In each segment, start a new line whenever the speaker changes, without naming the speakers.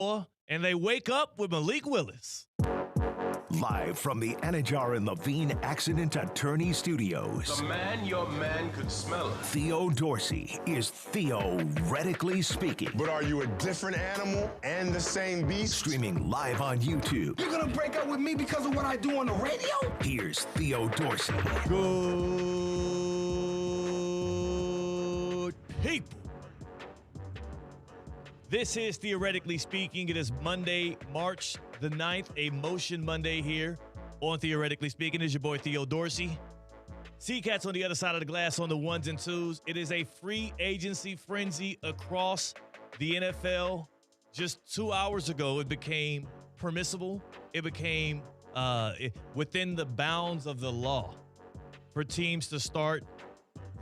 and they wake up with Malik Willis.
Live from the Anajar and Levine Accident Attorney Studios.
The man your man could smell it.
Theo Dorsey is theoretically speaking.
But are you a different animal and the same beast?
Streaming live on YouTube.
You're gonna break up with me because of what I do on the radio?
Here's Theo Dorsey.
Good people. This is Theoretically Speaking. It is Monday, March the 9th, a Motion Monday here on Theoretically Speaking. It's your boy Theo Dorsey. C-Katt's on the other side of the glass on the ones and twos. It is a free agency frenzy across the NFL. Just 2 hours ago, it became permissible. It became within the bounds of the law for teams to start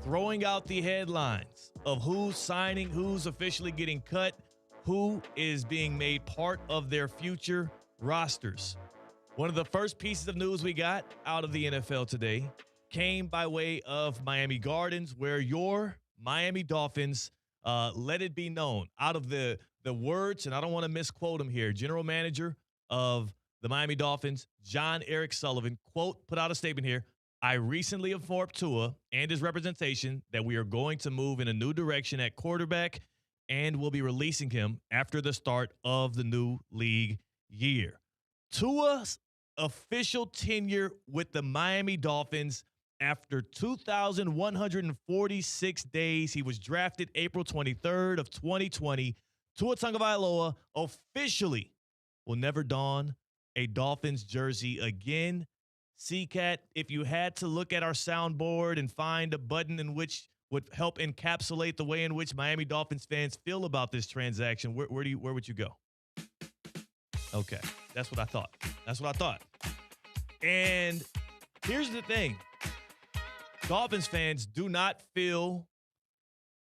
throwing out the headlines of who's signing, who's officially getting cut, who is being made part of their future rosters. One of the first pieces of news we got out of the NFL today came by way of Miami Gardens, where your Miami Dolphins, let it be known, out of the words, and I don't want to misquote him here, general manager of the Miami Dolphins, John Eric Sullivan, quote, put out a statement here: I recently informed Tua and his representation that we are going to move in a new direction at quarterback, and we'll be releasing him after the start of the new league year. Tua's official tenure with the Miami Dolphins after 2,146 days. He was drafted April 23rd of 2020. Tua Tagovailoa officially will never don a Dolphins jersey again. C-Katt, if you had to look at our soundboard and find a button in which would help encapsulate the way in which Miami Dolphins fans feel about this transaction, where would you go? Okay, that's what I thought. And here's the thing. Dolphins fans, do not feel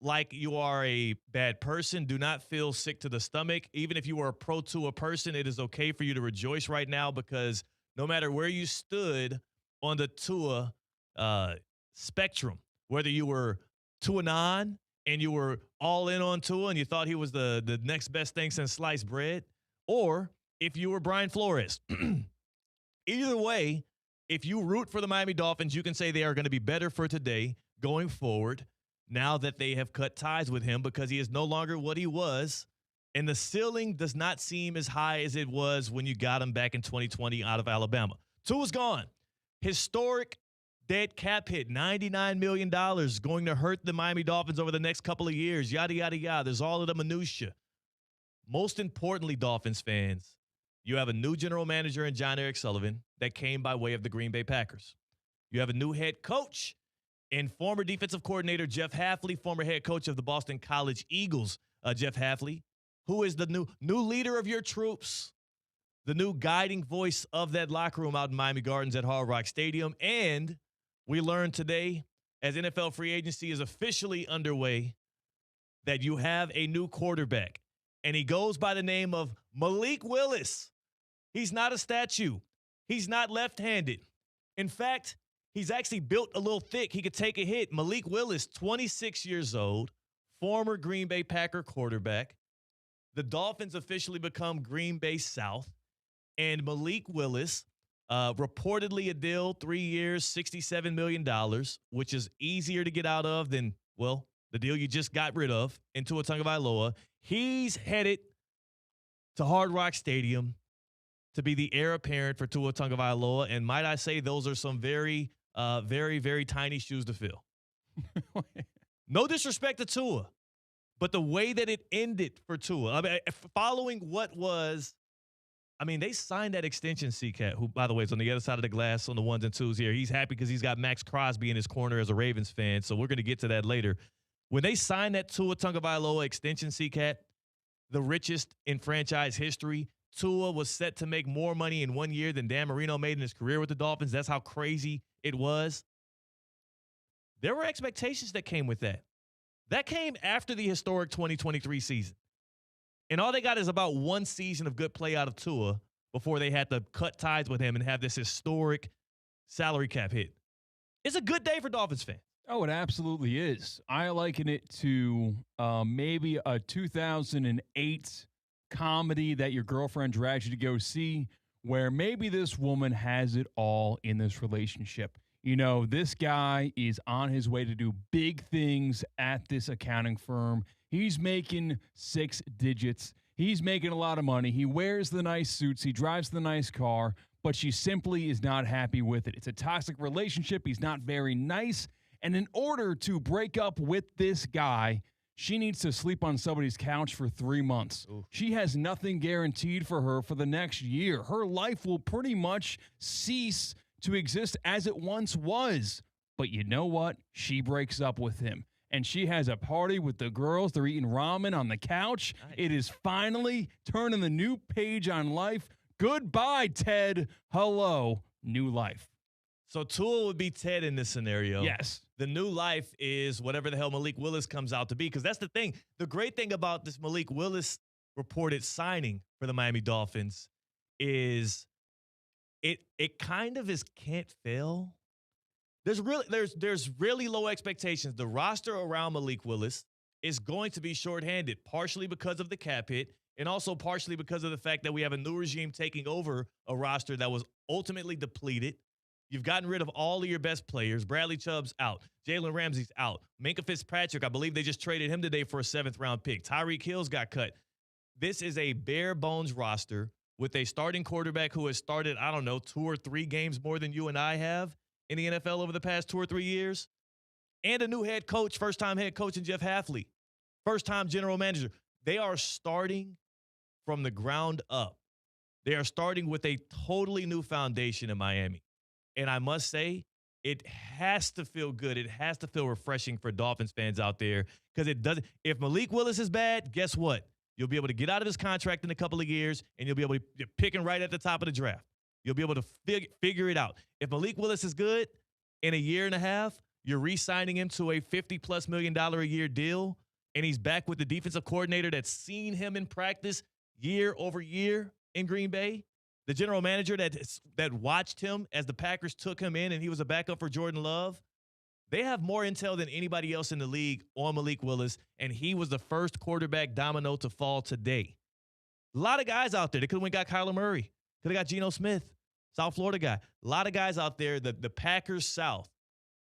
like you are a bad person. Do not feel sick to the stomach. Even if you are a pro-Tua person, it is okay for you to rejoice right now, because no matter where you stood on the Tua spectrum, whether you were Tua-non and you were all in on Tua and you thought he was the next best thing since sliced bread, or if you were Brian Flores, either way, if you root for the Miami Dolphins, you can say they are going to be better for today going forward now that they have cut ties with him, because he is no longer what he was. And the ceiling does not seem as high as it was when you got him back in 2020 out of Alabama. Tua's gone. Historic dead cap hit, $99 million, going to hurt the Miami Dolphins over the next couple of years, yada, yada, yada. There's all of the minutia. Most importantly, Dolphins fans, you have a new general manager in John Eric Sullivan that came by way of the Green Bay Packers. You have a new head coach and former defensive coordinator Jeff Hafley, former head coach of the Boston College Eagles, Jeff Hafley, who is the new leader of your troops, the new guiding voice of that locker room out in Miami Gardens at Hard Rock Stadium. And we learned today, as NFL free agency is officially underway, that you have a new quarterback, and he goes by the name of Malik Willis. He's not a statue. He's not left-handed. In fact, he's actually built a little thick. He could take a hit. Malik Willis, 26 years old, former Green Bay Packer quarterback. The Dolphins officially become Green Bay South, and Malik Willis, reportedly a deal, 3 years, $67 million, which is easier to get out of than, well, the deal you just got rid of, in Tua Tagovailoa. He's headed to Hard Rock Stadium to be the heir apparent for Tua Tagovailoa, and might I say those are some very, very, very tiny shoes to fill. No disrespect to Tua, but the way that it ended for Tua, I mean, following what was, I mean, they signed that extension, C-Katt, who, by the way, is on the other side of the glass on the ones and twos here. He's happy because he's got Max Crosby in his corner as a Ravens fan, so we're going to get to that later. When they signed that Tua Tagovailoa extension, C-Katt, the richest in franchise history, Tua was set to make more money in 1 year than Dan Marino made in his career with the Dolphins. That's how crazy it was. There were expectations that came with that. That came after the historic 2023 season. And all they got is about one season of good play out of Tua before they had to cut ties with him and have this historic salary cap hit. It's a good day for Dolphins fans.
Oh, it absolutely is. I liken it to maybe a 2008 comedy that your girlfriend drags you to go see, where maybe this woman has it all in this relationship. You know, this guy is on his way to do big things at this accounting firm. He's making 6 digits. He's making a lot of money. He wears the nice suits. He drives the nice car, but she simply is not happy with it. It's a toxic relationship. He's not very nice. And in order to break up with this guy, she needs to sleep on somebody's couch for 3 months. Ooh. She has nothing guaranteed for her for the next year. Her life will pretty much cease to exist as it once was. But you know what? She breaks up with him. And she has a party with the girls. They're eating ramen on the couch. Nice. It is finally turning the new page on life. Goodbye, Ted. Hello, new life.
So Tua would be Ted in this scenario.
Yes.
The new life is whatever the hell Malik Willis comes out to be. Because that's the thing. The great thing about this Malik Willis reported signing for the Miami Dolphins is it kind of is can't fail. There's really low expectations. The roster around Malik Willis is going to be shorthanded, partially because of the cap hit, and also partially because of the fact that we have a new regime taking over a roster that was ultimately depleted. You've gotten rid of all of your best players. Bradley Chubb's out. Jalen Ramsey's out. Minkah Fitzpatrick, I believe they just traded him today for a 7th-round pick. Tyreek Hill's got cut. This is a bare-bones roster with a starting quarterback who has started, 2 or 3 games more than you and I have in the NFL over the past 2 or 3 years, and a new head coach, first-time head coach in Jeff Hafley, first-time general manager. They are starting from the ground up. They are starting with a totally new foundation in Miami. And I must say, it has to feel good. It has to feel refreshing for Dolphins fans out there because it doesn't. If Malik Willis is bad, guess what? You'll be able to get out of his contract in a couple of years, and you'll be able to pick him right at the top of the draft. You'll be able to figure it out. If Malik Willis is good in a year and a half, you're re-signing him to a $50+ million a year deal, and he's back with the defensive coordinator that's seen him in practice year over year in Green Bay, the general manager that watched him as the Packers took him in and he was a backup for Jordan Love. They have more intel than anybody else in the league on Malik Willis, and he was the first quarterback domino to fall today. A lot of guys out there. They could have went got Kyler Murray. Could have got Geno Smith, South Florida guy. A lot of guys out there. The Packers South,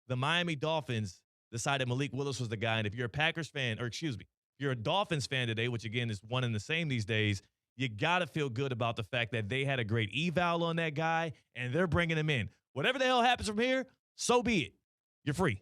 the Miami Dolphins decided Malik Willis was the guy. And if you're a Packers fan, if you're a Dolphins fan today, which again is one and the same these days, you got to feel good about the fact that they had a great eval on that guy and they're bringing him in. Whatever the hell happens from here, so be it. You're free.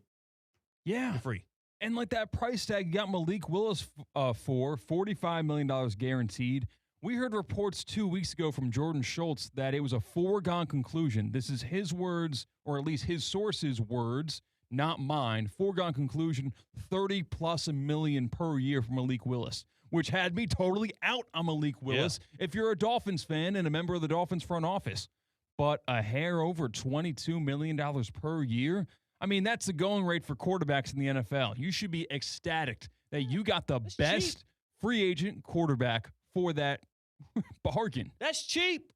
Yeah.
You're free.
And like that price tag you got Malik Willis for, $45 million guaranteed. We heard reports 2 weeks ago from Jordan Schultz that it was a foregone conclusion. This is his words, or at least his sources' words, not mine. Foregone conclusion, $30+ million per year for Malik Willis, which had me totally out on Malik Willis if you're a Dolphins fan and a member of the Dolphins front office. But a hair over $22 million per year, I mean, that's the going rate for quarterbacks in the NFL. You should be ecstatic that you got the best free agent quarterback for that bargain.
That's cheap.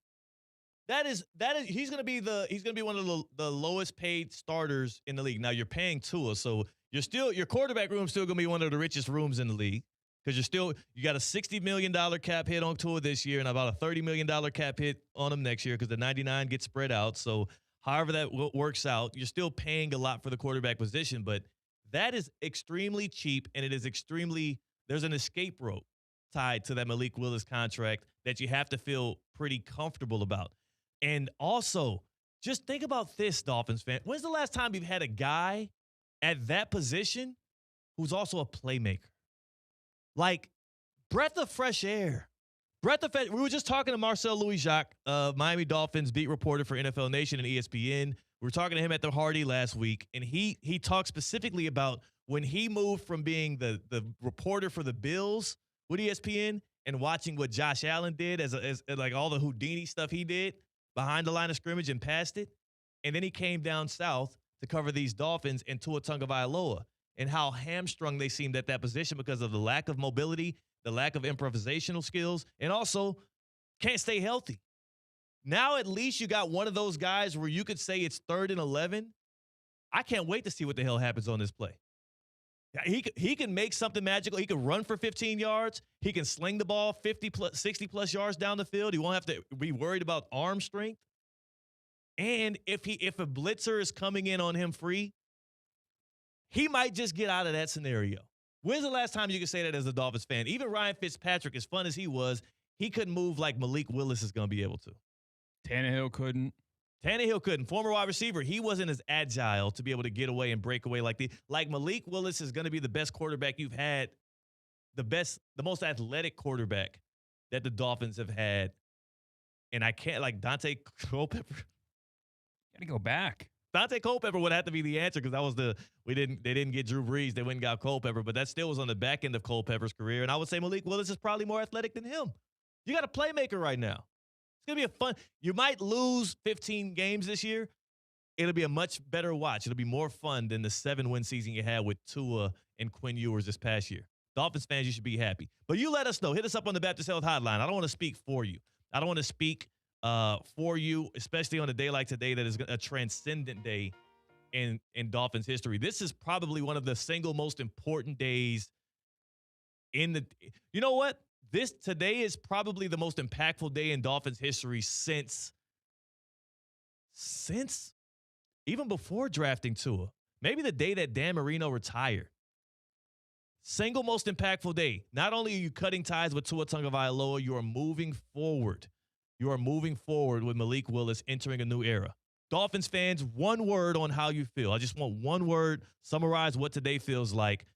That is he's going to be one of the lowest paid starters in the league. Now you're paying Tua, so your quarterback room's still going to be one of the richest rooms in the league because you got a $60 million cap hit on Tua this year and about a $30 million cap hit on him next year because the 99 gets spread out. So however that works out, you're still paying a lot for the quarterback position, but that is extremely cheap, and it is there's an escape rope tied to that Malik Willis contract that you have to feel pretty comfortable about. And also, just think about this, Dolphins fan. When's the last time you've had a guy at that position who's also a playmaker? Like, breath of fresh air. We were just talking to Marcel Louis-Jacques, Miami Dolphins beat reporter for NFL Nation and ESPN. We were talking to him at the Hardy last week, and he talked specifically about when he moved from being the reporter for the Bills with ESPN and watching what Josh Allen did as like all the Houdini stuff he did behind the line of scrimmage and past it. And then he came down south to cover these Dolphins and Tua Tagovailoa and how hamstrung they seemed at that position because of the lack of mobility, the lack of improvisational skills, and also can't stay healthy. Now at least you got one of those guys where you could say it's 3rd and 11. I can't wait to see what the hell happens on this play. He can make something magical. He can run for 15 yards. He can sling the ball 60 plus yards down the field. He won't have to be worried about arm strength. And if a blitzer is coming in on him free, he might just get out of that scenario. When's the last time you could say that as a Dolphins fan? Even Ryan Fitzpatrick, as fun as he was, he couldn't move like Malik Willis is going to be able to.
Tannehill couldn't.
Former wide receiver, he wasn't as agile to be able to get away and break away like Malik Willis is going to be the best quarterback you've had, the most athletic quarterback that the Dolphins have had. And I can't, like, Dante Culpepper.
Got to go back.
Dante Culpepper would have to be the answer because they didn't get Drew Brees. They went and got Culpepper, but that still was on the back end of Culpepper's career. And I would say Malik Willis is probably more athletic than him. You got a playmaker right now. It's going to be you might lose 15 games this year. It'll be a much better watch. It'll be more fun than the 7-win season you had with Tua and Quinn Ewers this past year. Dolphins fans, you should be happy. But you let us know. Hit us up on the Baptist Health Hotline. I don't want to speak for you. I don't want to speak for you, especially on a day like today that is a transcendent day in Dolphins history. This is probably one of the single most important days you know what? Today is probably the most impactful day in Dolphins history since even before drafting Tua. Maybe the day that Dan Marino retired. Single most impactful day. Not only are you cutting ties with Tua Tagovailoa, you are moving forward. You are moving forward with Malik Willis entering a new era. Dolphins fans, one word on how you feel. I just want one word, summarize what today feels like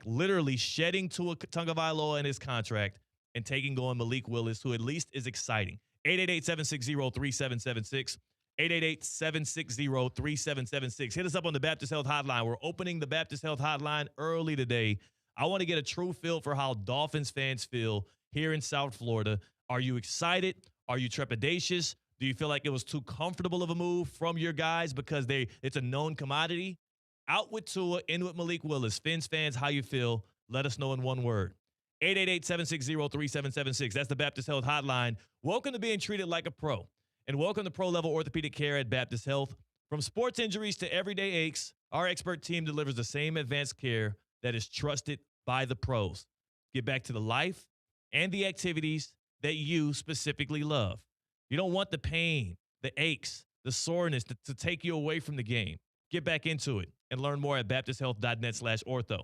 literally shedding Tua Tagovailoa in his contract and taking on Malik Willis, who at least is exciting. 888-760-3776. 888-760-3776. Hit us up on the Baptist Health Hotline. We're opening the Baptist Health Hotline early today. I want to get a true feel for how Dolphins fans feel here in South Florida. Are you excited? Are you trepidatious? Do you feel like it was too comfortable of a move from your guys because it's a known commodity? Out with Tua, in with Malik Willis. Fins fans, how you feel? Let us know in one word. 888-760-3776. That's the Baptist Health Hotline. Welcome to being treated like a pro. And welcome to pro-level orthopedic care at Baptist Health. From sports injuries to everyday aches, our expert team delivers the same advanced care that is trusted by the pros. Get back to the life and the activities that you specifically love. You don't want the pain, the aches, the soreness to take you away from the game. Get back into it and learn more at baptisthealth.net/ortho.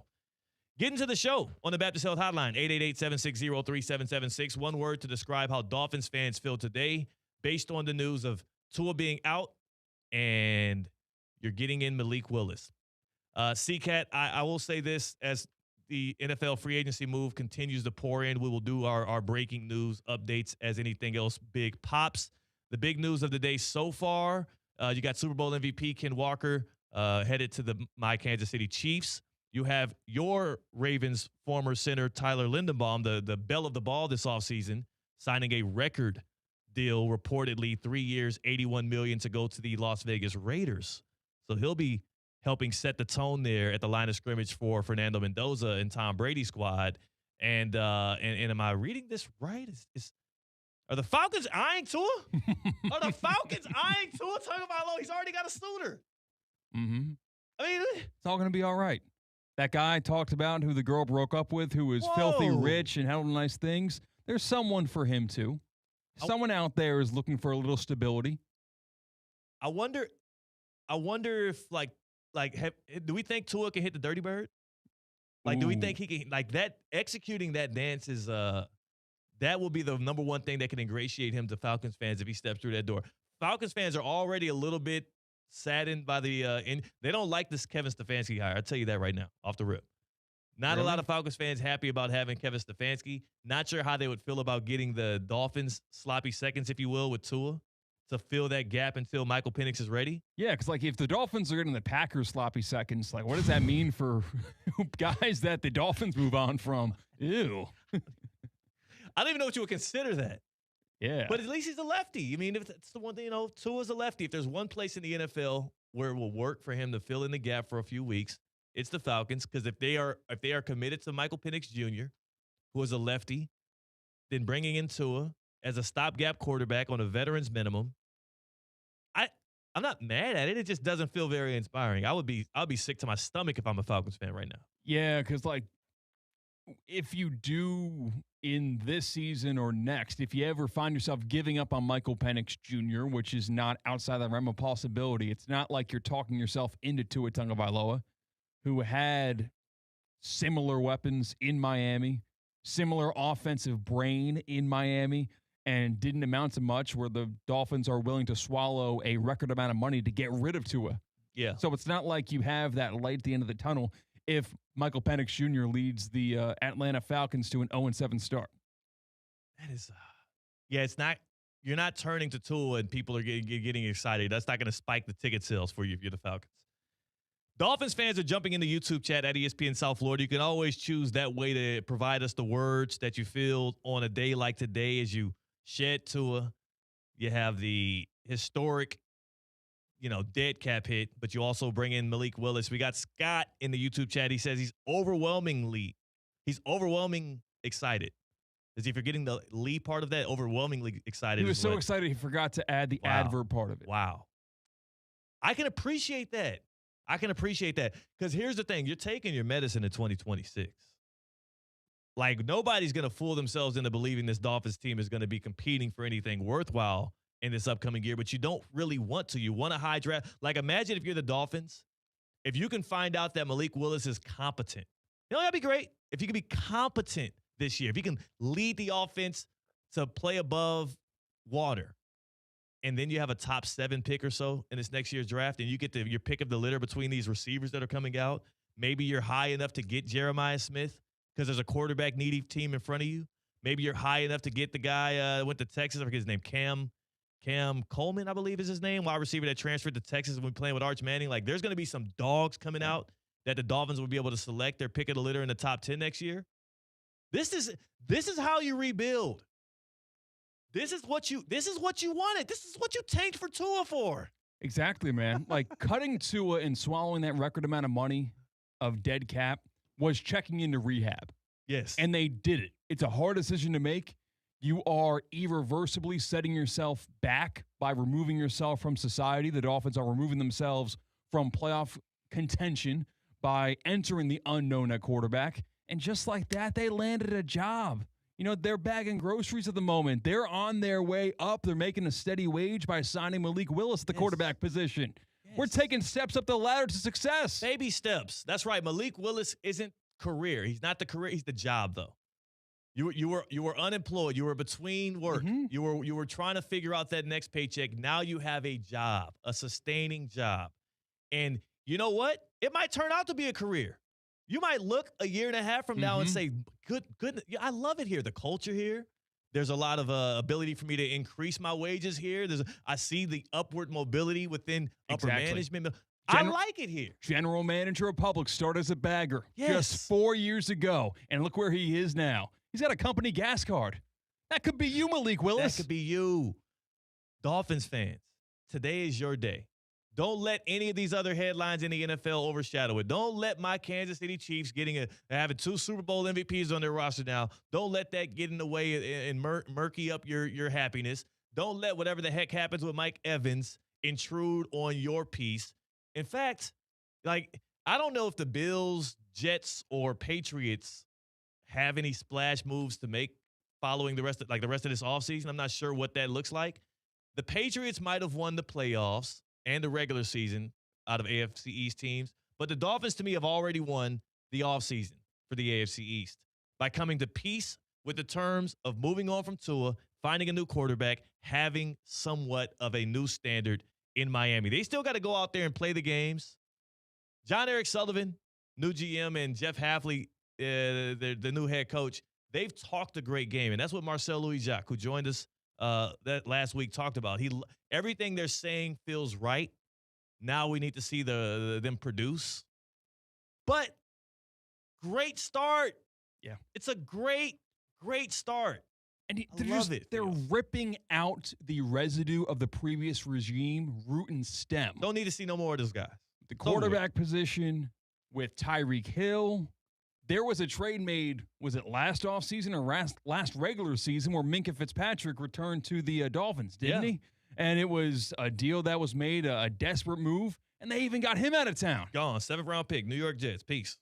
Get into the show on the Baptist Health Hotline, 888-760-3776. One word to describe how Dolphins fans feel today based on the news of Tua being out and you're getting in Malik Willis. C-Katt, I will say this, as the NFL free agency move continues to pour in, we will do our breaking news updates as anything else big pops. The big news of the day so far, you got Super Bowl MVP Ken Walker headed to my Kansas City Chiefs. You have your Ravens former center Tyler Linderbaum, the belle of the ball this offseason, signing a record deal, reportedly 3 years, $81 million to go to the Las Vegas Raiders. So he'll be helping set the tone there at the line of scrimmage for Fernando Mendoza and Tom Brady's squad. And am I reading this right? Are the Falcons eyeing Tua? Are the Falcons eyeing Tua Tagovailoa? He's already got a suitor.
Mm-hmm.
I mean,
it's all going to be all right. That guy I talked about who the girl broke up with, who was filthy rich and had all nice things, there's someone for him too. Someone out there is looking for a little stability.
I wonder if do we think Tua can hit the dirty bird? Do we think he can, that executing that dance is that will be the number one thing that can ingratiate him to Falcons fans if he steps through that door. Falcons fans are already a little bit saddened by they don't like this Kevin Stefanski hire. I'll tell you that right now, off the rip. Not a lot of Falcons fans happy about having Kevin Stefanski. Not sure how they would feel about getting the Dolphins sloppy seconds, if you will, with Tua to fill that gap until Michael Penix is ready.
Yeah, because if the Dolphins are getting the Packers sloppy seconds, what does that mean for guys that the Dolphins move on from? Ew.
I don't even know what you would consider that.
Yeah.
But at least he's a lefty. I mean, if that's the one thing, Tua's a lefty. If there's one place in the NFL where it will work for him to fill in the gap for a few weeks, it's the Falcons. Because if they are committed to Michael Penix Jr., who is a lefty, then bringing in Tua as a stopgap quarterback on a veteran's minimum, I'm not mad at it. It just doesn't feel very inspiring. I'll be sick to my stomach if I'm a Falcons fan right now.
Yeah, because like if you do in this season or next, if you ever find yourself giving up on Michael Penix Jr., which is not outside the realm of possibility, it's not like you're talking yourself into Tua Tagovailoa, who had similar weapons in Miami, similar offensive brain in Miami, and didn't amount to much, where the Dolphins are willing to swallow a record amount of money to get rid of Tua.
Yeah.
So it's not like you have that light at the end of the tunnel if Michael Penix Jr. leads the Atlanta Falcons to an 0-7 start.
That is, yeah, it's not. You're not turning to Tua and people are getting excited. That's not going to spike the ticket sales for you if you're the Falcons. Dolphins fans are jumping in the YouTube chat at ESPN South Florida. You can always choose that way to provide us the words that you feel on a day like today as you shed Tua. You have the historic, dead cap hit, but you also bring in Malik Willis. We got Scott in the YouTube chat. He says he's overwhelmingly excited. Is he forgetting the Lee part of that? Overwhelmingly excited.
He was so excited he forgot to add the adverb part of it.
Wow. I can appreciate that. Because here's the thing. You're taking your medicine in 2026. Like, nobody's going to fool themselves into believing this Dolphins team is going to be competing for anything worthwhile in this upcoming year, but you don't really want to. You want a high draft. Like, imagine if you're the Dolphins, if you can find out that Malik Willis is competent. That'd be great. If you can be competent this year, if you can lead the offense to play above water, and then you have a top 7 pick or so in this next year's draft, and you get your pick of the litter between these receivers that are coming out. Maybe you're high enough to get Jeremiah Smith because there's a quarterback-needy team in front of you. Maybe you're high enough to get the guy went to Texas. I forget his name, Cam Coleman, I believe is his name, wide receiver that transferred to Texas when playing with Arch Manning. Like, there's going to be some dogs coming out that the Dolphins will be able to select their pick of the litter in the top 10 next year. This is how you rebuild. This is what you wanted. This is what you tanked for Tua for.
Exactly, man. Like, cutting Tua and swallowing that record amount of money of dead cap was checking into rehab.
Yes.
And they did it. It's a hard decision to make. You are irreversibly setting yourself back by removing yourself from society. The Dolphins are removing themselves from playoff contention by entering the unknown at quarterback. And just like that, they landed a job. They're bagging groceries at the moment. They're on their way up. They're making a steady wage by signing Malik Willis at the quarterback position. Yes. We're taking steps up the ladder to success.
Baby steps. That's right. Malik Willis isn't career. He's not the career. He's the job, though. You were unemployed. You were between work. Mm-hmm. You were trying to figure out that next paycheck. Now you have a job, a sustaining job. And you know what? It might turn out to be a career. You might look a year and a half from now and say, good, I love it here. The culture here. There's a lot of ability for me to increase my wages here. I see the upward mobility within upper management. I like it here.
General manager of Publix started as a bagger just 4 years ago, and look where he is now. He's got a company gas card. That could be you, Malik Willis.
That could be you. Dolphins fans, today is your day. Don't let any of these other headlines in the NFL overshadow it. Don't let my Kansas City Chiefs having 2 Super Bowl MVPs on their roster now. Don't let that get in the way and murky up your happiness. Don't let whatever the heck happens with Mike Evans intrude on your peace. In fact, I don't know if the Bills, Jets, or Patriots have any splash moves to make following the rest of this offseason. I'm not sure what that looks like. The Patriots might have won the playoffs and the regular season out of AFC East teams. But the Dolphins, to me, have already won the offseason for the AFC East by coming to peace with the terms of moving on from Tua, finding a new quarterback, having somewhat of a new standard in Miami. They still got to go out there and play the games. John Eric Sullivan, new GM, and Jeff Hafley, the new head coach, they've talked a great game. And that's what Marcel Louis-Jacques, who joined us that last week, talked about. Everything they're saying feels right. Now we need to see them produce. But great start.
Yeah.
It's a great start.
And they're ripping out the residue of the previous regime, root and stem.
Don't need to see no more of those guys.
The quarterback position with Tyreek Hill. There was a trade made, was it last offseason or last regular season, where Minkah Fitzpatrick returned to the Dolphins, didn't he? And it was a deal that was made, a desperate move, and they even got him out of town.
Gone. 7th-round pick, New York Jets. Peace.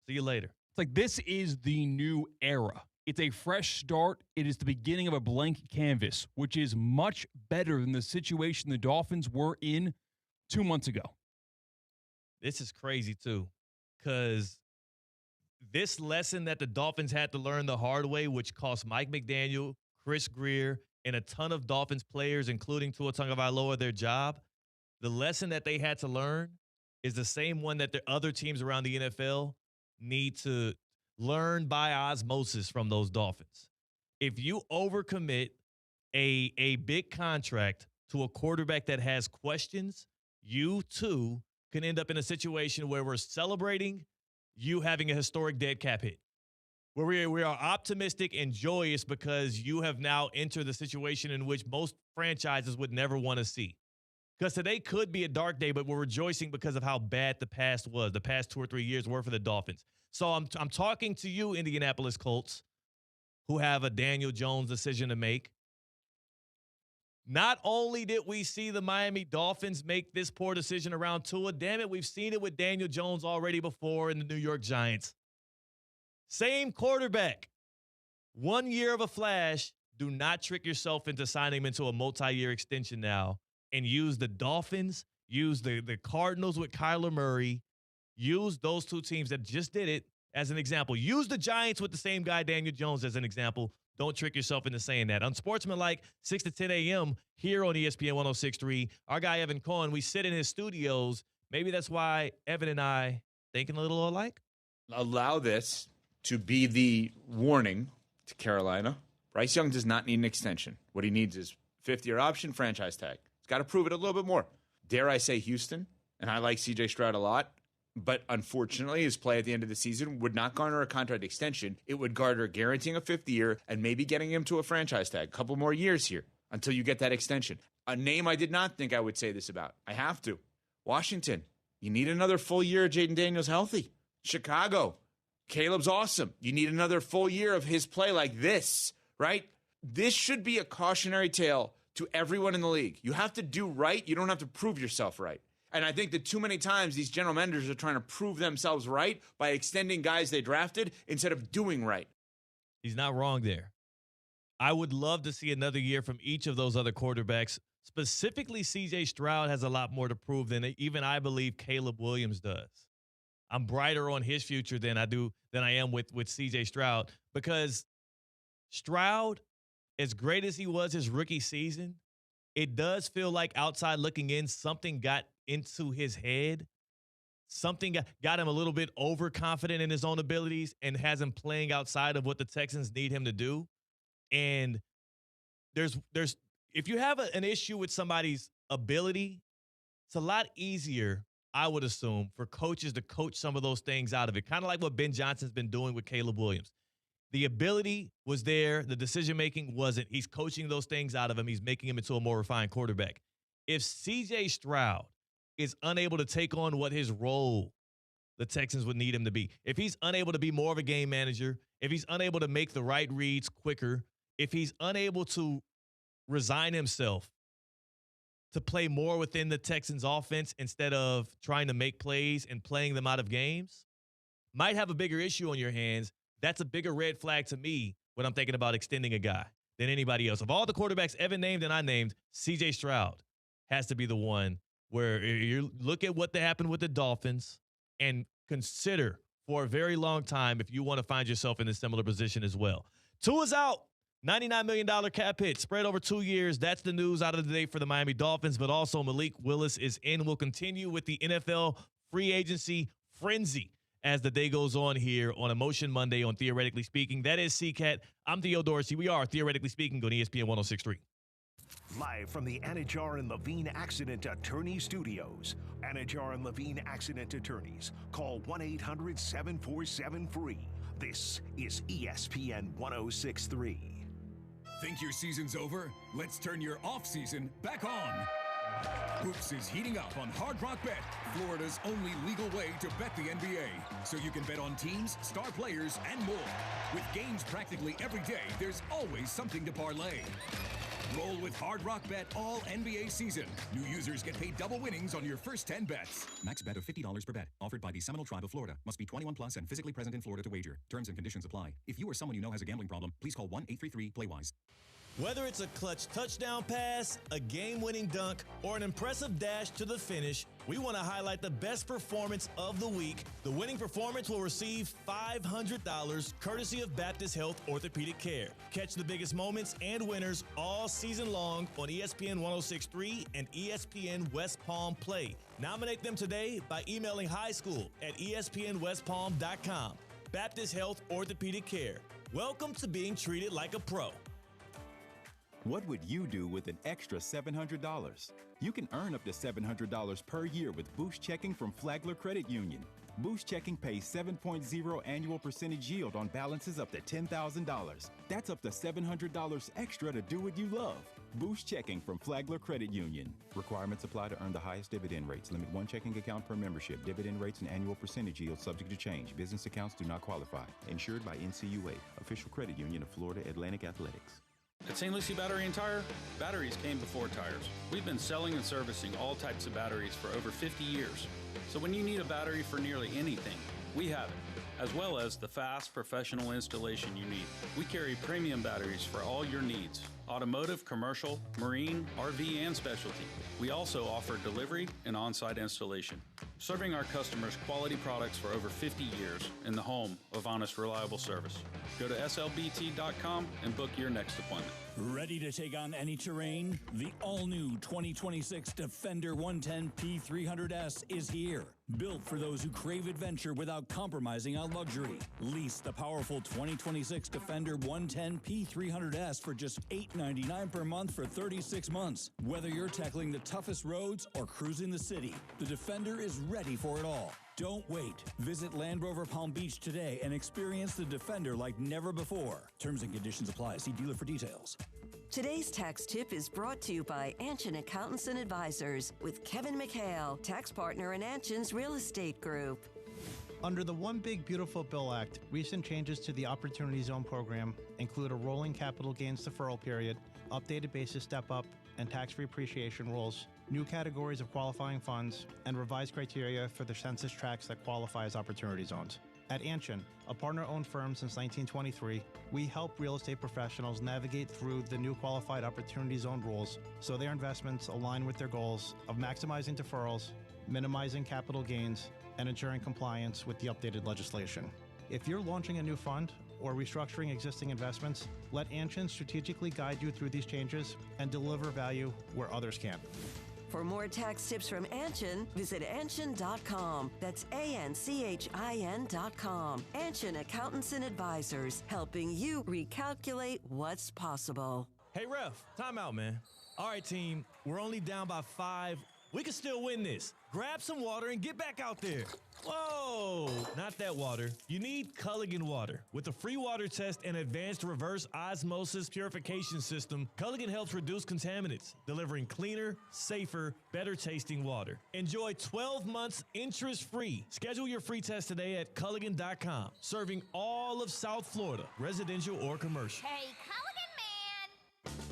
See you later.
It's like this is the new era. It's a fresh start. It is the beginning of a blank canvas, which is much better than the situation the Dolphins were in 2 months ago.
This is crazy, too, because this lesson that the Dolphins had to learn the hard way, which cost Mike McDaniel, Chris Greer, and a ton of Dolphins players, including Tua Tagovailoa, their job, the lesson that they had to learn is the same one that the other teams around the NFL need to learn by osmosis from those Dolphins. If you overcommit a big contract to a quarterback that has questions, you too can end up in a situation where we're celebrating you having a historic dead cap hit, where we are optimistic and joyous because you have now entered the situation in which most franchises would never want to see. Because today could be a dark day, but we're rejoicing because of how bad the past was. The past 2 or 3 years were for the Dolphins. So I'm talking to you, Indianapolis Colts, who have a Daniel Jones decision to make. Not only did we see the Miami Dolphins make this poor decision around Tua, damn it, we've seen it with Daniel Jones already before in the New York Giants. Same quarterback. 1 year of a flash. Do not trick yourself into signing him into a multi-year extension now and use the Dolphins, use the Cardinals with Kyler Murray, use those two teams that just did it as an example. Use the Giants with the same guy, Daniel Jones, as an example. Don't trick yourself into saying that. Unsportsmanlike, 6 to 10 a.m. here on ESPN 106.3. Our guy, Evan Cohen, we sit in his studios. Maybe that's why Evan and I thinking a little alike.
Allow this to be the warning to Carolina. Bryce Young does not need an extension. What he needs is 5th-year option, franchise tag. He's got to prove it a little bit more. Dare I say Houston? And I like C.J. Stroud a lot. But unfortunately, his play at the end of the season would not garner a contract extension. It would garner guaranteeing a 5th year and maybe getting him to a franchise tag. A couple more years here until you get that extension. A name I did not think I would say this about. I have to. Washington. You need another full year of Jaden Daniels healthy. Chicago. Caleb's awesome. You need another full year of his play like this, right? This should be a cautionary tale to everyone in the league. You have to do right. You don't have to prove yourself right. And I think that too many times these general managers are trying to prove themselves right by extending guys they drafted instead of doing right.
He's not wrong there. I would love to see another year from each of those other quarterbacks. Specifically, C.J. Stroud has a lot more to prove than even I believe Caleb Williams does. I'm brighter on his future than I am with C.J. Stroud, because Stroud, as great as he was his rookie season, it does feel like outside looking in, something got into his head. Something got him a little bit overconfident in his own abilities and has him playing outside of what the Texans need him to do. And there's if you have an issue with somebody's ability, it's a lot easier, I would assume, for coaches to coach some of those things out of it. Kind of like what Ben Johnson's been doing with Caleb Williams. The ability was there. The decision-making wasn't. He's coaching those things out of him. He's making him into a more refined quarterback. If C.J. Stroud is unable to take on what his role the Texans would need him to be, if he's unable to be more of a game manager, if he's unable to make the right reads quicker, if he's unable to resign himself to play more within the Texans offense instead of trying to make plays and playing them out of games, might have a bigger issue on your hands. That's a bigger red flag to me when I'm thinking about extending a guy than anybody else. Of all the quarterbacks Evan named and I named, C.J. Stroud has to be the one where you look at what happened with the Dolphins and consider for a very long time if you want to find yourself in a similar position as well. Tua's out. $99 million cap hit spread over 2 years. That's the news out of the day for the Miami Dolphins, but also Malik Willis is in. We'll continue with the NFL free agency frenzy as the day goes on here on Emotion Monday on Theoretically Speaking. That is C-Katt. I'm Theo Dorsey. We are Theoretically Speaking on ESPN 106.3.
Live from the Anajar and Levine Accident Attorney Studios. Anajar and Levine Accident Attorneys. Call 1-800-747-FREE. This is ESPN 106.3.
Think your season's over? Let's turn your off-season back on. Hoops is heating up on Hard Rock Bet, Florida's only legal way to bet the NBA. So you can bet on teams, star players, and more. With games practically every day, there's always something to parlay. Roll with Hard Rock Bet all NBA season. New users get paid double winnings on your first 10 bets. Max bet of $50 per bet. Offered by the Seminole Tribe of Florida. Must be 21 plus and physically present in Florida to wager. Terms and conditions apply. If you or someone you know has a gambling problem, please call 1-833-PLAY-WISE.
Whether it's a clutch touchdown pass, a game-winning dunk, or an impressive dash to the finish, we want to highlight the best performance of the week. The winning performance will receive $500 courtesy of Baptist Health Orthopedic Care. Catch the biggest moments and winners all season long on ESPN 106.3 and ESPN West Palm Play. Nominate them today by emailing highschool@espnwestpalm.com. Baptist Health Orthopedic Care. Welcome to being treated like a pro.
What would you do with an extra $700? You can earn up to $700 per year with Boost Checking from Flagler Credit Union. Boost Checking pays 7.0 annual percentage yield on balances up to $10,000. That's up to $700 extra to do what you love. Boost Checking from Flagler Credit Union. Requirements apply to earn the highest dividend rates. Limit one checking account per membership. Dividend rates and annual percentage yield subject to change. Business accounts do not qualify. Insured by NCUA, official credit union of Florida Atlantic Athletics.
At St. Lucie Battery and Tire, batteries came before tires. We've been selling and servicing all types of batteries for over 50 years. So when you need a battery for nearly anything, we have it, as well as the fast professional installation you need. We carry premium batteries for all your needs: automotive, commercial, marine, RV, and specialty. We also offer delivery and on-site installation, serving our customers quality products for over 50 years in the home of honest, reliable service. Go to slbt.com and book your next appointment.
Ready to take on any terrain? The all-new 2026 Defender 110 P300S is here. Built for those who crave adventure without compromising on luxury. Lease the powerful 2026 Defender 110 P300S for just $899 per month for 36 months. Whether you're tackling the toughest roads or cruising the city, the Defender is ready for it all. Don't wait. Visit Land Rover Palm Beach today and experience the Defender like never before. Terms and conditions apply. See dealer for details.
Today's tax tip is brought to you by Anshin Accountants and Advisors with Kevin McHale, tax partner in Anshin's Real Estate Group.
Under the One Big Beautiful Bill Act, recent changes to the Opportunity Zone program include a rolling capital gains deferral period, updated basis step-up, and tax-free appreciation rules, new categories of qualifying funds, and revised criteria for the census tracts that qualify as opportunity zones. At Anshin, a partner-owned firm since 1923, we help real estate professionals navigate through the new qualified opportunity zone rules so their investments align with their goals of maximizing deferrals, minimizing capital gains, and ensuring compliance with the updated legislation. If you're launching a new fund or restructuring existing investments, let Anshin strategically guide you through these changes and deliver value where others can't.
For more tax tips from Anshin, visit Anshin.com. That's ANCHIN.com. Anshin Accountants and Advisors, helping you recalculate what's possible.
Hey, ref, time out, man. All right, team, we're only down by 5. We can still win this. Grab some water and get back out there. Whoa, not that water. You need Culligan water. With a free water test and advanced reverse osmosis purification system, Culligan helps reduce contaminants, delivering cleaner, safer, better tasting water. Enjoy 12 months interest-free. Schedule your free test today at Culligan.com, serving all of South Florida, residential or commercial.
Hey, Culligan man!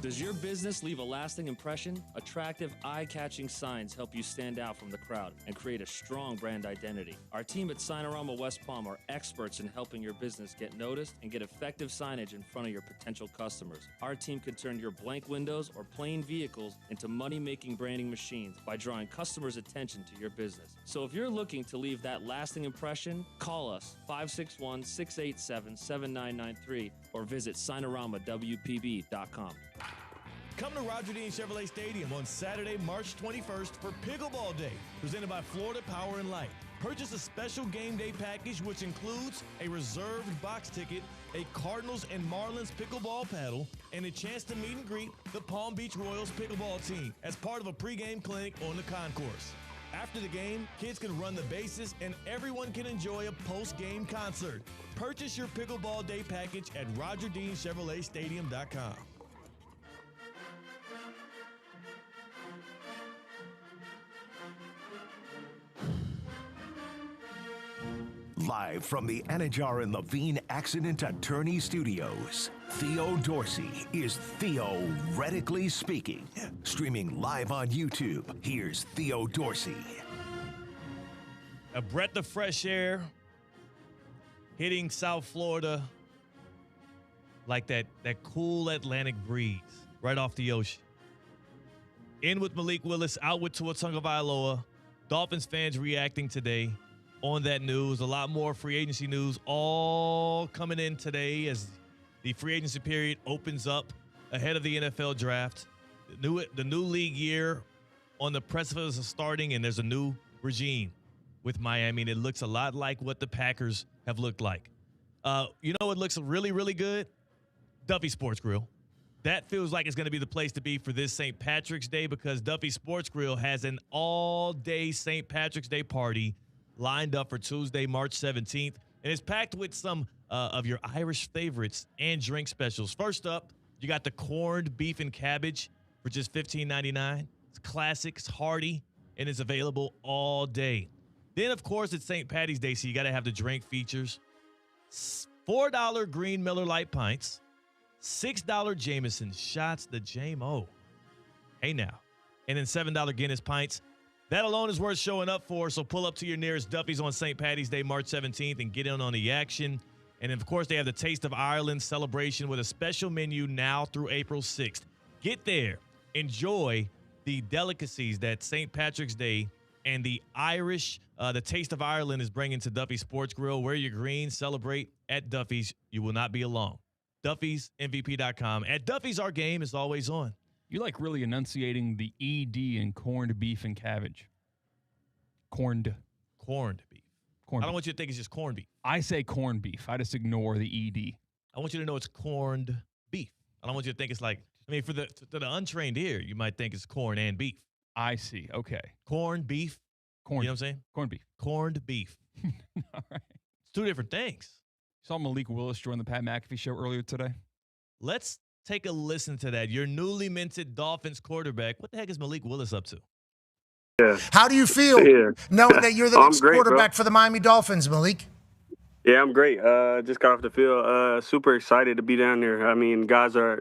Does your business leave a lasting impression? Attractive, eye-catching signs help you stand out from the crowd and create a strong brand identity. Our team at Signorama West Palm are experts in helping your business get noticed and get effective signage in front of your potential customers. Our team can turn your blank windows or plain vehicles into money-making branding machines by drawing customers' attention to your business. So if you're looking to leave that lasting impression, call us 561-687-7993 or visit SignoramawPB.com.
Come to Roger Dean Chevrolet Stadium on Saturday, March 21st for Pickleball Day, presented by Florida Power and Light. Purchase a special game day package which includes a reserved box ticket, a Cardinals and Marlins pickleball paddle, and a chance to meet and greet the Palm Beach Royals pickleball team as part of a pregame clinic on the concourse. After the game, kids can run the bases and everyone can enjoy a post-game concert. Purchase your Pickleball Day package at RogerDeanChevroletStadium.com.
Live from the Anajar and Levine Accident Attorney Studios, Theo Dorsey is theoretically speaking. Streaming live on YouTube, here's Theo Dorsey.
A breath of fresh air hitting South Florida like that cool Atlantic breeze right off the ocean. In with Malik Willis, out with Tua Tagovailoa. Dolphins fans reacting today on that news. A lot more free agency news all coming in today as the free agency period opens up ahead of the NFL draft. The new league year on the precipice of starting, and there's a new regime with Miami, and it looks a lot like what the Packers have looked like. You know, it looks really, really good. Duffy Sports Grill. That feels like it's going to be the place to be for this St. Patrick's Day because Duffy Sports Grill has an all-day St. Patrick's Day party lined up for Tuesday, March 17th. And it's packed with some of your Irish favorites and drink specials. First up, you got the corned beef and cabbage for just $15.99. It's classic, it's hearty, and it's available all day. Then, of course, it's St. Patty's Day, so you got to have the drink features. $4 green Miller Lite pints. $6 Jameson shots, the JMO. Hey now. And then $7 Guinness pints. That alone is worth showing up for, so pull up to your nearest Duffy's on St. Patty's Day, March 17th, and get in on the action. And, of course, they have the Taste of Ireland celebration with a special menu now through April 6th. Get there. Enjoy the delicacies that St. Patrick's Day and the Irish, the Taste of Ireland is bringing to Duffy Sports Grill. Wear your green, celebrate at Duffy's. You will not be alone. Duffy'sMVP.com. At Duffy's, our game is always on.
You like really enunciating the ED in corned beef and cabbage. Corned
beef.
Corned
I don't want you to think it's just corned beef.
I say corned beef. I just ignore the ED.
I want you to know it's corned beef. I don't want you to think it's like, I mean, for the untrained ear, you might think it's corn and beef.
I see. Okay.
Corned beef.
Corn.
You know what I'm saying?
Corned beef.
Corned beef.
All right.
It's two different things.
Saw Malik Willis join the Pat McAfee show earlier today.
Let's take a listen to that. Your newly minted Dolphins quarterback. What the heck is Malik Willis up to?
Yeah.
How do you feel knowing that you're the next quarterback for the Miami Dolphins, Malik?
Yeah, I'm great. Just got off the field. Super excited to be down there. I mean, guys I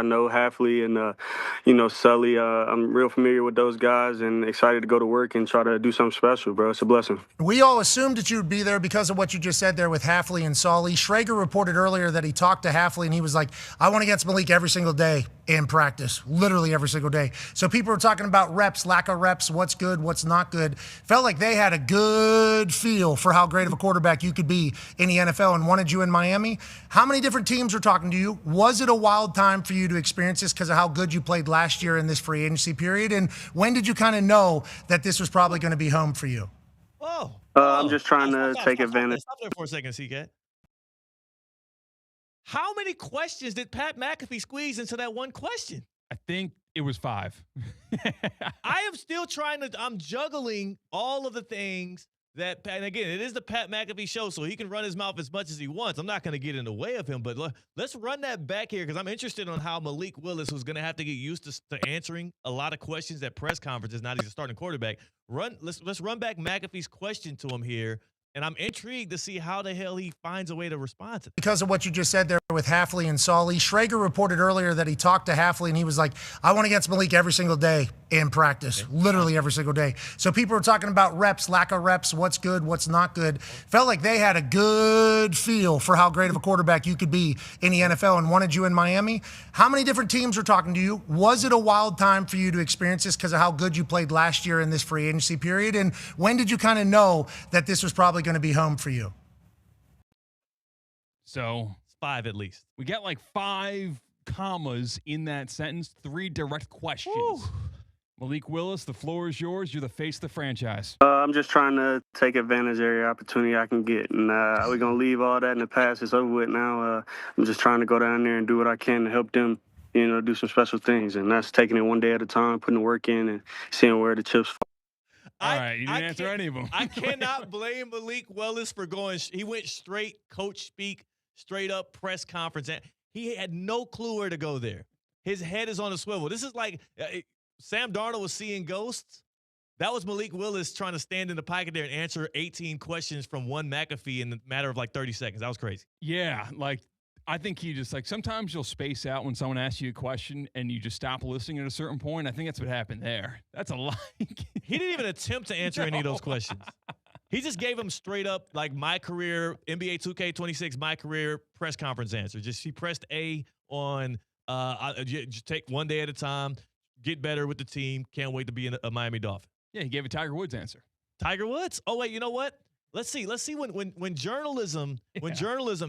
know, Halfley and Sully. I'm real familiar with those guys and excited to go to work and try to do something special, bro. It's a blessing.
We all assumed that you would be there because of what you just said there with Halfley and Sully. Schrager reported earlier that he talked to Halfley and he was like, I want against Malik every single day in practice, literally every single day. So people were talking about reps, lack of reps, what's good, what's not good. Felt like they had a good feel for how great of a quarterback you could be in the NFL and wanted you in Miami. How many different teams were talking to you? Was it a wild time for you to experience this because of how good you played last year in this free agency period? And when did you kind of know that this was probably going to be home for you?
I'm just trying to take advantage.
Stop there for a second, C-Katt. How many questions did Pat McAfee squeeze into that one question?
I think it was 5.
I am still I'm juggling all of the things that, and again, it is the Pat McAfee show, so he can run his mouth as much as he wants. I'm not going to get in the way of him, but let's run that back here because I'm interested on how Malik Willis, who's going to have to get used to answering a lot of questions at press conferences now that he's a starting quarterback. Let's run back McAfee's question to him here. And I'm intrigued to see how the hell he finds a way to respond to that.
Because of what you just said there with Halfley and Sully, Schrager reported earlier that he talked to Halfley and he was like, I want against Malik every single day in practice, literally every single day. So people were talking about reps, lack of reps, what's good, what's not good. Felt like they had a good feel for how great of a quarterback you could be in the NFL and wanted you in Miami. How many different teams were talking to you? Was it a wild time for you to experience this because of how good you played last year in this free agency period? And when did you kind of know that this was probably going to be home for you?
So
it's 5 at least.
We got like 5 commas in that sentence, 3 direct questions. Woo. Malik Willis, the floor is yours. You're the face of the franchise.
I'm just trying to take advantage of every opportunity I can get. And we're going to leave all that in the past. It's over with now. I'm just trying to go down there and do what I can to help them, do some special things. And that's taking it one day at a time, putting the work in and seeing where the chips fall.
All right, you didn't answer any of them.
I cannot blame Malik Willis for going. He went straight coach speak, straight up press conference. He had no clue where to go there. His head is on a swivel. This is like Sam Darnold was seeing ghosts. That was Malik Willis trying to stand in the pocket there and answer 18 questions from one McAfee in the matter of like 30 seconds. That was crazy.
Yeah, like I think he just sometimes you'll space out when someone asks you a question and you just stop listening at a certain point. I think that's what happened there. That's a lie.
He didn't even attempt to answer any of those questions. He just gave him straight up my career NBA 2K26 my career press conference answer. He pressed A on just take one day at a time, get better with the team. Can't wait to be a Miami Dolphin.
Yeah, he gave a Tiger Woods answer.
Tiger Woods? Oh wait, you know what? Let's see when journalism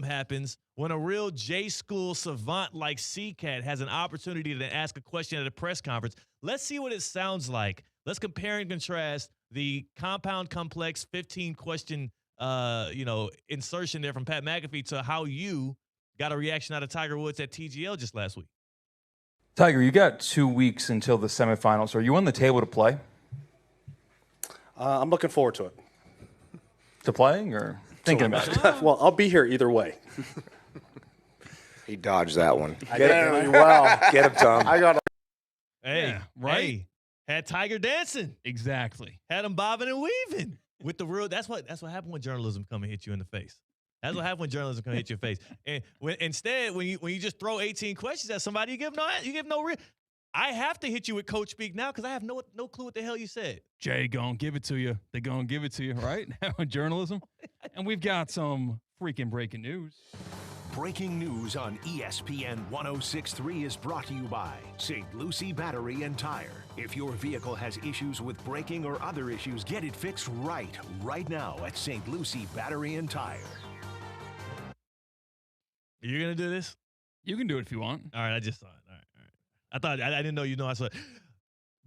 happens, when a real J school savant like C-Katt has an opportunity to ask a question at a press conference. Let's see what it sounds like. Let's compare and contrast the compound complex 15 question insertion there from Pat McAfee to how you got a reaction out of Tiger Woods at TGL just last week.
Tiger, you got 2 weeks until the semifinals. Are you on the table to play?
I'm looking forward to it.
To playing or thinking about it?
Well, I'll be here either way.
He dodged that one.
Get him, well.
Get him, Tom.
I got.
Hey, Hey, had Tiger dancing.
Exactly.
Had him bobbing and weaving with the real. That's what happened when journalism come and hit you in the face. That's what happened when journalism come and hit you in the face. And when you just throw 18 questions at somebody, you give no real. I have to hit you with coach speak now because I have no clue what the hell you said.
Jay, gonna give it to you. They're gonna give it to you, right? Now in journalism. And we've got some freaking breaking news.
Breaking news on ESPN 106.3 is brought to you by St. Lucie Battery and Tire. If your vehicle has issues with braking or other issues, get it fixed right now at St. Lucie Battery and Tire.
You're going to do this?
You can do it if you want.
All right, I just saw it. All right. I didn't know I saw it.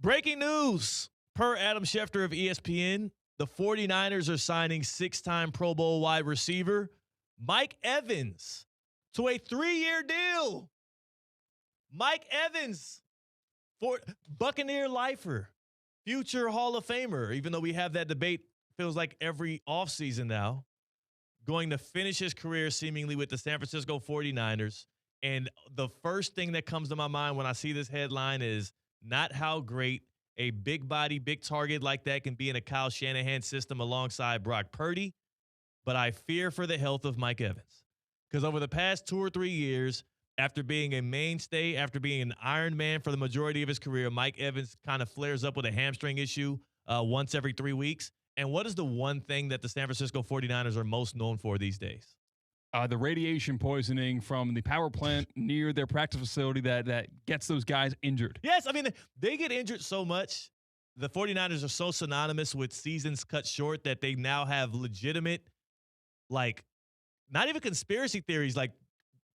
Breaking news. Per Adam Schefter of ESPN, the 49ers are signing 6-time Pro Bowl wide receiver Mike Evans to a 3-year deal. Mike Evans, for Buccaneer lifer, future Hall of Famer, even though we have that debate, feels like every offseason now, going to finish his career seemingly with the San Francisco 49ers. And the first thing that comes to my mind when I see this headline is not how great a big body, big target like that can be in a Kyle Shanahan system alongside Brock Purdy, but I fear for the health of Mike Evans. Because over the past 2 or 3 years, after being a mainstay, after being an Iron Man for the majority of his career, Mike Evans kind of flares up with a hamstring issue once every 3 weeks. And what is the one thing that the San Francisco 49ers are most known for these days?
The radiation poisoning from the power plant near their practice facility that gets those guys injured.
Yes, I mean, they get injured so much. The 49ers are so synonymous with seasons cut short that they now have legitimate, not even conspiracy theories,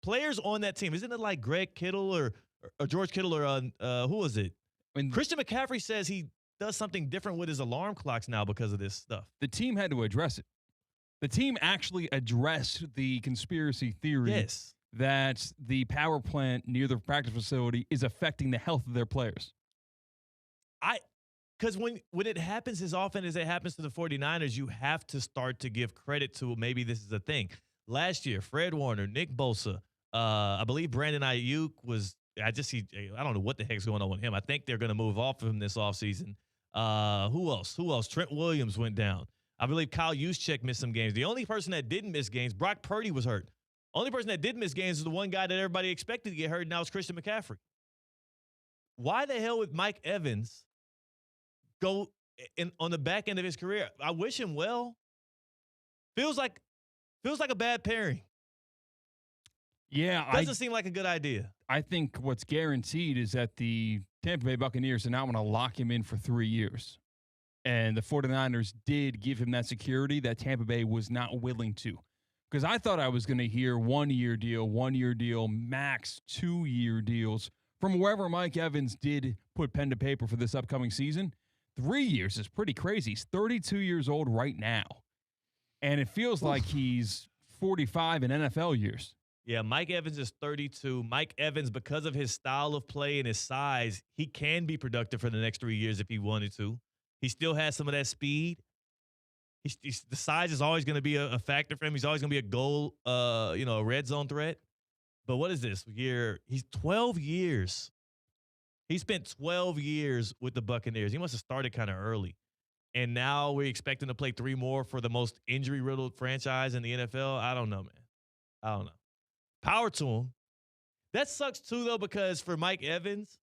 players on that team. Isn't it like Greg Kittle or George Kittle or who was it? Christian McCaffrey says he does something different with his alarm clocks now because of this stuff.
The team had to address it. The team actually addressed the conspiracy theory that the power plant near the practice facility is affecting the health of their players.
Because when it happens as often as it happens to the 49ers, you have to start to give credit to maybe this is a thing. Last year, Fred Warner, Nick Bosa, I believe Brandon Ayuk was – I don't know what the heck's going on with him. I think they're going to move off of him this offseason. Who else? Trent Williams went down. I believe Kyle Juszczyk missed some games. The only person that didn't miss games, Brock Purdy was hurt. Only person that did miss games is the one guy that everybody expected to get hurt, and now it's Christian McCaffrey. Why the hell would Mike Evans go on the back end of his career? I wish him well. Feels like a bad pairing.
Yeah.
Doesn't seem like a good idea.
I think what's guaranteed is that the Tampa Bay Buccaneers are not going to lock him in for 3 years. And the 49ers did give him that security that Tampa Bay was not willing to. Because I thought I was going to hear 1 year deal, max 2-year deals from wherever Mike Evans did put pen to paper for this upcoming season. 3 years is pretty crazy. He's 32 years old right now. And it feels like he's 45 in NFL years.
Yeah, Mike Evans is 32. Mike Evans, because of his style of play and his size, he can be productive for the next 3 years if he wanted to. He still has some of that speed. The size is always going to be a factor for him. He's always going to be a goal, a red zone threat. But what is this year? He's 12 years. He spent 12 years with the Buccaneers. He must have started kind of early. And now we expect him to play 3 more for the most injury-riddled franchise in the NFL. I don't know, man. I don't know. Power to him. That sucks too, though, because for Mike Evans,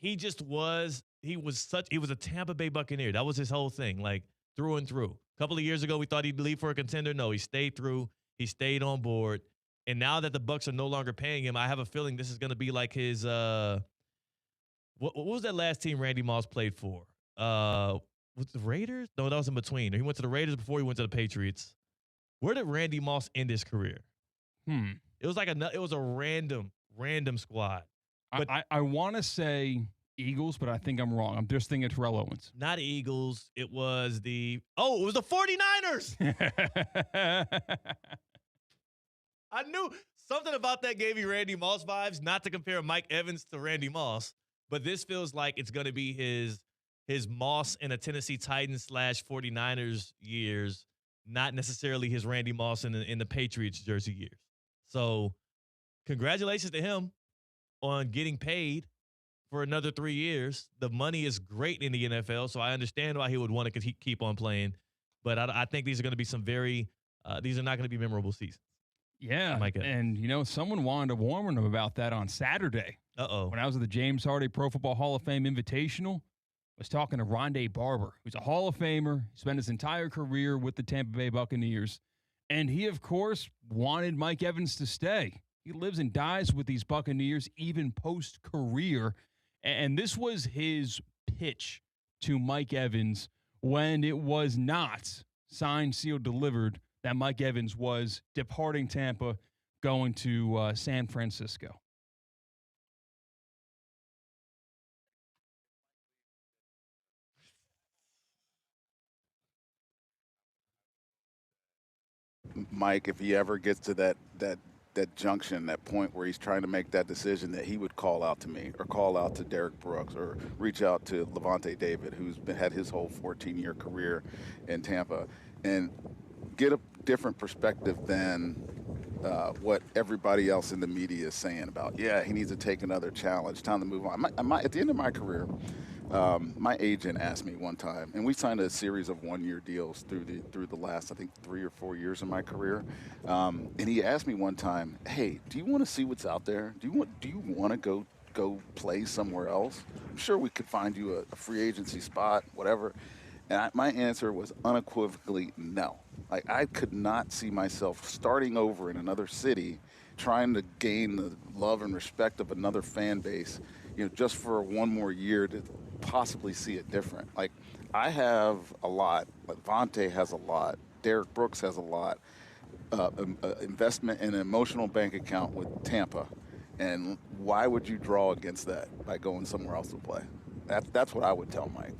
he was a Tampa Bay Buccaneer. That was his whole thing, like through and through. A couple of years ago, we thought he'd leave for a contender. No, he stayed through. He stayed on board. And now that the Bucs are no longer paying him, I have a feeling this is going to be like his what was that last team Randy Moss played for? Was the Raiders? No, that was in between. He went to the Raiders before he went to the Patriots. Where did Randy Moss end his career? It was a random squad. But
I want to say Eagles, but I think I'm wrong. I'm just thinking Terrell Owens.
Not Eagles. It was the 49ers. I knew something about that gave me Randy Moss vibes, not to compare Mike Evans to Randy Moss, but this feels like it's going to be his Moss in a Tennessee Titans / 49ers years, not necessarily his Randy Moss in the Patriots jersey years. So congratulations to him on getting paid for another 3 years. The money is great in the NFL, so I understand why he would want to keep on playing. But I think these are going to be these are not going to be memorable seasons.
Yeah, and someone wanted to warn him about that on Saturday. When I was at the James Hardy Pro Football Hall of Fame Invitational, I was talking to Rondé Barber, who's a Hall of Famer. He spent his entire career with the Tampa Bay Buccaneers, and he, of course, wanted Mike Evans to stay. He lives and dies with these Buccaneers, even post-career, and this was his pitch to Mike Evans when it was not signed, sealed, delivered that Mike Evans was departing Tampa, going to San Francisco.
Mike, if he ever gets to that junction, that point where he's trying to make that decision, that he would call out to me or call out to Derek Brooks or reach out to Levante David, who's had his whole 14-year career in Tampa, and get a different perspective than what everybody else in the media is saying about, he needs to take another challenge, time to move on. At the end of my career, my agent asked me one time, and we signed a series of one-year deals through the last, I think, 3 or 4 years of my career. And he asked me one time, "Hey, do you want to see what's out there? Do you want to go play somewhere else? I'm sure we could find you a free agency spot, whatever." And my answer was unequivocally no. Like, I could not see myself starting over in another city, trying to gain the love and respect of another fan base, just for one more year to possibly see it different. Like, I have a lot, like Vontae has a lot, Derek Brooks has a lot, investment in an emotional bank account with Tampa. And why would you draw against that by going somewhere else to play? That's what I would tell Mike.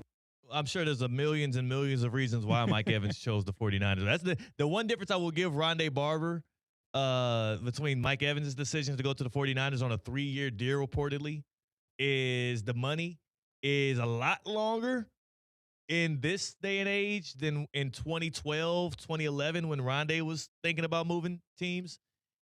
I'm sure there's millions and millions of reasons why Mike Evans chose the 49ers. That's the one difference I will give Rondé Barber between Mike Evans' decision to go to the 49ers on a 3-year deal reportedly is the money is a lot longer in this day and age than in 2012, 2011 when Rondé was thinking about moving teams.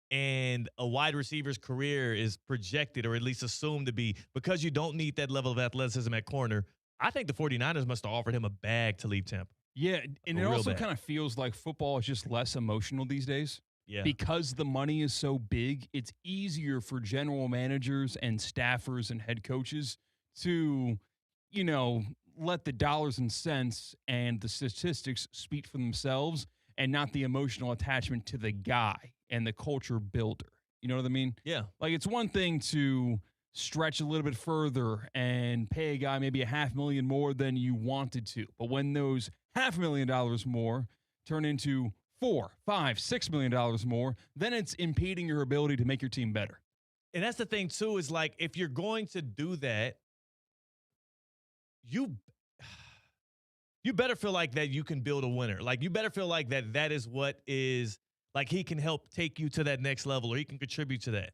And a wide receiver's career is projected, or at least assumed to be, because you don't need that level of athleticism at corner. I think the 49ers must have offered him a bag to leave Tampa.
Yeah, and it also kind of feels like football is just less emotional these days.
Yeah.
Because the money is so big, it's easier for general managers and staffers and head coaches to, let the dollars and cents and the statistics speak for themselves and not the emotional attachment to the guy and the culture builder. You know what I mean?
Yeah.
Like, it's one thing to stretch a little bit further and pay a guy maybe $500,000 more than you wanted to. But when those $500,000 more turn into $4, $5, $6 million more, then it's impeding your ability to make your team better.
And that's the thing too, is like, if you're going to do that, you better feel like that you can build a winner. Like, you better feel like that is what is, like, he can help take you to that next level, or he can contribute to that.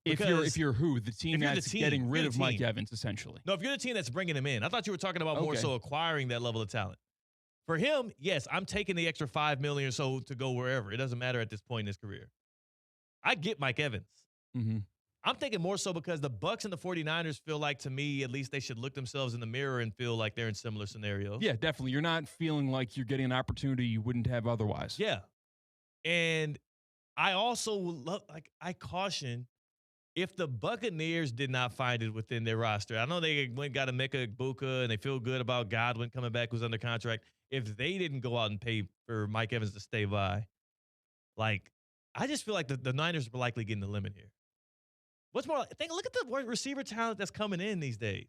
If you're who? The team that's getting rid of Mike Evans, essentially.
No, if you're the team that's bringing him in. I thought you were talking about more so acquiring that level of talent. For him, yes, I'm taking the extra $5 million or so to go wherever. It doesn't matter at this point in his career. I get Mike Evans.
Mm-hmm.
I'm thinking more so because the Bucs and the 49ers feel like, to me, at least they should look themselves in the mirror and feel like they're in similar scenarios.
Yeah, definitely. You're not feeling like you're getting an opportunity you wouldn't have otherwise.
Yeah. And I also love, I caution if the Buccaneers did not find it within their roster. I know they went got Emeka Egbuka and they feel good about Godwin coming back who's under contract. If they didn't go out and pay for Mike Evans to stay by, I just feel like the Niners were likely getting the limit here. What's more, look at the receiver talent that's coming in these days.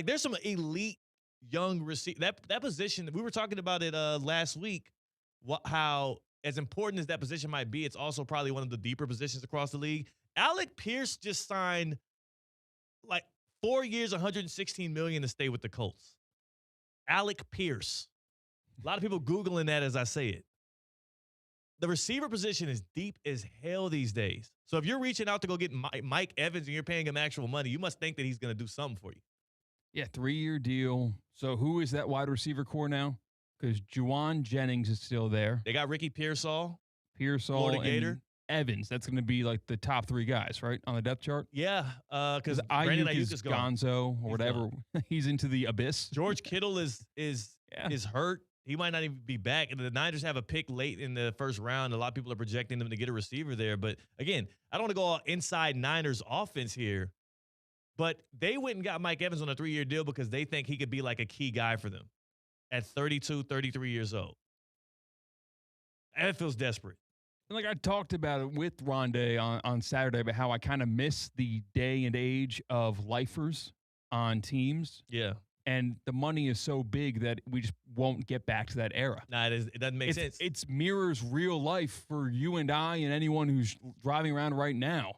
There's some elite young receiver. That position, we were talking about it last week, how as important as that position might be, it's also probably one of the deeper positions across the league. Alec Pierce just signed 4 years, $116 million to stay with the Colts. Alec Pierce. A lot of people Googling that as I say it. The receiver position is deep as hell these days. So if you're reaching out to go get Mike Evans and you're paying him actual money, you must think that he's going to do something for you.
Yeah, 3-year deal. So who is that wide receiver core now? Because Juwan Jennings is still there.
They got Ricky Pearsall,
Florida
Gator.
and Evans. That's going to be the top 3 guys, right, on the depth chart?
Yeah, because
Ayuk is gonzo or whatever. He's into the abyss.
George Kittle is hurt. He might not even be back. And the Niners have a pick late in the first round. A lot of people are projecting them to get a receiver there. But, again, I don't want to go all inside Niners offense here. But they went and got Mike Evans on a 3-year deal because they think he could be a key guy for them at 32, 33 years old. And it feels desperate.
And I talked about it with Rondé on Saturday about how I kind of miss the day and age of lifers on teams.
Yeah.
And the money is so big that we just won't get back to that era.
Nah, it doesn't make sense.
It mirrors real life for you and I and anyone who's driving around right now.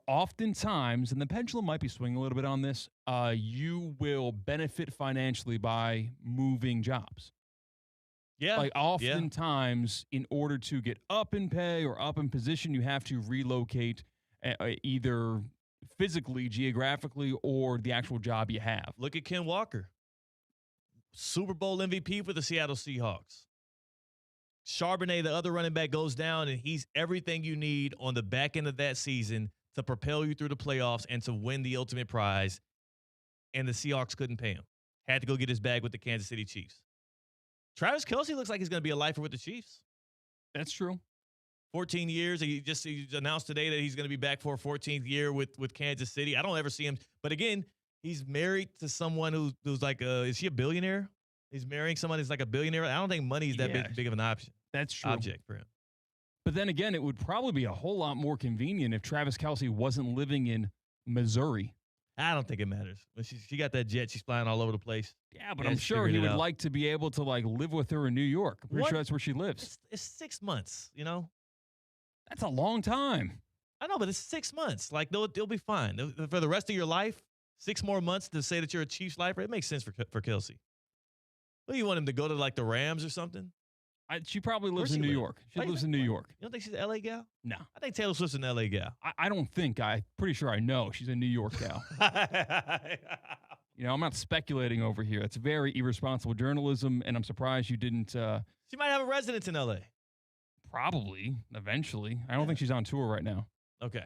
Oftentimes, and the pendulum might be swinging a little bit on this, you will benefit financially by moving jobs.
Yeah.
Oftentimes, in order to get up in pay or up in position, you have to relocate either physically, geographically, or the actual job you have.
Look at Ken Walker. Super Bowl MVP for the Seattle Seahawks. Charbonnet, the other running back, goes down, and he's everything you need on the back end of that season to propel you through the playoffs and to win the ultimate prize. And the Seahawks couldn't pay him. Had to go get his bag with the Kansas City Chiefs. Travis Kelce looks like he's going to be a lifer with the Chiefs.
That's true.
14 years. He announced today that he's going to be back for a 14th year with Kansas City. I don't ever see him. But again, he's married to someone who's is she a billionaire? He's marrying someone who's a billionaire. I don't think money is that big of an option.
That's true.
Object for him.
But then again, it would probably be a whole lot more convenient if Travis Kelce wasn't living in Missouri.
I don't think it matters. She got that jet. She's flying all over the place.
Yeah, but I'm sure he would like to be able to live with her in New York. I'm pretty sure that's where she lives.
It's 6 months,
That's a long time.
I know, but it's 6 months. They'll be fine. For the rest of your life, 6 more months to say that you're a Chiefs lifer, it makes sense for Kelce. What do you want him to go to the Rams or something?
She probably lives in New York. She lives in New York.
You don't think she's an LA gal?
No.
I think Taylor Swift's an LA gal.
I don't think. I'm pretty sure I know she's a New York gal. I'm not speculating over here. It's very irresponsible journalism, and I'm surprised you didn't.
She might have a residence in LA.
Probably, eventually. I don't think she's on tour right now.
Okay.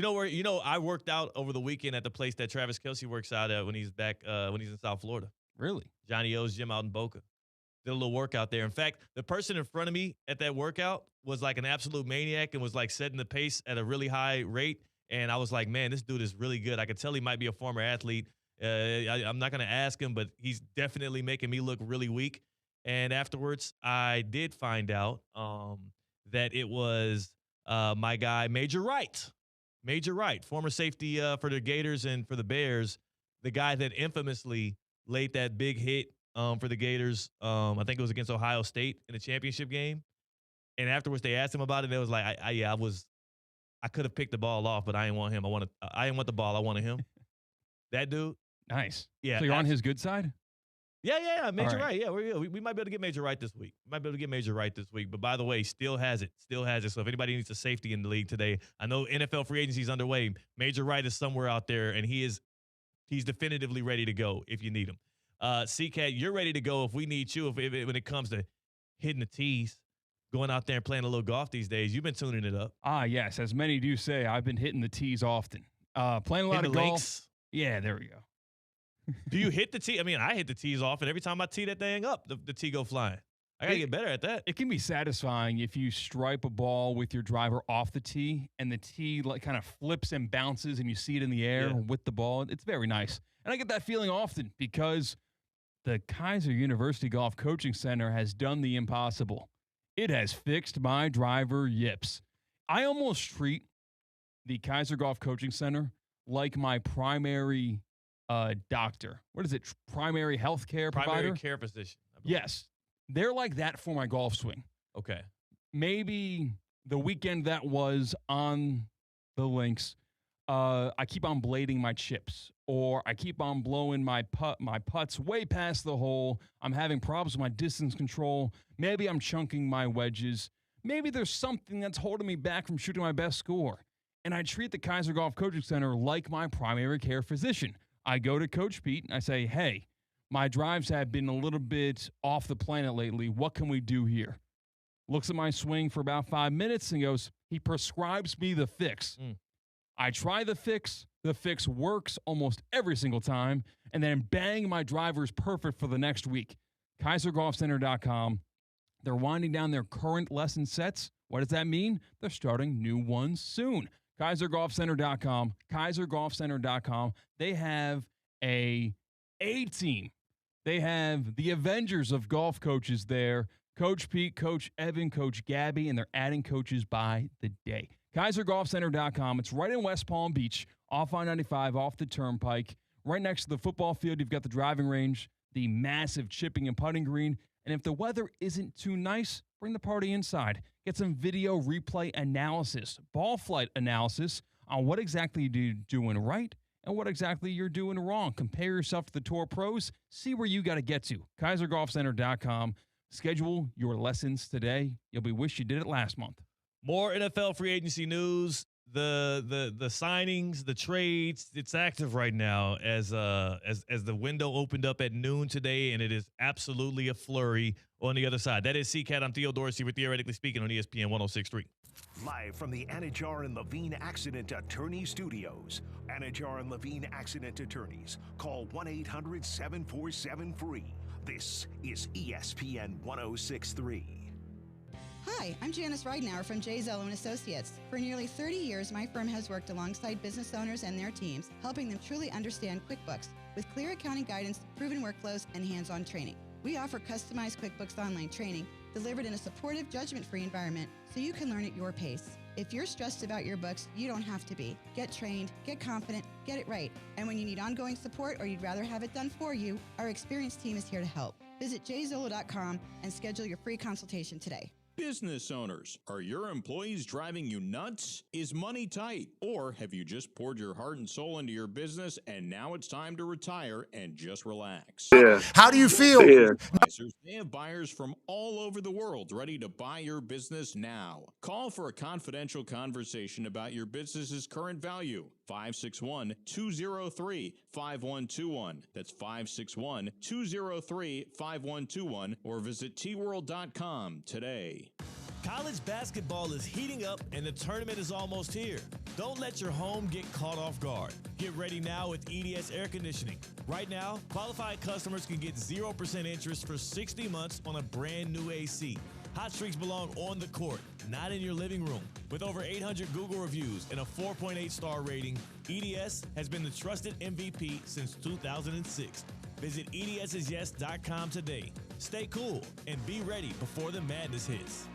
I worked out over the weekend at the place that Travis Kelce works out at when he's back, when he's in South Florida.
Really?
Johnny O's gym out in Boca. Did a little workout there. In fact, the person in front of me at that workout was an absolute maniac and was setting the pace at a really high rate. And I was like, man, this dude is really good. I could tell he might be a former athlete. I'm not going to ask him, but he's definitely making me look really weak. And afterwards, I did find out that it was my guy, Major Wright. Major Wright, former safety for the Gators and for the Bears, the guy that infamously laid that big hit for the Gators. I think it was against Ohio State in the championship game. And afterwards, they asked him about it. And it was like, I could have picked the ball off, but I didn't want him. I didn't want the ball. I wanted him. That dude.
Nice.
Yeah.
So you're on his good side?
Yeah. Major Wright. Yeah, we might be able to get Major Wright this week. But by the way, still has it. So if anybody needs a safety in the league today, I know NFL free agency is underway. Major Wright is somewhere out there, and he's definitively ready to go if you need him. C-Katt, you're ready to go if we need you when it comes to hitting the tees, going out there and playing a little golf these days. You've been tuning it up.
Yes. As many do say, I've been hitting the tees often. Playing a lot of golf.
Links.
Yeah, there we go.
Do you hit the tee? I mean, I hit the tees off, and every time I tee that thing up, the tee go flying. I got to get better at that.
It can be satisfying if you stripe a ball with your driver off the tee and the tee like kind of flips and bounces and you see it in the air with the ball. It's very nice. And I get that feeling often because the Kaiser University Golf Coaching Center has done the impossible. It has fixed my driver yips. I almost treat the Kaiser Golf Coaching Center like my primary doctor. What is it? Primary health care provider?
Primary care physician.
Yes. They're like that for my golf swing.
Okay.
Maybe the weekend that was on the links, I keep on blading my chips, or I keep on blowing my putts way past the hole. I'm having problems with my distance control. Maybe I'm chunking my wedges. Maybe there's something that's holding me back from shooting my best score. And I treat the Kaiser Golf Coaching Center like my primary care physician. I go to Coach Pete and I say, hey, my drives have been a little bit off the planet lately. What can we do here? Looks at my swing for about 5 minutes and goes, he prescribes me the fix. I try the fix. The fix works almost every single time. And then bang, my driver's perfect for the next week. KaiserGolfCenter.com. They're winding down their current lesson sets. What does that mean? They're starting new ones soon. KaiserGolfCenter.com. KaiserGolfCenter.com. They have a team. They have the Avengers of golf coaches there. Coach Pete, Coach Evan, Coach Gabby, and they're adding coaches by the day. KaiserGolfCenter.com. It's right in West Palm Beach, off I-95, off the Turnpike. Right next to the football field, you've got the driving range, the massive chipping and putting green. And if the weather isn't too nice, bring the party inside. Get some video replay analysis, ball flight analysis on what exactly you're doing right and what exactly you're doing wrong. Compare yourself to the Tour pros. See where you got to get to. KaiserGolfCenter.com. Schedule your lessons today. You'll be wish you did it last month.
More NFL free agency news. The signings, the trades, it's active right now as the window opened up at noon today, and it is absolutely a flurry on the other side. That is C-Katt. I'm Theo Dorsey with Theoretically Speaking on ESPN 106.3.
Live from the Anajar and Levine Accident Attorney Studios. Anajar and Levine Accident Attorneys. Call 1-800-747-FREE. This is ESPN 106.3.
Hi, I'm Janice Ridenour from J. Zello & Associates. For nearly 30 years, my firm has worked alongside business owners and their teams, helping them truly understand QuickBooks with clear accounting guidance, proven workflows, and hands-on training. We offer customized QuickBooks online training delivered in a supportive, judgment-free environment so you can learn at your pace. If you're stressed about your books, you don't have to be. Get trained, get confident, get it right. And when you need ongoing support or you'd rather have it done for you, our experienced team is here to help. Visit jzolo.com and schedule your free consultation today.
Business owners, are your employees driving you nuts? Is money tight? Or have you just poured your heart and soul into your business and now it's time to retire and just relax?
Yeah.
How do you feel?
Yeah.
They have buyers from all over the world ready to buy your business now. Call for a confidential conversation about your business's current value. 561-203-5121. That's 561-203-5121 or visit tworld.com today.
College basketball is heating up and the tournament is almost here. Don't let your home get caught off guard. Get ready now with EDS Air Conditioning. Right now, qualified customers can get 0% interest for 60 months on a brand new AC. Hot streaks belong on the court, not in your living room. With over 800 Google reviews and a 4.8 star rating, EDS has been the trusted MVP since 2006. Visit EDSIsYes.com today. Stay cool and be ready before the madness hits.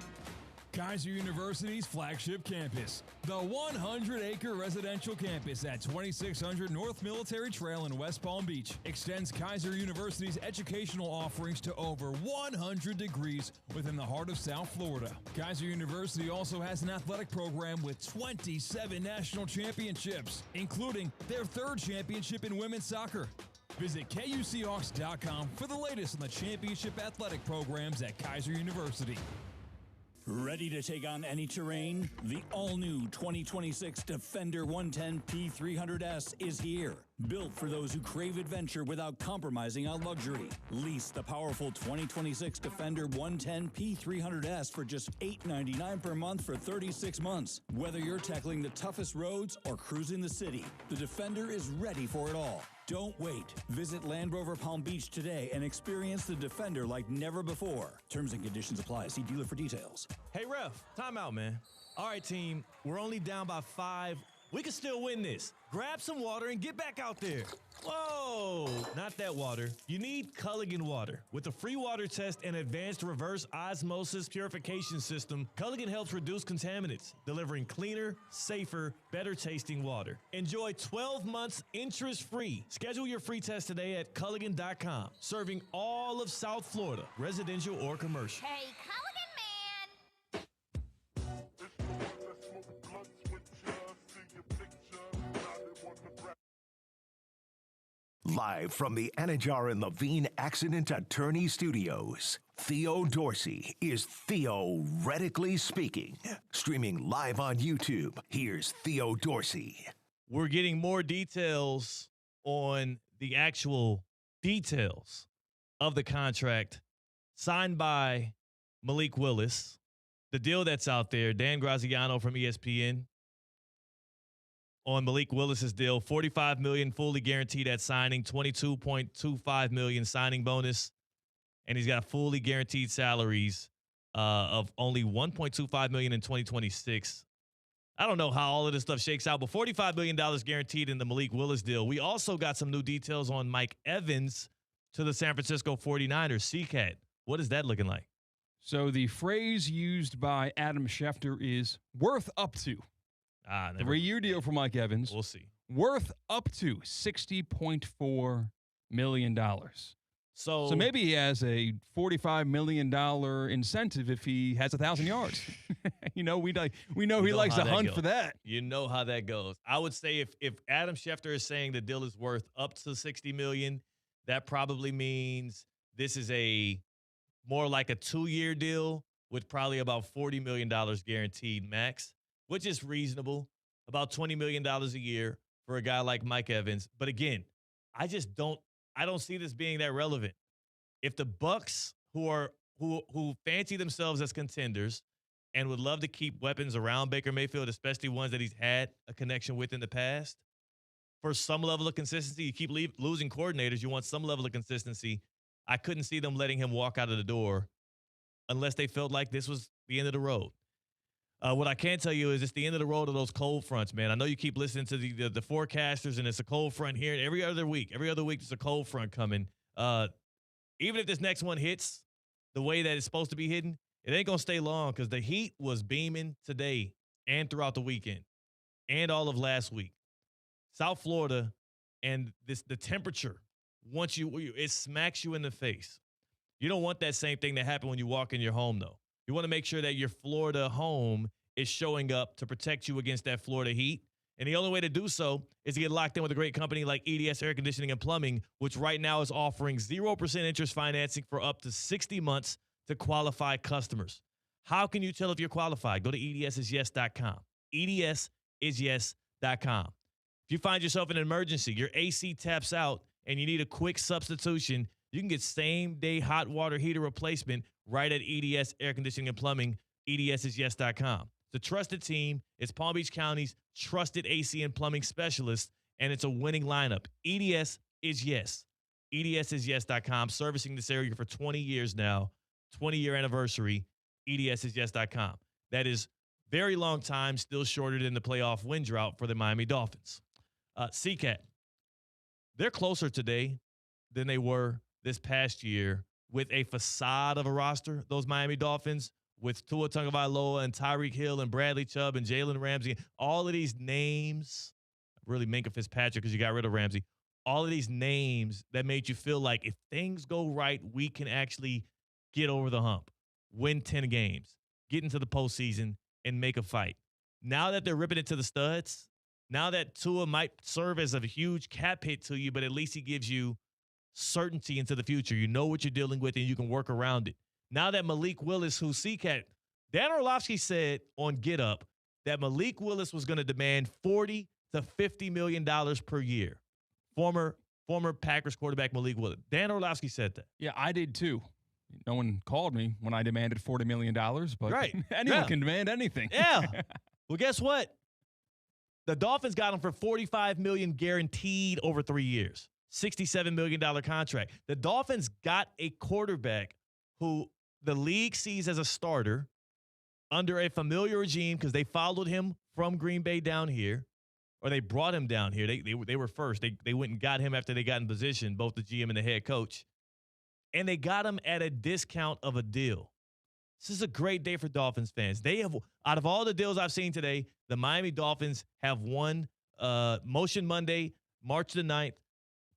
Kaiser University's flagship campus, the 100-acre residential campus at 2600 North Military Trail in West Palm Beach, extends Kaiser University's educational offerings to over 100 degrees within the heart of South Florida. Kaiser University also has an athletic program with 27 national championships, including their third championship in women's soccer. Visit KUCHawks.com for the latest on the championship athletic programs at Kaiser University.
Ready to take on any terrain? The all-new 2026 Defender 110 P300S is here. Built for those who crave adventure without compromising on luxury. Lease the powerful 2026 Defender 110 P300S for just $899 per month for 36 months. Whether you're tackling the toughest roads or cruising the city, the Defender is ready for it all. Don't wait. Visit Land Rover Palm Beach today and experience the Defender like never before. Terms and conditions apply. See dealer for details.
Hey, ref, time out, man. All right, team, we're only down by 5. We can still win this. Grab some water and get back out there. Whoa, not that water. You need Culligan water. With a free water test and advanced reverse osmosis purification system, Culligan helps reduce contaminants, delivering cleaner, safer, better tasting water. Enjoy 12 months interest-free. Schedule your free test today at Culligan.com. Serving all of South Florida, residential or commercial.
Hey, Culligan man!
Live from the Anajar and Levine Accident Attorney Studios, Theo Dorsey is theoretically speaking. Streaming live on YouTube, here's Theo Dorsey.
We're getting more details on the actual details of the contract signed by Malik Willis. The deal that's out there, Dan Graziano from ESPN on Malik Willis's deal, $45 million fully guaranteed at signing, $22.25 million signing bonus, and he's got fully guaranteed salaries of only $1.25 million in 2026. I don't know how all of this stuff shakes out, but $45 million guaranteed in the Malik Willis deal. We also got some new details on Mike Evans to the San Francisco 49ers. C-Katt, what is that looking like?
So the phrase used by Adam Schefter is worth up to. 3-year deal for Mike Evans.
We'll see.
Worth up to $60.4 million. So maybe he has a $45 million incentive if he has 1,000 yards. we know he likes to hunt for that.
You know how that goes. I would say if Adam Schefter is saying the deal is worth up to $60 million, that probably means this is more like a 2-year deal with probably about $40 million guaranteed max, which is reasonable, about $20 million a year for a guy like Mike Evans. But again, I don't see this being that relevant. If the Bucs, who fancy themselves as contenders and would love to keep weapons around Baker Mayfield, especially ones that he's had a connection with in the past, for some level of consistency, you keep losing coordinators, you want some level of consistency. I couldn't see them letting him walk out of the door unless they felt like this was the end of the road. What I can tell you is it's the end of the road of those cold fronts, man. I know you keep listening to the forecasters, and it's a cold front here. And every other week, there's a cold front coming. Even if this next one hits the way that it's supposed to be hitting, it ain't going to stay long because the heat was beaming today and throughout the weekend and all of last week. South Florida and the temperature, it smacks you in the face. You don't want that same thing to happen when you walk in your home, though. You want to make sure that your Florida home is showing up to protect you against that Florida heat. And the only way to do so is to get locked in with a great company like EDS Air Conditioning and Plumbing, which right now is offering 0% interest financing for up to 60 months to qualified customers. How can you tell if you're qualified? Go to edsisyes.com. edsisyes.com. If you find yourself in an emergency, your AC taps out, and you need a quick substitution, you can get same-day hot water heater replacement right at EDS Air Conditioning and Plumbing, edsisyes.com. The trusted team, it's Palm Beach County's trusted AC and plumbing specialist, and it's a winning lineup. EDS is yes. edsisyes.com, servicing this area for 20 years now, 20-year anniversary, edsisyes.com. That is very long time, still shorter than the playoff win drought for the Miami Dolphins. C-Katt, they're closer today than they were this past year with a facade of a roster, those Miami Dolphins, with Tua Tagovailoa and Tyreek Hill and Bradley Chubb and Jalen Ramsey. All of these names, really Minka Fitzpatrick because you got rid of Ramsey, all of these names that made you feel like if things go right, we can actually get over the hump, win 10 games, get into the postseason, and make a fight. Now that they're ripping it to the studs, now that Tua might serve as a huge cap hit to you, but at least he gives you certainty into the future. You know what you're dealing with, and you can work around it. Now that Malik Willis, who C-Katt, Dan Orlovsky said on Get Up that Malik Willis was going to demand $40 to $50 million per year. Former Packers quarterback Malik Willis. Dan Orlovsky said that.
Yeah, I did too. No one called me when I demanded $40 million, but
Right.
anyone
Yeah.
can demand anything.
Yeah. Well, guess what? The Dolphins got him for $45 million guaranteed over 3 years. $67 million contract. The Dolphins got a quarterback who the league sees as a starter under a familiar regime because they followed him from Green Bay down here, or they brought him down here. They were first. They went and got him after they got in position, both the GM and the head coach. And they got him at a discount of a deal. This is a great day for Dolphins fans. They have, out of all the deals I've seen today, the Miami Dolphins have won Motion Monday, March the 9th,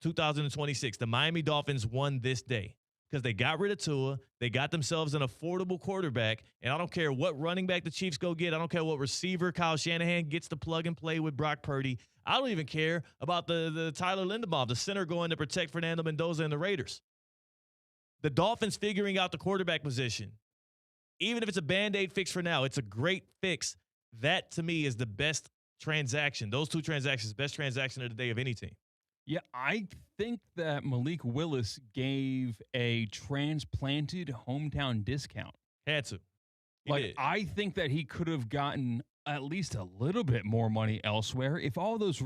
2026. The Miami Dolphins won this day because they got rid of Tua. They got themselves an affordable quarterback. And I don't care what running back the Chiefs go get. I don't care what receiver Kyle Shanahan gets to plug and play with Brock Purdy. I don't even care about the Tyler Linderbaum, the center going to protect Fernando Mendoza and the Raiders. The Dolphins figuring out the quarterback position, even if it's a Band-Aid fix for now, it's a great fix. That, to me, is the best transaction. Those two transactions, best transaction of the day of any team.
Yeah, I think that Malik Willis gave a transplanted hometown discount.
Had to.
I think that he could have gotten at least a little bit more money elsewhere if all those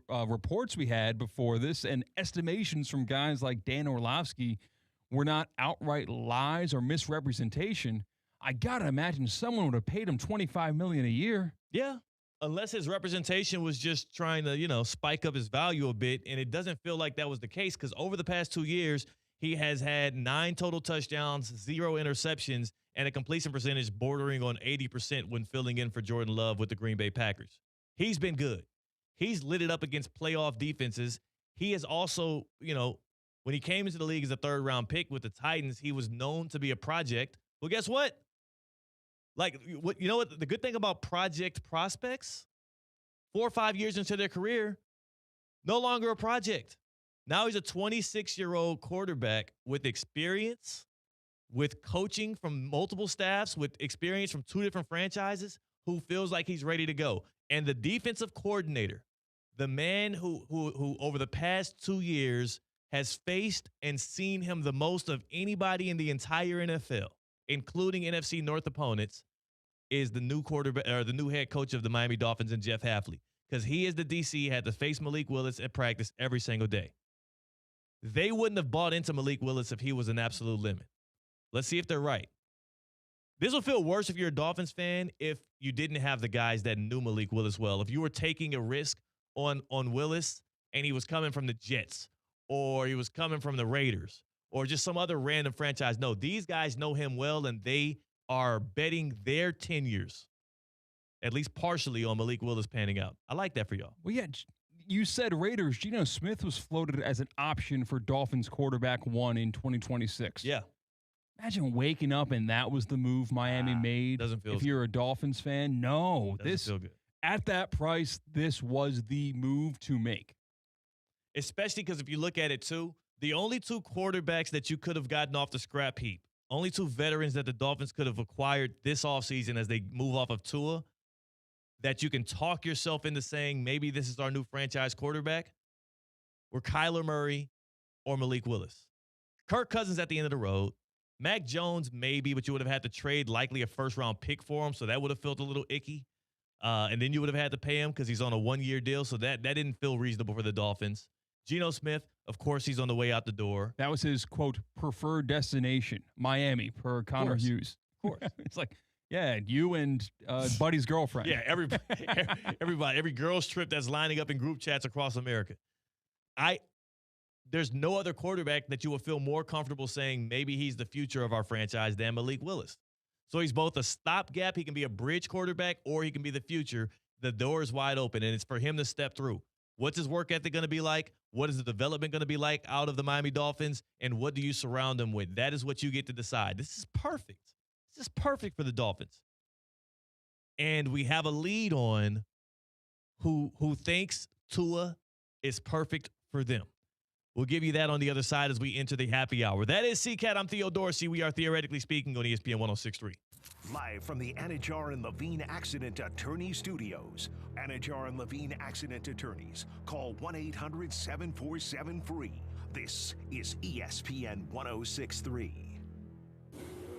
reports we had before this and estimations from guys like Dan Orlovsky were not outright lies or misrepresentation. I gotta imagine someone would have paid him $25 million a year.
Yeah, unless his representation was just trying to, spike up his value a bit, and it doesn't feel like that was the case because over the past 2 years, he has had 9 total touchdowns, 0 interceptions, and a completion percentage bordering on 80% when filling in for Jordan Love with the Green Bay Packers. He's been good. He's lit it up against playoff defenses. He is also, when he came into the league as a third-round pick with the Titans, he was known to be a project. Well, guess what? The good thing about project prospects, 4 or 5 years into their career, no longer a project. Now he's a 26-year-old quarterback with experience, with coaching from multiple staffs, with experience from 2 different franchises, who feels like he's ready to go. And the defensive coordinator, the man who over the past 2 years has faced and seen him the most of anybody in the entire NFL, including NFC North opponents, is the new quarterback or the new head coach of the Miami Dolphins, and Jeff Hafley, because he is the DC, had to face Malik Willis at practice every single day. They wouldn't have bought into Malik Willis if he was an absolute limit. Let's see if they're right. This will feel worse if you're a Dolphins fan if you didn't have the guys that knew Malik Willis well. If you were taking a risk on Willis and he was coming from the Jets or he was coming from the Raiders or just some other random franchise. No, these guys know him well, and they are betting their tenures, at least partially, on Malik Willis panning out. I like that for y'all.
Well, yeah, you said Raiders. Geno Smith was floated as an option for Dolphins quarterback 1 in 2026.
Yeah.
Imagine waking up and that was the move Miami made.
Doesn't feel
if you're a Dolphins fan. No,
doesn't feel good.
At that price, this was the move to make.
Especially because if you look at it, too, the only 2 quarterbacks that you could have gotten off the scrap heap, only 2 veterans that the Dolphins could have acquired this offseason as they move off of Tua, that you can talk yourself into saying maybe this is our new franchise quarterback, were Kyler Murray or Malik Willis. Kirk Cousins at the end of the road. Mac Jones, maybe, but you would have had to trade likely a first-round pick for him, so that would have felt a little icky. And then you would have had to pay him because he's on a 1-year deal, so that didn't feel reasonable for the Dolphins. Geno Smith, of course, he's on the way out the door.
That was his, quote, preferred destination, Miami, per Connor Hughes.
Of course.
It's like, yeah, you and Buddy's girlfriend.
Yeah, everybody, every girl's trip that's lining up in group chats across America. There's no other quarterback that you will feel more comfortable saying maybe he's the future of our franchise than Malik Willis. So he's both a stopgap. He can be a bridge quarterback, or he can be the future. The door is wide open, and it's for him to step through. What's his work ethic going to be like? What is the development going to be like out of the Miami Dolphins? And what do you surround him with? That is what you get to decide. This is perfect. This is perfect for the Dolphins. And we have a lead on who thinks Tua is perfect for them. We'll give you that on the other side as we enter the happy hour. That is C-Katt. I'm Theo Dorsey. We are Theoretically Speaking on ESPN 106.3.
Live from the Anajar and Levine Accident Attorney Studios. Anajar and Levine Accident Attorneys. Call 1-800-747-FREE. This is ESPN 1063.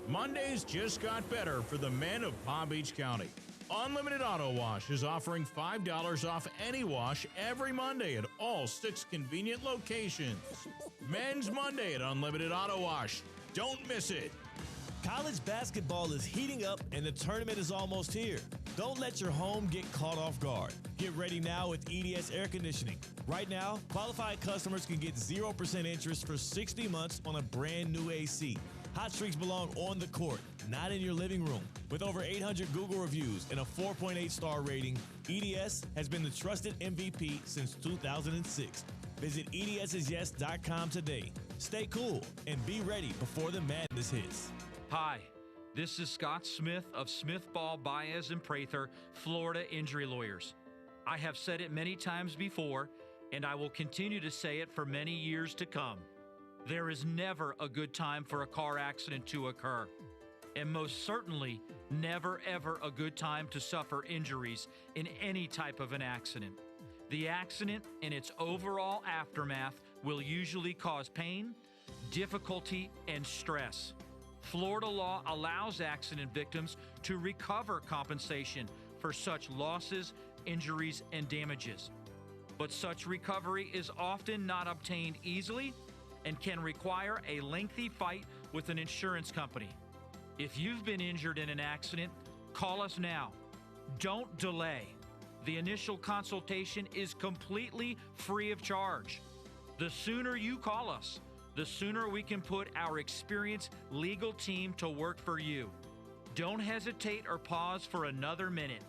Mondays just got better for the men of Palm Beach County. Unlimited Auto Wash is offering $5 off any wash every Monday at all 6 convenient locations. Men's Monday at Unlimited Auto Wash. Don't miss it.
College basketball is heating up and the tournament is almost here. Don't let your home get caught off guard. Get ready now with EDS Air Conditioning. Right now, qualified customers can get 0% interest for 60 months on a brand new AC. Hot streaks belong on the court, not in your living room. With over 800 Google reviews and a 4.8 star rating, EDS has been the trusted MVP since 2006. Visit EDSIsYes.com today. Stay cool and be ready before the madness hits.
Hi, this is Scott Smith of Smith Ball, Baez, and Prather, Florida Injury Lawyers. I have said it many times before, and I will continue to say it for many years to come. There is never a good time for a car accident to occur, and most certainly never ever a good time to suffer injuries in any type of an accident. The accident and its overall aftermath will usually cause pain, difficulty, and stress. Florida law allows accident victims to recover compensation for such losses, injuries, and damages. But such recovery is often not obtained easily and can require a lengthy fight with an insurance company. If you've been injured in an accident, call us now. Don't delay. The initial consultation is completely free of charge. The sooner you call us, the sooner we can put our experienced legal team to work for you. Don't hesitate or pause for another minute.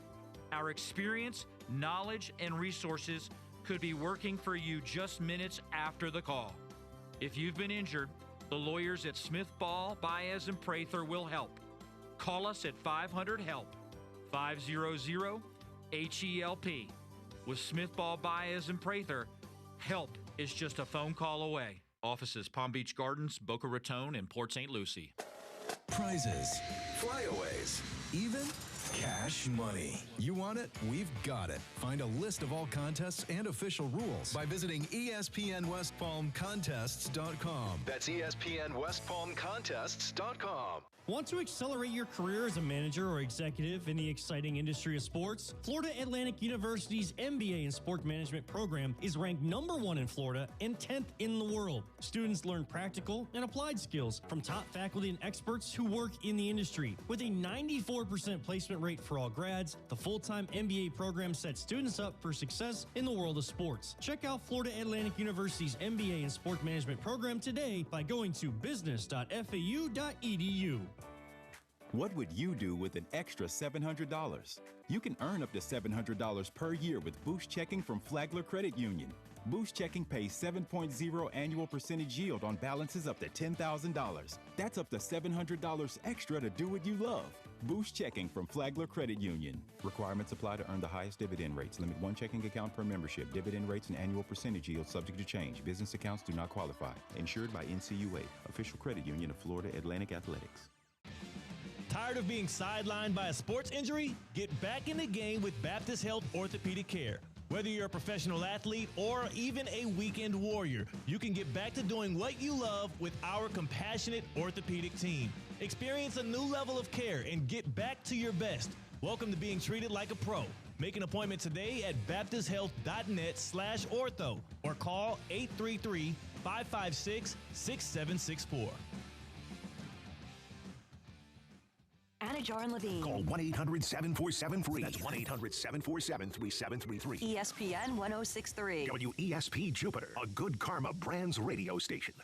Our experience, knowledge, and resources could be working for you just minutes after the call. If you've been injured, the lawyers at Smith Ball, Baez, and Prather will help. Call us at 500-HELP, 500-HELP. With Smith Ball, Baez, and Prather, help is just a phone call away. Offices Palm Beach Gardens, Boca Raton, and Port St. Lucie.
Prizes, flyaways, even cash money. You want it? We've got it. Find a list of all contests and official rules by visiting ESPNWestPalmContests.com.
That's ESPNWestPalmContests.com.
Want to accelerate your career as a manager or executive in the exciting industry of sports? Florida Atlantic University's MBA in Sport Management program is ranked #1 in Florida and 10th in the world. Students learn practical and applied skills from top faculty and experts who work in the industry. With a 94% placement rate for all grads, the full-time MBA program sets students up for success in the world of sports. Check out Florida Atlantic University's MBA in Sport Management program today by going to business.fau.edu.
What would you do with an extra $700? You can earn up to $700 per year with Boost Checking from Flagler Credit Union. Boost Checking pays 7.0 annual percentage yield on balances up to $10,000. That's up to $700 extra to do what you love. Boost Checking from Flagler Credit Union. Requirements apply to earn the highest dividend rates. Limit 1 checking account per membership. Dividend rates and annual percentage yield subject to change. Business accounts do not qualify. Insured by NCUA, official credit union of Florida Atlantic Athletics.
Tired of being sidelined by a sports injury? Get back in the game with Baptist Health Orthopedic Care. Whether you're a professional athlete or even a weekend warrior, you can get back to doing what you love with our compassionate orthopedic team. Experience a new level of care and get back to your best. Welcome to being treated like a pro. Make an appointment today at baptisthealth.net/ortho or call 833-556-6764.
Anajar and Levine.
Call 1-800-747-FREE. That's 1-800-747-3733.
ESPN 1063.
WESP Jupiter, a Good Karma Brands radio station.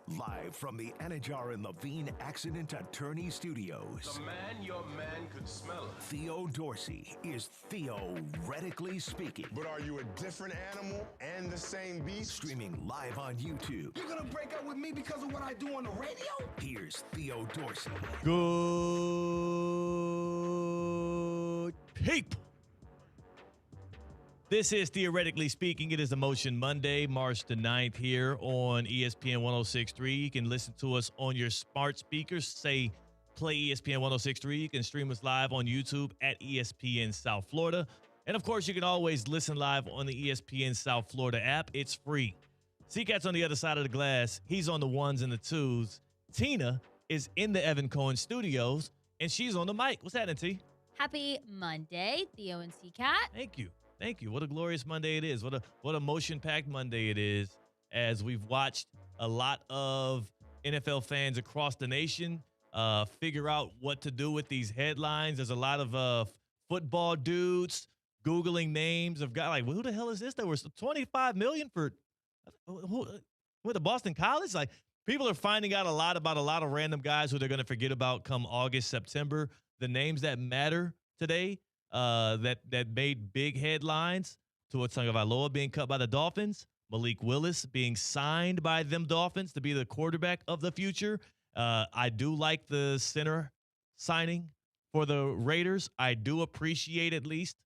Live from the Anajar and Levine Accident Attorney Studios.
The man, your man could smell it.
Theo Dorsey is theoretically speaking.
But are you a different animal and the same beast?
Streaming live on YouTube.
You're gonna break up with me because of what I do on the radio?
Here's Theo Dorsey.
Good people. This is Theoretically Speaking. It is Emotion Monday, March the 9th here on ESPN 1063. You can listen to us on your smart speakers. Say play ESPN 106.3. You can stream us live on YouTube at ESPN South Florida. And, of course, you can always listen live on the ESPN South Florida app. It's free. C-Katt's on the other side of the glass. He's on the ones and the twos. Tina is in the Evan Cohen studios, and she's on the mic. What's happening, T?
Happy Monday, Theo and C-Katt.
Thank you. Thank you. What a glorious Monday it is. What a motion-packed Monday it is, as we've watched a lot of NFL fans across the nation figure out what to do with these headlines. There's a lot of football dudes Googling names of guys like, well, who the hell is this? There was $25 million for who with the Boston College? Like, people are finding out a lot about a lot of random guys who they're going to forget about come August, September. The names that matter today that made big headlines: Tua Tagovailoa being cut by the Dolphins, Malik Willis being signed by them Dolphins to be the quarterback of the future. I do like the center signing for the Raiders. I do appreciate at least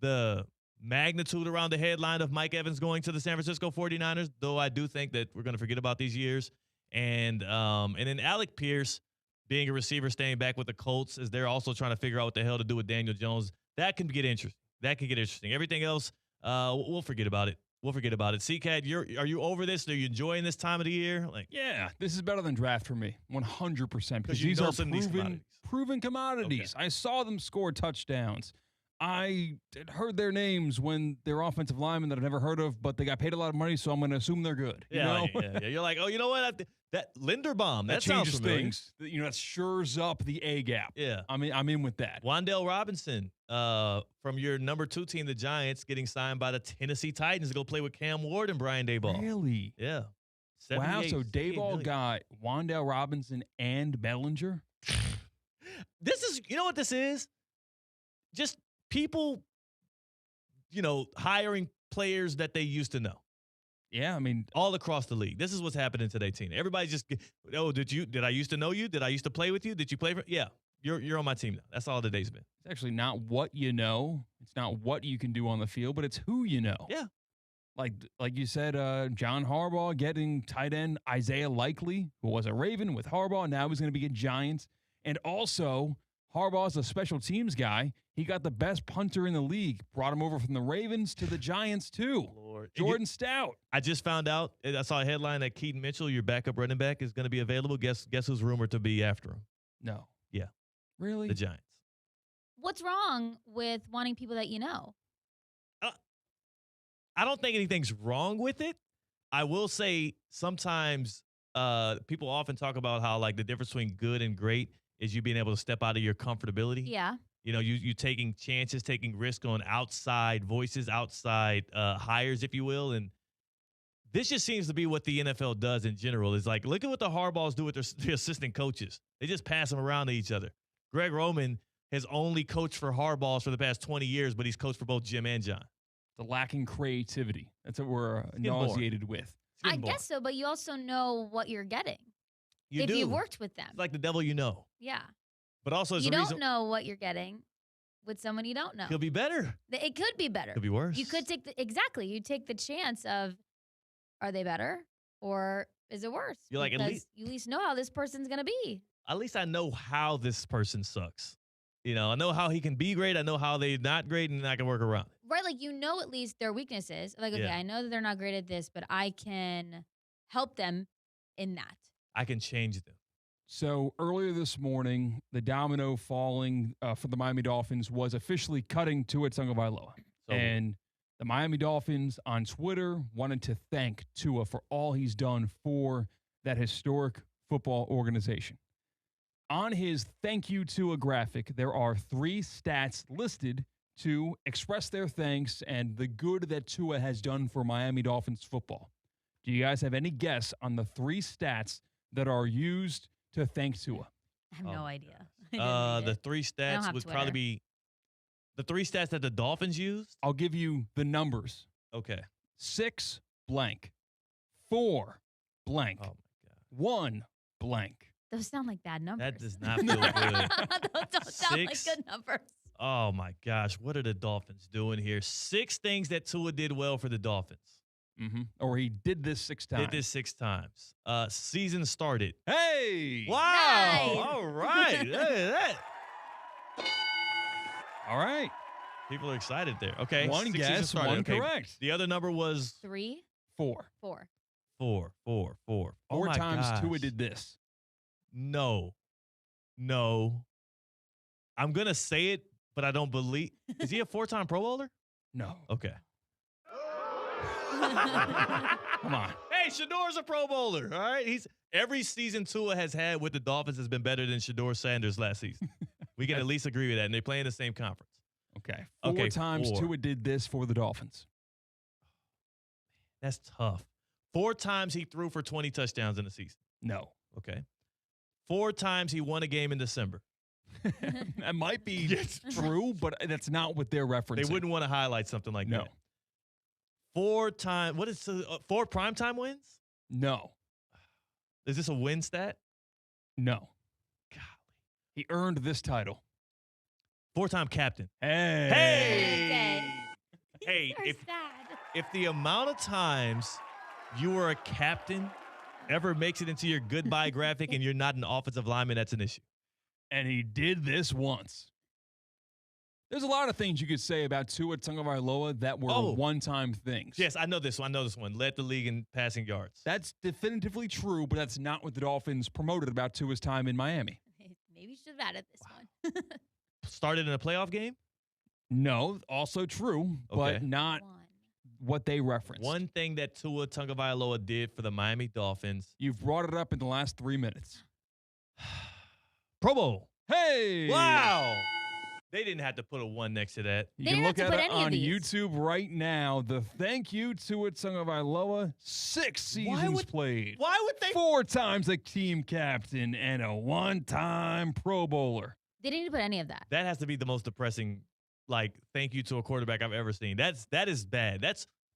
the magnitude around the headline of Mike Evans going to the San Francisco 49ers, though I do think that we're going to forget about these years. And then Alec Pierce being a receiver, staying back with the Colts, as they're also trying to figure out what the hell to do with Daniel Jones. That can get interesting. Everything else, we'll forget about it. C-Katt, are you over this? Are you enjoying this time of the year? Like,
yeah, this is better than draft for me, 100%. Because
you
these
know
are
some of these commodities.
proven commodities. Okay. I saw them score touchdowns. I heard their names when they're offensive linemen that I've never heard of, but they got paid a lot of money, so I'm going to assume they're good.
Yeah. You're like, oh, you know what? That Linderbaum, that sounds
changes
familiar.
Things. That shores up the A gap.
Yeah.
I'm in with that.
Wan'Dale Robinson from your number 2 team, the Giants, getting signed by the Tennessee Titans to go play with Cam Ward and Brian Daboll.
Really?
Yeah.
Wow, so Daboll got Wan'Dale Robinson and Bellinger?
This is, you know what this is? Just people, hiring players that they used to know.
Yeah, I mean,
all across the league. This is what's happening today, Tina. Everybody just, did I used to know you? Did I used to play with you? Did you play for? Yeah, you're on my team now. That's all the day's been.
It's actually not what you know. It's not what you can do on the field, but it's who you know.
Yeah.
Like you said, John Harbaugh getting tight end Isaiah Likely, who was a Raven with Harbaugh. Now he's going to be a Giants. And also, Harbaugh's a special teams guy. He got the best punter in the league. Brought him over from the Ravens to the Giants, too.
Lord.
Jordan Stout.
I just found out. I saw a headline that Keaton Mitchell, your backup running back, is going to be available. Guess who's rumored to be after him?
No.
Yeah.
Really?
The Giants.
What's wrong with wanting people that you know?
I don't think anything's wrong with it. I will say sometimes people often talk about how, like, the difference between good and great is you being able to step out of your comfortability.
Yeah.
You taking chances, taking risk on outside voices, outside hires, if you will. And this just seems to be what the NFL does in general. Is like, look at what the Harbaughs do with their assistant coaches. They just pass them around to each other. Greg Roman has only coached for Harbaughs for the past 20 years, but he's coached for both Jim and John.
The lacking creativity. That's what we're nauseated with.
I guess so, but you also know what you're getting.
You do.
You've worked with them.
It's like the devil you know.
Yeah.
But also,
you don't know what you're getting with someone you don't know.
He'll be better.
It could be better.
Could be worse.
You could take you take the chance of, are they better or is it worse?
You're like,
because you at least know how this person's gonna be.
At least I know how this person sucks. I know how he can be great. I know how they're not great, and I can work around it.
Right, like at least their weaknesses. Like, okay, I know that they're not great at this, but I can help them in that.
I can change them.
So earlier this morning, the domino falling for the Miami Dolphins was officially cutting Tua Tagovailoa. And the Miami Dolphins on Twitter wanted to thank Tua for all he's done for that historic football organization. On his thank you Tua graphic, there are 3 stats listed to express their thanks and the good that Tua has done for Miami Dolphins football. Do you guys have any guess on the 3 stats that are used to thank Tua?
I have no idea.
The 3 stats would probably be the 3 stats that the Dolphins used.
I'll give you the numbers.
Okay.
6 blank, 4 blank, 1 blank.
Those sound like bad numbers.
That does not feel good.
Those don't sound like good numbers.
Oh my gosh, what are the Dolphins doing here? 6 things that Tua did well for the Dolphins.
Or he did this 6 times.
Did this 6 times. Season started.
Hey!
Wow.
Nice.
All right. Hey,
All right.
people are excited there. Okay.
One
6 seasons
guess,
started.
one
Okay.
correct.
The other number was
3,
4.
4.
4. Oh
4
my
times
gosh.
Tua did this.
No. I'm going to say it, but I don't believe. Is he a 4-time Pro Bowler?
No.
Okay.
Come on.
Hey, Shador's a Pro Bowler. All right. Every season Tua has had with the Dolphins has been better than Shador Sanders last season. We can at least agree with that. And they play in the same conference.
Okay. 4
Okay,
times
4.
Tua did this for the Dolphins.
That's tough. 4 times he threw for 20 touchdowns in the season.
No.
Okay. 4 times he won a game in December.
That might be true, but that's not what they're referencing.
They wouldn't want to highlight something like
No.
that. 4 times. What is 4 primetime wins?
No.
Is this a win stat?
No. He earned this title.
4-time captain.
Hey.
Hey, if the amount of times you were a captain ever makes it into your goodbye graphic and you're not an offensive lineman, that's an issue.
And he did this once. There's a lot of things you could say about Tua Tagovailoa that were one-time things.
Yes, I know this one. Led the league in passing yards.
That's definitively true, but that's not what the Dolphins promoted about Tua's time in Miami.
Maybe you should have added this one.
Started in a playoff game?
No, also true, but not what they referenced.
One thing that Tua Tagovailoa did for the Miami Dolphins.
You've brought it up in the last 3 minutes.
Pro Bowl.
Hey!
Wow. They didn't have to put a 1 next to that.
You can look at it on YouTube right now. The thank you to Tagovailoa. 6 seasons played.
Why would they?
4 times a team captain and a 1-time Pro Bowler.
They didn't put any of that.
That has to be the most depressing, thank you to a quarterback I've ever seen. That is bad.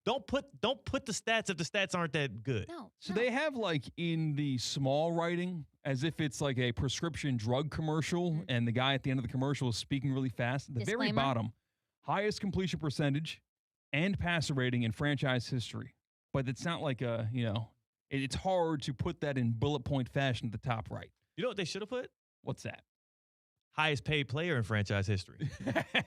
Don't put the stats if the stats aren't that good.
No.
So they have in the small writing as if it's like a prescription drug commercial and the guy at the end of the commercial is speaking really fast. At the very
Disclaimer.
bottom, highest completion percentage and passer rating in franchise history. But it's not like it's hard to put that in bullet point fashion at the top right.
You know what they should have put?
What's that?
Highest paid player in franchise history.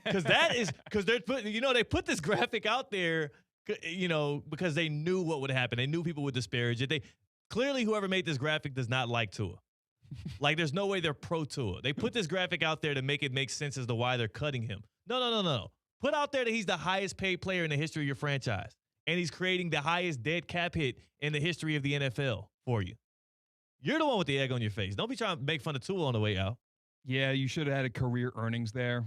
Because they put this graphic out there, because they knew what would happen. They knew people would disparage it. Clearly, whoever made this graphic does not like Tua. There's no way they're pro Tua. They put this graphic out there to make it make sense as to why they're cutting him. No. Put out there that he's the highest paid player in the history of your franchise. And he's creating the highest dead cap hit in the history of the NFL for you. You're the one with the egg on your face. Don't be trying to make fun of Tua on the way out.
Yeah, you should have had a career earnings there.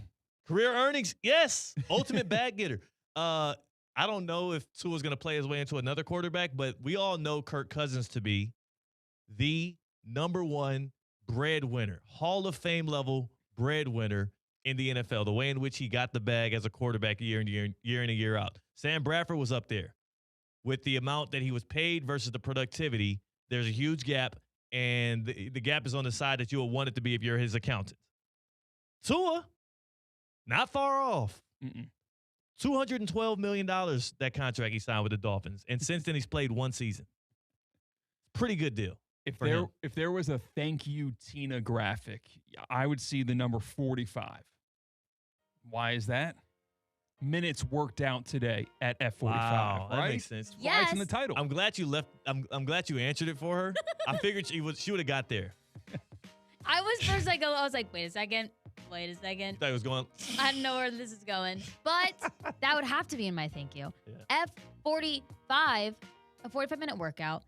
Career earnings, yes. Ultimate bag getter. I don't know if Tua's going to play his way into another quarterback, but we all know Kirk Cousins to be the #1 breadwinner, Hall of Fame level breadwinner in the NFL, the way in which he got the bag as a quarterback year in and year out. Sam Bradford was up there with the amount that he was paid versus the productivity. There's a huge gap, and the gap is on the side that you would want it to be if you're his accountant. Tua, not far off. $212 million, that contract he signed with the Dolphins. And since then, he's played 1 season. Pretty good deal.
If there was a thank you Tina graphic, I would see the number 45. Why is that? Minutes worked out today at F45.
Wow,
right?
That makes sense.
Why it's in the title.
I'm glad you left. I'm glad you answered it for her. I figured she would have got there.
I was first I was like, wait a second. I
thought it was going.
I don't know where this is going. But that would have to be in my thank you. Yeah. F45, a 45-minute workout.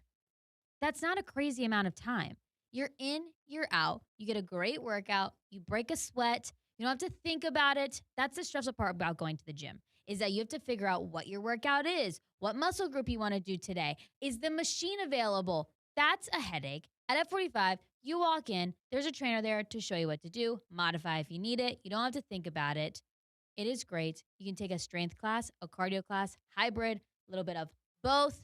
That's not a crazy amount of time. You're in, you're out. You get a great workout. You break a sweat. You don't have to think about it. That's the stressful part about going to the gym, is that you have to figure out what your workout is, what muscle group you want to do today. Is the machine available? That's a headache. At F45, you walk in, there's a trainer there to show you what to do, modify if you need it. You don't have to think about it. It is great. You can take a strength class, a cardio class, hybrid, a little bit of both.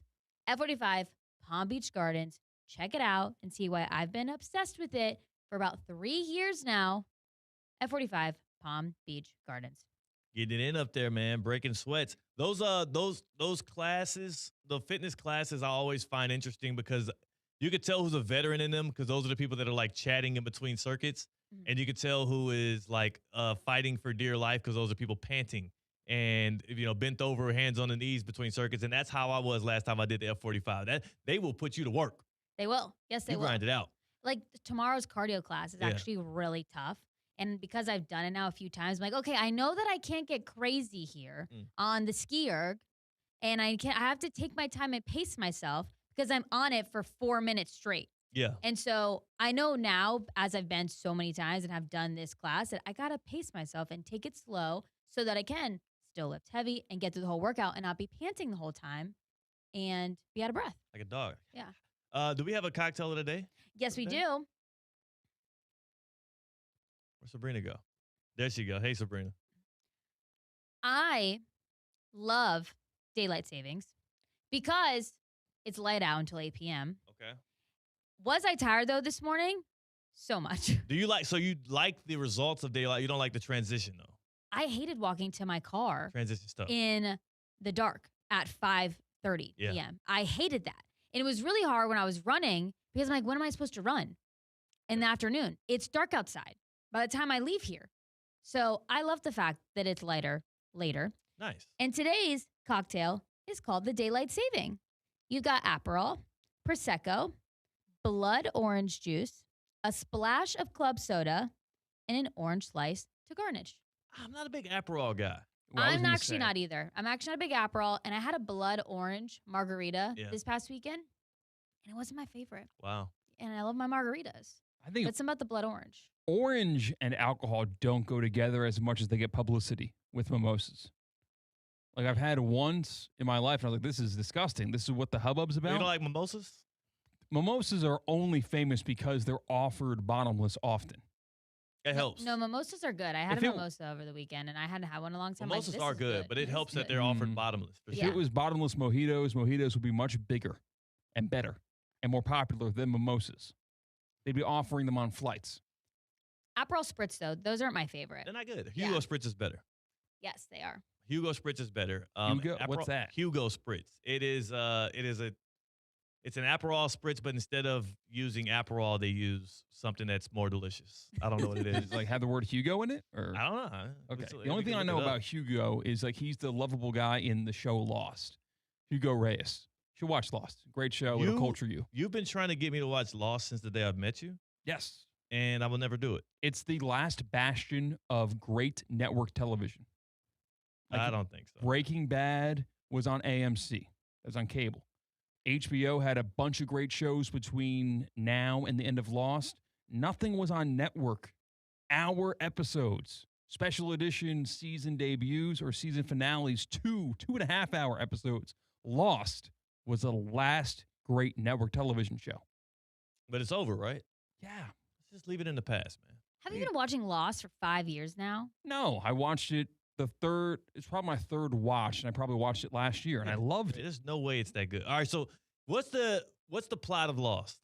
F45, Palm Beach Gardens. Check it out and see why I've been obsessed with it for about 3 years now. F45, Palm Beach Gardens.
Getting it in up there, man. Breaking sweats. Those classes, the fitness classes, I always find interesting because you could tell who's a veteran in them because those are the people that are like chatting in between circuits, and you could tell who is like fighting for dear life because those are people panting and bent over, hands on the knees between circuits. And that's how I was last time I did the F45. That they will put you to work.
They will. Yes, they
You
will.
grind it out.
Like tomorrow's cardio class is actually really tough. And because I've done it now a few times, I'm like, okay, I know that I can't get crazy here on the ski erg, and I have to take my time and pace myself because I'm on it for 4 minutes straight.
Yeah.
And so I know now, as I've been so many times and have done this class, that I got to pace myself and take it slow so that I can still lift heavy and get through the whole workout and not be panting the whole time and be out of breath.
Like a dog.
Yeah.
Do we have a cocktail of the day?
Yes, we do.
Where'd Sabrina go? There she go. Hey, Sabrina.
I love daylight savings because it's light out until 8 p.m.
Okay.
Was I tired, though, this morning? So much.
Do you like the results of daylight? You don't like the transition, though?
I hated walking to my car
Transition stuff.
in the dark at 5:30 p.m. I hated that. And it was really hard when I was running because I'm like, when am I supposed to run? In the afternoon. It's dark outside by the time I leave here. So I love the fact that it's lighter later.
Nice.
And today's cocktail is called the Daylight Saving. You've got Aperol, Prosecco, blood orange juice, a splash of club soda, and an orange slice to garnish.
I'm not a big Aperol guy.
I'm actually not either. I'm actually not a big Aperol, and I had a blood orange margarita this past weekend, and it wasn't my favorite.
Wow.
And I love my margaritas.
I think
it's about the blood orange.
Orange and alcohol don't go together as much as they get publicity with mimosas. Like I've had once in my life, and I was like, this is disgusting. This is what the hubbub's about.
You don't like mimosas?
Mimosas are only famous because they're offered bottomless often.
It helps.
No, mimosas are good. I had a mimosa over the weekend, and I hadn't had one in a long time.
Mimosas are good, but it helps that they're offered bottomless. For
If
sure.
it was bottomless mojitos would be much bigger and better and more popular than mimosas. They'd be offering them on flights.
Aperol Spritz, though, those aren't my favorite.
They're not good. Hugo Spritz is better.
Yes, they are.
Hugo Spritz is better.
Hugo? What's that?
Hugo Spritz. It's an Aperol Spritz, but instead of using Aperol, they use something that's more delicious. I don't know what it is.
Like have the word Hugo in it? Or?
I don't know.
Okay. The only thing I know about Hugo is like he's the lovable guy in the show Lost. Hugo Reyes. You should watch Lost. Great show. It'll culture you.
You've been trying to get me to watch Lost since the day I've met you.
Yes.
And I will never do it.
It's the last bastion of great network television.
I don't think so.
Breaking Bad was on AMC. It was on cable. HBO had a bunch of great shows between now and the end of Lost. Nothing was on network. Hour episodes, special edition season debuts or season finales, 2.5 hour episodes. Lost was the last great network television show.
But it's over, right?
Yeah.
Let's just leave it in the past, man.
Have you been watching Lost for 5 years now?
No, I watched it it's probably my third watch, and I probably watched it last year, and I loved it.
There's no way it's that good. All right, so what's the plot of Lost?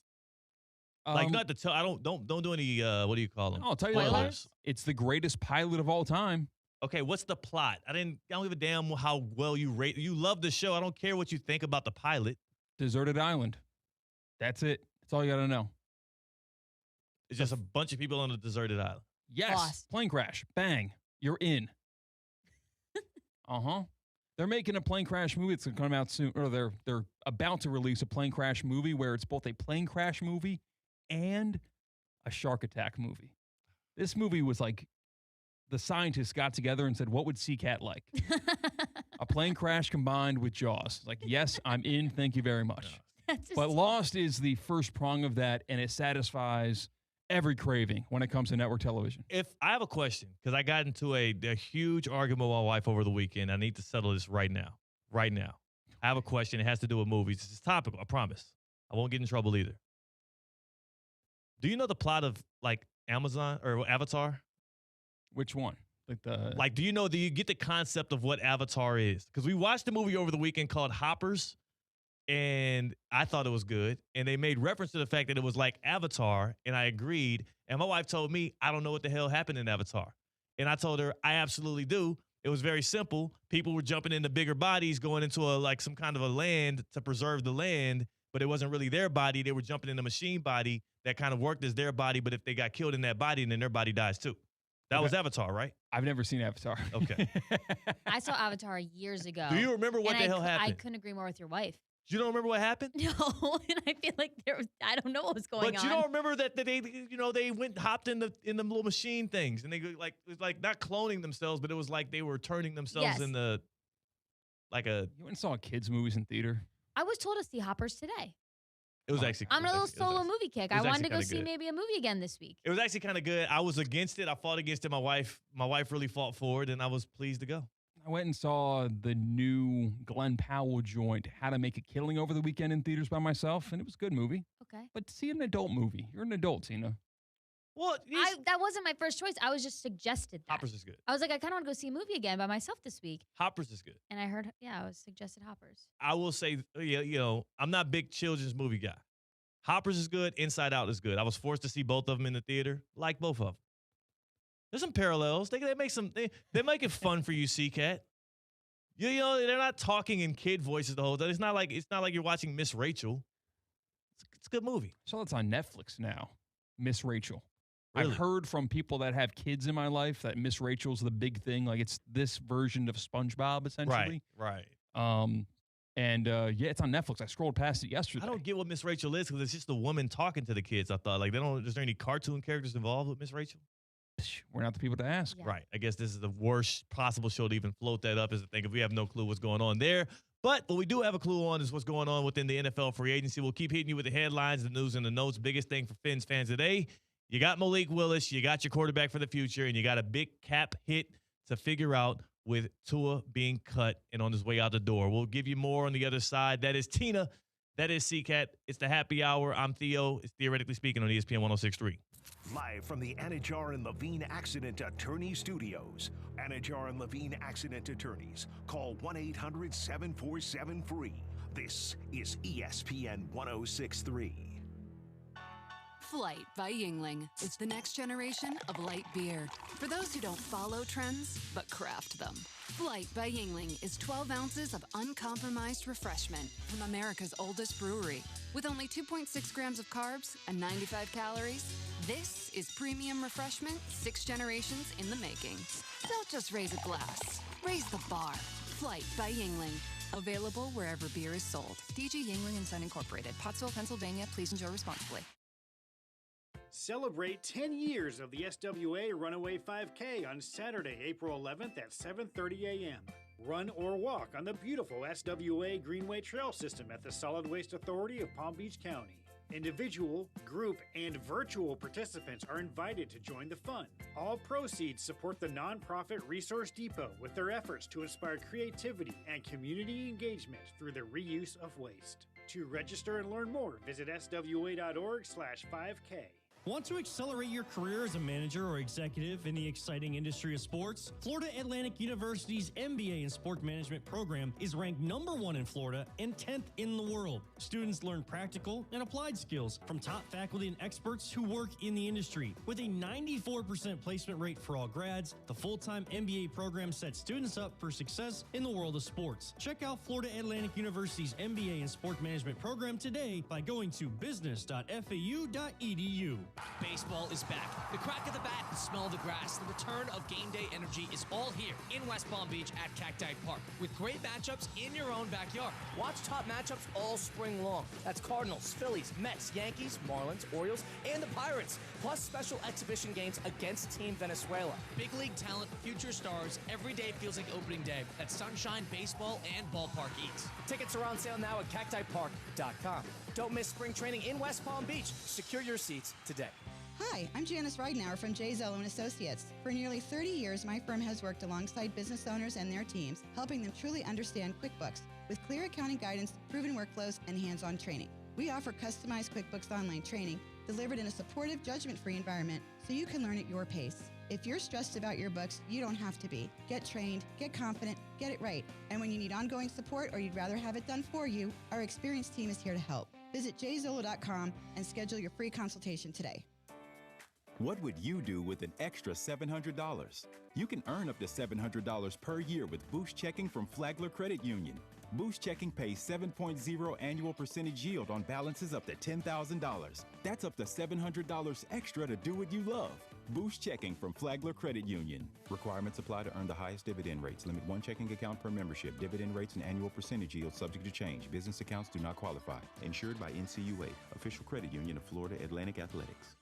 Like not to tell. I don't do any. What do you call them?
I'll tell you
Spoilers.
It's the greatest pilot of all time.
Okay, what's the plot? I don't give a damn how well you rate. You love the show. I don't care what you think about the pilot.
Deserted island. That's it. That's all you got to know.
It's just a bunch of people on a deserted island.
Yes.
Lost.
Plane crash. Bang. You're in. They're making a plane crash movie. It's going to come out soon. Or they're about to release a plane crash movie where it's both a plane crash movie and a shark attack movie. This movie was like the scientists got together and said, what would C-Katt like? A plane crash combined with Jaws. Like, yes, I'm in. Thank you very much. But Lost is the first prong of that, and it satisfies every craving when it comes to network television.
If I have a question, because I got into a huge argument with my wife over the weekend. I need to settle this right now. Right now. I have a question. It has to do with movies. It's topical, I promise. I won't get in trouble either. Do you know the plot of like Amazon or Avatar?
Which one?
Do you get the concept of what Avatar is? Because we watched a movie over the weekend called Hoppers, and I thought it was good. And they made reference to the fact that it was like Avatar, and I agreed. And my wife told me, I don't know what the hell happened in Avatar. And I told her, I absolutely do. It was very simple. People were jumping into bigger bodies, going into some kind of a land to preserve the land, but it wasn't really their body. They were jumping in a machine body that kind of worked as their body, but if they got killed in that body, then their body dies too. That was Avatar, right?
I've never seen Avatar.
Okay.
I saw Avatar years ago.
Do you remember what the hell happened?
I couldn't agree more with your wife.
You don't remember what happened?
No, and I feel like I don't know what was going on.
But you don't remember that they hopped in the little machine things, and they it was like not cloning themselves, but it was like they were turning themselves into like a.
You went and saw kids movies in theater?
I was told to see Hoppers today.
It was actually.
I'm on a little solo movie kick. I wanted to go see
good.
maybe a movie again this week.
It was actually kind of good. I was against it. I fought against it. My wife really fought for it, and I was pleased to go.
I went and saw the new Glenn Powell joint, How to Make a Killing, over the weekend in theaters by myself, and it was a good movie.
Okay.
But see an adult movie. You're an adult, Tina.
Well,
that wasn't my first choice. I was just suggested that.
Hoppers is good.
I was like, I kind of want to go see a movie again by myself this week.
Hoppers is good.
And I heard, I was suggested Hoppers.
I will say, I'm not a big children's movie guy. Hoppers is good. Inside Out is good. I was forced to see both of them in the theater. Like both of them. There's some parallels. They make it fun for you, C-Katt. They're not talking in kid voices the whole time. It's not like you're watching Miss Rachel. It's a good movie.
So it's on Netflix now. Miss Rachel.
Really?
I've heard from people that have kids in my life that Miss Rachel's the big thing. Like it's this version of SpongeBob, essentially.
Right.
It's on Netflix. I scrolled past it yesterday.
I don't get what Miss Rachel is because it's just a woman talking to the kids. I thought is there any cartoon characters involved with Miss Rachel?
We're not the people to ask.
Yeah.
Right. I guess this is the worst possible show to even float that up, is the thing, if we have no clue what's going on there. But what we do have a clue on is what's going on within the NFL free agency. We'll keep hitting you with the headlines, the news, and the notes. Biggest thing for PHINS fans today, you got MALIK Willis, you got your quarterback for the future, and you got a big cap hit to figure out with TUA being cut and on his way out the door. We'll give you more on the other side. That is Tina. That is C-Katt. It's the happy hour. I'm Theo. It's Theoretically Speaking on ESPN 106.3.
Live from the Anajar and Levine Accident Attorney Studios. Anajar and Levine Accident Attorneys. Call 1-800-747-FREE. This is ESPN 106.3.
Flight by Yingling is the next generation of light beer. For those who don't follow trends, but craft them. Flight by Yingling is 12 ounces of uncompromised refreshment from America's oldest brewery. With only 2.6 grams of carbs and 95 calories, this is premium refreshment 6 generations in the making. Don't just raise a glass, raise the bar. Flight by Yingling. Available wherever beer is sold. DG Yingling and Son Incorporated, Pottsville, Pennsylvania. Please enjoy responsibly.
Celebrate 10 years of the SWA Runaway 5K on Saturday, April 11th at 7:30 a.m. Run or walk on the beautiful SWA Greenway Trail System at the Solid Waste Authority of Palm Beach County. Individual, group, and virtual participants are invited to join the fun. All proceeds support the nonprofit Resource Depot with their efforts to inspire creativity and community engagement through the reuse of waste. To register and learn more, visit swa.org/5K.
Want to accelerate your career as a manager or executive in the exciting industry of sports? Florida Atlantic University's MBA in Sport Management program is ranked #1 in Florida and 10th in the world. Students learn practical and applied skills from top faculty and experts who work in the industry. With a 94% placement rate for all grads, the full-time MBA program sets students up for success in the world of sports. Check out Florida Atlantic University's MBA in Sport Management program today by going to business.fau.edu.
Baseball is back. The crack of the bat, the smell of the grass, the return of game day energy is all here in West Palm Beach at Cacti Park with great matchups in your own backyard.
Watch top matchups all spring long. That's Cardinals, Phillies, Mets, Yankees, Marlins, Orioles, and the Pirates. Plus special exhibition games against Team Venezuela.
Big league talent, future stars. Every day feels like opening day at Sunshine Baseball and Ballpark Eats.
Tickets are on sale now at cactipark.com. Don't miss spring training in West Palm Beach. Secure your seats today.
Hi, I'm Janice Ridenour from J. Zello & Associates. For nearly 30 years, my firm has worked alongside business owners and their teams, helping them truly understand QuickBooks with clear accounting guidance, proven workflows, and hands-on training. We offer customized QuickBooks online training delivered in a supportive, judgment-free environment so you can learn at your pace. If you're stressed about your books, you don't have to be. Get trained, get confident, get it right. And when you need ongoing support or you'd rather have it done for you, our experienced team is here to help. Visit jzillow.com and schedule your free consultation today.
What would you do with an extra $700? You can earn up to $700 per year with Boost Checking from Flagler Credit Union. Boost Checking pays 7.0 annual percentage yield on balances up to $10,000. That's up to $700 extra to do what you love. Boost Checking from Flagler Credit Union. Requirements apply to earn the highest dividend rates. Limit one checking account per membership. Dividend rates and annual percentage yield subject to change. Business accounts do not qualify. Insured by NCUA, official credit union of Florida Atlantic Athletics.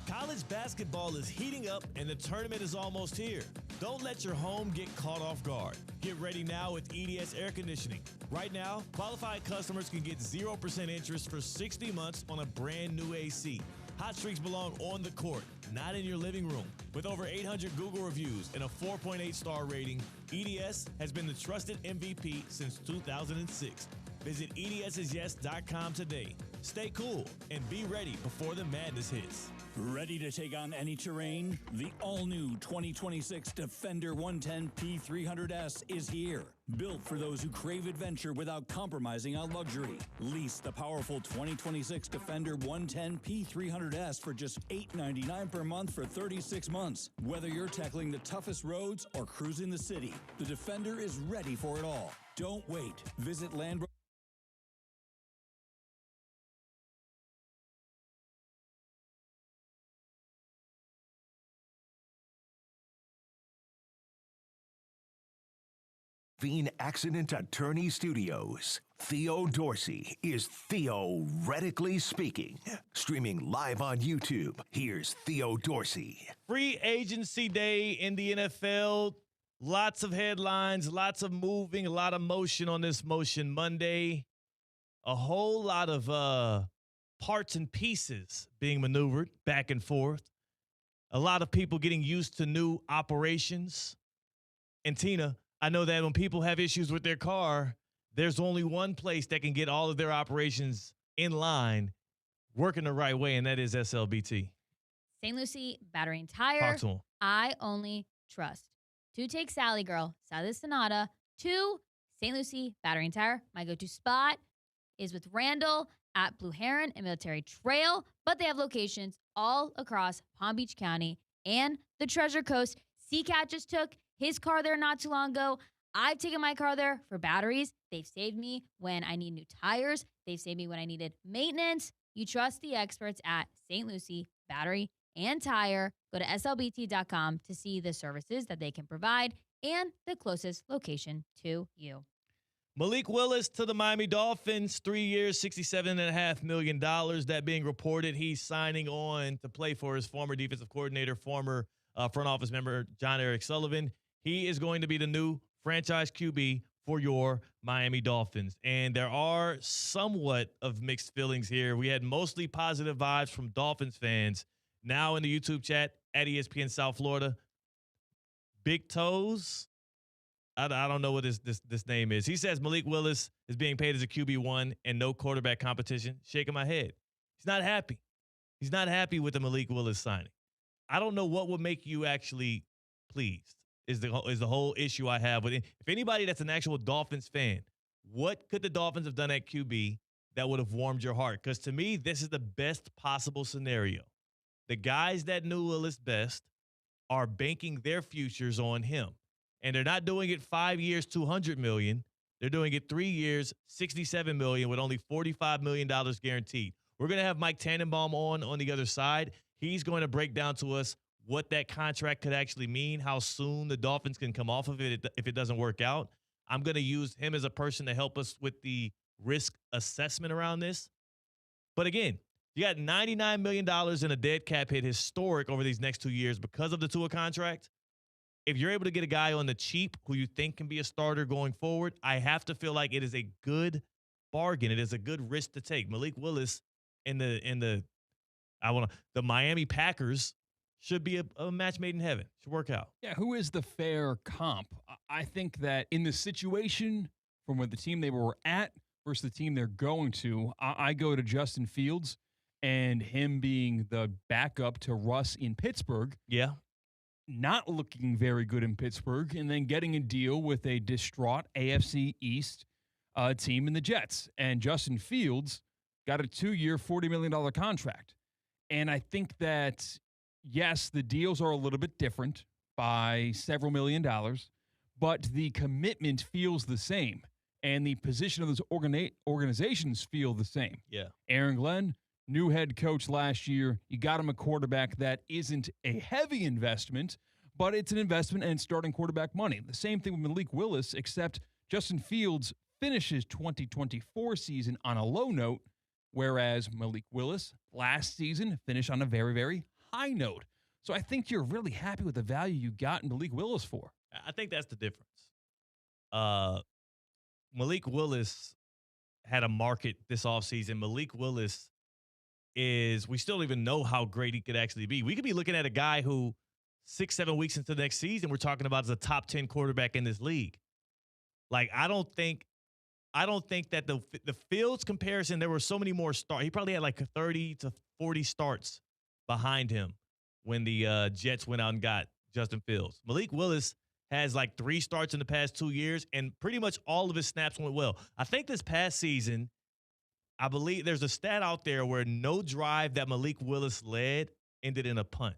College basketball is heating up and the tournament is almost here. Don't let your home get caught off guard. Get ready now with EDS Air Conditioning. Right now, qualified customers can get 0% interest for 60 months on a brand new AC. Hot streaks belong on the court, not in your living room. With over 800 Google reviews and a 4.8 star rating, EDS has been the trusted MVP since 2006. Visit EDSIsyes.com today. Stay cool and be ready before the madness hits.
Ready to take on any terrain? The all-new 2026 Defender 110 P300S is here. Built for those who crave adventure without compromising on luxury. Lease the powerful 2026 Defender 110 P300S for just $899 per month for 36 months. Whether you're tackling the toughest roads or cruising the city, the Defender is ready for it all. Don't wait. Visit Land.
Accident Attorney Studios. Theo Dorsey is theoretically speaking. Streaming live on YouTube, here's Theo Dorsey.
Free agency day in the NFL. Lots of headlines, lots of moving, a lot of motion on this Motion Monday. A whole lot of parts and pieces being maneuvered back and forth. A lot of people getting used to new operations. And Tina, I know that when people have issues with their car, there's only one place that can get all of their operations in line, working the right way, and that is SLBT.
St. Lucie Battery and Tire.
Talk to 'em.
I only trust. 2, take Sally Girl, Sally Sonata. 2, St. Lucie Battery and Tire. My go-to spot is with Randall at Blue Heron and Military Trail, but they have locations all across Palm Beach County and the Treasure Coast. C-Katt just took his car there not too long ago. I've taken my car there for batteries. They've saved me when I need new tires. They've saved me when I needed maintenance. You trust the experts at St. Lucie Battery and Tire. Go to slbt.com to see the services that they can provide and the closest location to you.
Malik Willis to the Miami Dolphins, 3 years, $67.5 million. That being reported, he's signing on to play for his former defensive coordinator, former front office member, John Eric Sullivan. He is going to be the new franchise QB for your Miami Dolphins. And there are somewhat of mixed feelings here. We had mostly positive vibes from Dolphins fans. Now in the YouTube chat at ESPN South Florida, Big Toes, I don't know what this name is. He says Malik Willis is being paid as a QB1 and no quarterback competition. Shaking my head. He's not happy. He's not happy with the Malik Willis signing. I don't know what would make you actually pleased is the whole issue I have with it. If anybody that's an actual Dolphins fan, what could the Dolphins have done at QB that would have warmed your heart? Because to me, this is the best possible scenario. The guys that knew Willis best are banking their futures on him. And they're not doing it 5 years, $200 million. They're doing it 3 years, $67 million with only $45 million guaranteed. We're going to have Mike Tannenbaum on the other side. He's going to break down to us what that contract could actually mean, how soon the Dolphins can come off of it if it doesn't work out. I'm going to use him as a person to help us with the risk assessment around this. But again, you got $99 million in a dead cap hit, historic over these next 2 years because of the TUA contract. If you're able to get a guy on the cheap who you think can be a starter going forward, I have to feel like it is a good bargain. It is a good risk to take. Malik Willis the Miami Packers should be a match made in heaven. Should work out.
Yeah, who is the fair comp? I think that in the situation from where the team they were at versus the team they're going to, I go to Justin Fields and him being the backup to Russ in Pittsburgh.
Yeah.
Not looking very good in Pittsburgh, and then getting a deal with a distraught AFC East team in the Jets. And Justin Fields got a 2-year, $40 million contract. And I think that yes, the deals are a little bit different by several $1 million, but the commitment feels the same, and the position of those organizations feel the same.
Yeah.
Aaron Glenn, new head coach last year. You got him a quarterback that isn't a heavy investment, but it's an investment and starting quarterback money. The same thing with Malik Willis, except Justin Fields finishes 2024 season on a low note, whereas Malik Willis last season finished on a very, very high note. So I think you're really happy with the value you got in Malik Willis for.
I think that's the difference. Malik Willis had a market this offseason. Malik Willis we still don't even know how great he could actually be. We could be looking at a guy who 6-7 weeks into the next season, we're talking about as a top 10 quarterback in this league. Like, I don't think that the Fields comparison, there were so many more starts. He probably had like 30 to 40 starts behind him when the Jets went out and got Justin Fields. Malik Willis has like 3 starts in the past 2 years, and pretty much all of his snaps went well. I think this past season, I believe there's a stat out there where no drive that Malik Willis led ended in a punt.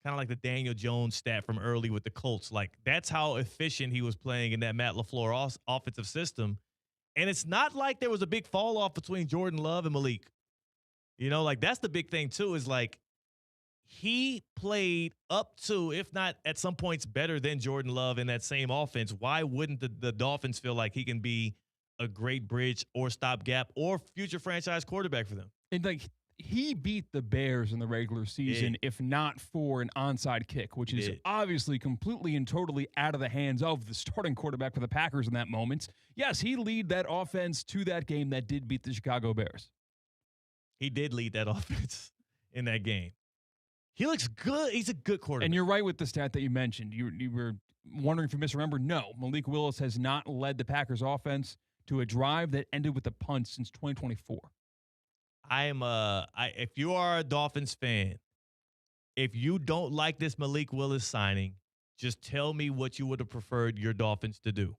Kind of like the Daniel Jones stat from early with the Colts. Like, that's how efficient he was playing in that Matt LaFleur offensive system. And it's not like there was a big fall off between Jordan Love and Malik. You know, like, that's the big thing too, is like he played up to, if not at some points better than Jordan Love in that same offense. Why wouldn't the Dolphins feel like he can be a great bridge or stopgap or future franchise quarterback for them?
And like, he beat the Bears in the regular season, if not for an onside kick, which is obviously completely and totally out of the hands of the starting quarterback for the Packers in that moment. Yes, he lead that offense to that game that did beat the Chicago Bears.
He did lead that offense in that game. He looks good. He's a good quarterback.
And you're right with the stat that you mentioned. You were wondering if you misremembered. No, Malik Willis has not led the Packers offense to a drive that ended with a punt since 2024.
If you are a Dolphins fan, if you don't like this Malik Willis signing, just tell me what you would have preferred your Dolphins to do.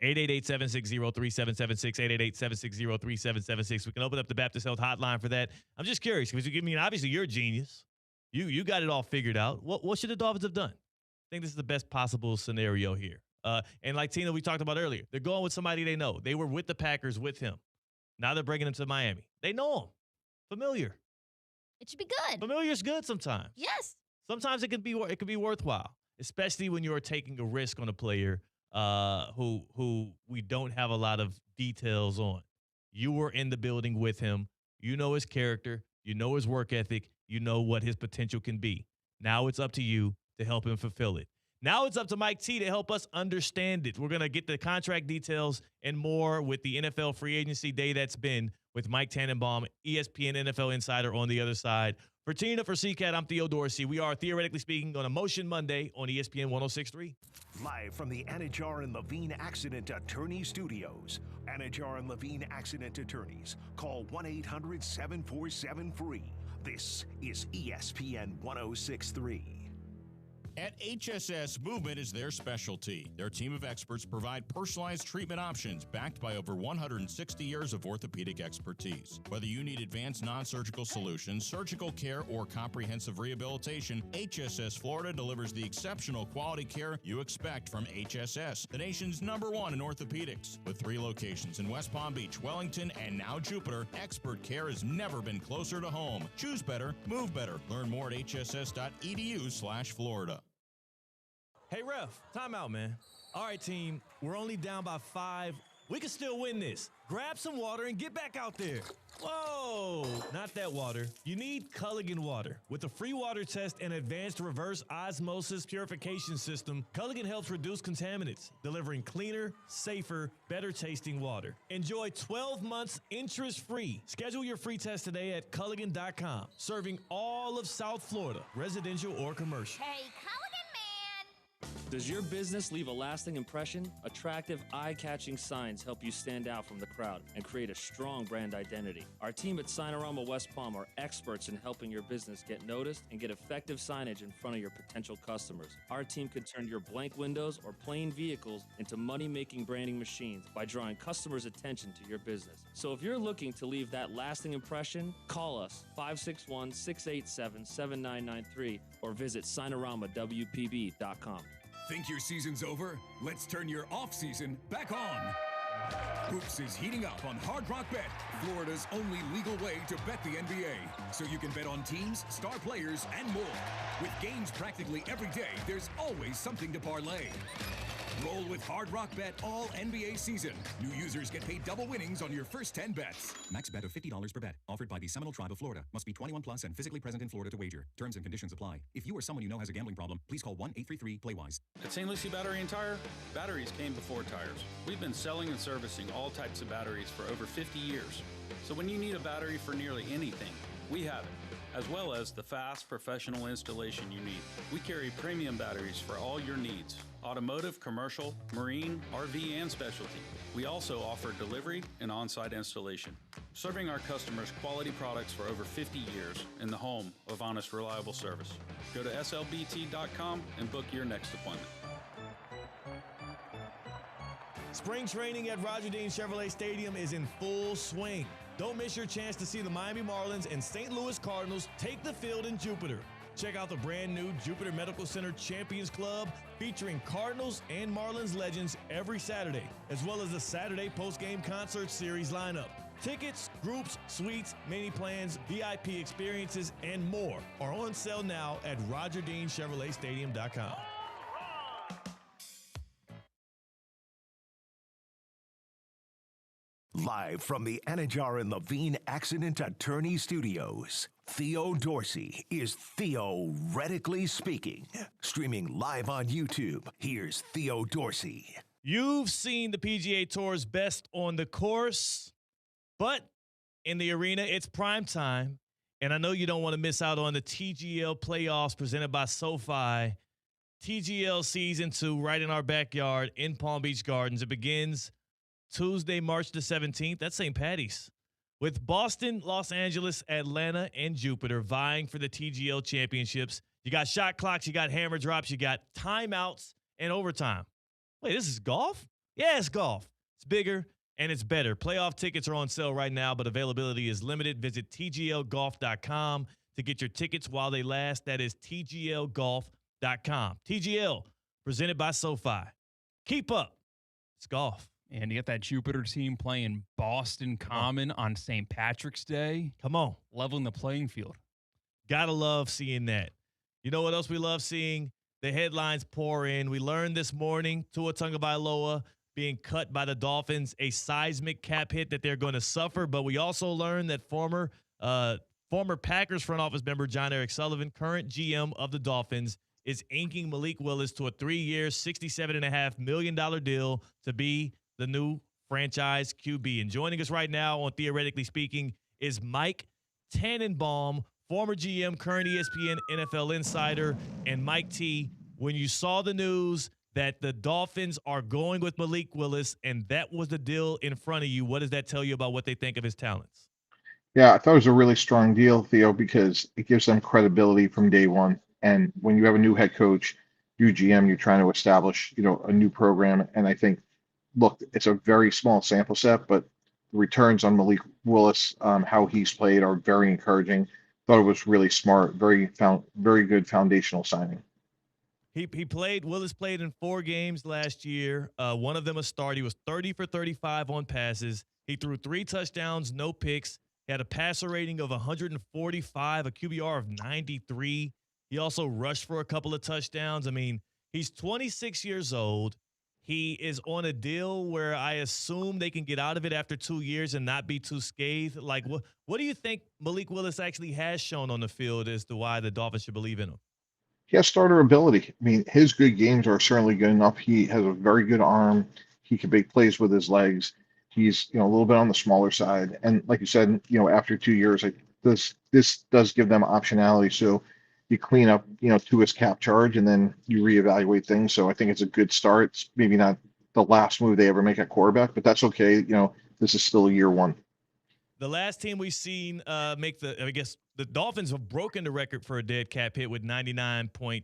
888-760-3776, 888-760-3776. We can open up the Baptist Health Hotline for that. I'm just curious because obviously you're a genius. You got it all figured out. What should the Dolphins have done? I think this is the best possible scenario here. And like Tina, we talked about earlier, they're going with somebody they know. They were with the Packers with him. Now they're bringing him to Miami. They know him. Familiar.
It should be good.
Familiar is good sometimes.
Yes.
Sometimes it could be worthwhile, especially when you're taking a risk on a player who we don't have a lot of details on. You were in the building with him. You know his character. You know his work ethic. You know what his potential can be. Now it's up to you to help him fulfill it. Now it's up to Mike T to help us understand it. We're going to get the contract details and more with the NFL free agency day that's been with Mike Tannenbaum, ESPN NFL Insider on the other side. For Tina, for C-Katt, I'm Theo Dorsey. We are Theoretically Speaking on Emotion Monday on ESPN 106.3.
Live from the Anajar and Levine Accident Attorney Studios. Anajar and Levine Accident Attorneys. Call 1-800-747-FREE. This is ESPN 106.3.
At HSS, movement is their specialty. Their team of experts provide personalized treatment options backed by over 160 years of orthopedic expertise. Whether you need advanced non-surgical solutions, surgical care, or comprehensive rehabilitation, HSS Florida delivers the exceptional quality care you expect from HSS, the nation's #1 in orthopedics. With 3 locations in West Palm Beach, Wellington, and now Jupiter, expert care has never been closer to home. Choose better, move better. Learn more at hss.edu/Florida.
Hey, ref, time out, man. All right, team, we're only down by 5. We can still win this. Grab some water and get back out there. Whoa, not that water. You need Culligan water. With a free water test and advanced reverse osmosis purification system, Culligan helps reduce contaminants, delivering cleaner, safer, better tasting water. Enjoy 12 months interest-free. Schedule your free test today at Culligan.com. Serving all of South Florida, residential or commercial.
Hey, Culligan man!
Does your business leave a lasting impression? Attractive, eye-catching signs help you stand out from the crowd and create a strong brand identity. Our team at Signarama West Palm are experts in helping your business get noticed and get effective signage in front of your potential customers. Our team can turn your blank windows or plain vehicles into money-making branding machines by drawing customers' attention to your business. So if you're looking to leave that lasting impression, call us 561-687-7993 or visit signaramawpb.com.
Think your season's over? Let's turn your off-season back on. Hoops is heating up on Hard Rock Bet, Florida's only legal way to bet the NBA. So you can bet on teams, star players, and more. With games practically every day, there's always something to parlay. Roll with Hard Rock Bet all NBA season. New users get paid double winnings on your first 10 bets.
Max bet of $50 per bet. Offered by the Seminole Tribe of Florida. Must be 21 plus and physically present in Florida to wager. Terms and conditions apply. If you or someone you know has a gambling problem, please call 1-833-PLAY-WISE.
At St. Lucie Battery and Tire, batteries came before tires. We've been selling and servicing all types of batteries for over 50 years. So when you need a battery for nearly anything, we have it, as well as the fast professional installation you need. We carry premium batteries for all your needs: automotive, commercial, marine, RV, and specialty. We also offer delivery and on-site installation, serving our customers quality products for over 50 years in the home of honest, reliable service. Go to slbt.com and book your next appointment.
Spring training at Roger Dean Chevrolet Stadium is in full swing. Don't miss your chance to see the Miami Marlins and St. Louis Cardinals take the field in Jupiter. Check out the brand new Jupiter Medical Center Champions Club featuring Cardinals and Marlins legends every Saturday, as well as a Saturday post-game concert series lineup. Tickets, groups, suites, mini plans, VIP experiences, and more are on sale now at RogerDeanChevroletStadium.com.
Live from the Anajar and Levine Accident Attorney Studios, Theo Dorsey is theoretically speaking. Streaming live on YouTube, here's Theo Dorsey.
You've seen the PGA Tour's best on the course, but in the arena, it's prime time. And I know you don't want to miss out on the TGL playoffs presented by SoFi. TGL Season 2 right in our backyard in Palm Beach Gardens. It begins Tuesday, March the 17th. That's St. Patty's. With Boston, Los Angeles, Atlanta, and Jupiter vying for the TGL championships. You got shot clocks, you got hammer drops, you got timeouts, and overtime. Wait, this is golf? Yeah, it's golf. It's bigger and it's better. Playoff tickets are on sale right now, but availability is limited. Visit tglgolf.com to get your tickets while they last. That is tglgolf.com. TGL, presented by SoFi. Keep up. It's golf.
And you got that Jupiter team playing Boston Common on St. Patrick's Day.
Come on.
Leveling the playing field.
Gotta love seeing that. You know what else we love seeing? The headlines pour in. We learned this morning, Tua Tagovailoa being cut by the Dolphins, a seismic cap hit that they're going to suffer. But we also learned that former Packers front office member John Eric Sullivan, current GM of the Dolphins, is inking Malik Willis to a 3-year, $67.5 million deal to be the new franchise QB. And joining us right now on Theoretically Speaking is Mike Tannenbaum, former GM, current ESPN NFL insider. And Mike T, when you saw the news that the Dolphins are going with Malik Willis and that was the deal in front of you, what does that tell you about what they think of his talents?
Yeah, I thought it was a really strong deal, Theo, because it gives them credibility from day one. And when you have a new head coach, new GM, you're trying to establish, a new program. And I think, look, it's a very small sample set, but the returns on Malik Willis, how he's played, are very encouraging. Thought it was really smart, very good foundational signing.
Willis played in 4 games last year. One of them a start. He was 30 for 35 on passes. He threw 3 touchdowns, no picks. He had a passer rating of 145, a QBR of 93. He also rushed for a couple of touchdowns. I mean, he's 26 years old. He is on a deal where I assume they can get out of it after 2 years and not be too scathed. Like, what do you think Malik Willis actually has shown on the field as to why the Dolphins should believe in him?
He has starter ability. I mean, his good games are certainly good enough. He has a very good arm. He can make plays with his legs. He's, a little bit on the smaller side. And like you said, after 2 years, this does give them optionality. So you clean up, to his cap charge, and then you reevaluate things. So I think it's a good start. It's maybe not the last move they ever make at quarterback, but that's okay. This is still year one.
The last team we've seen make I guess the Dolphins have broken the record for a dead cap hit with 99.2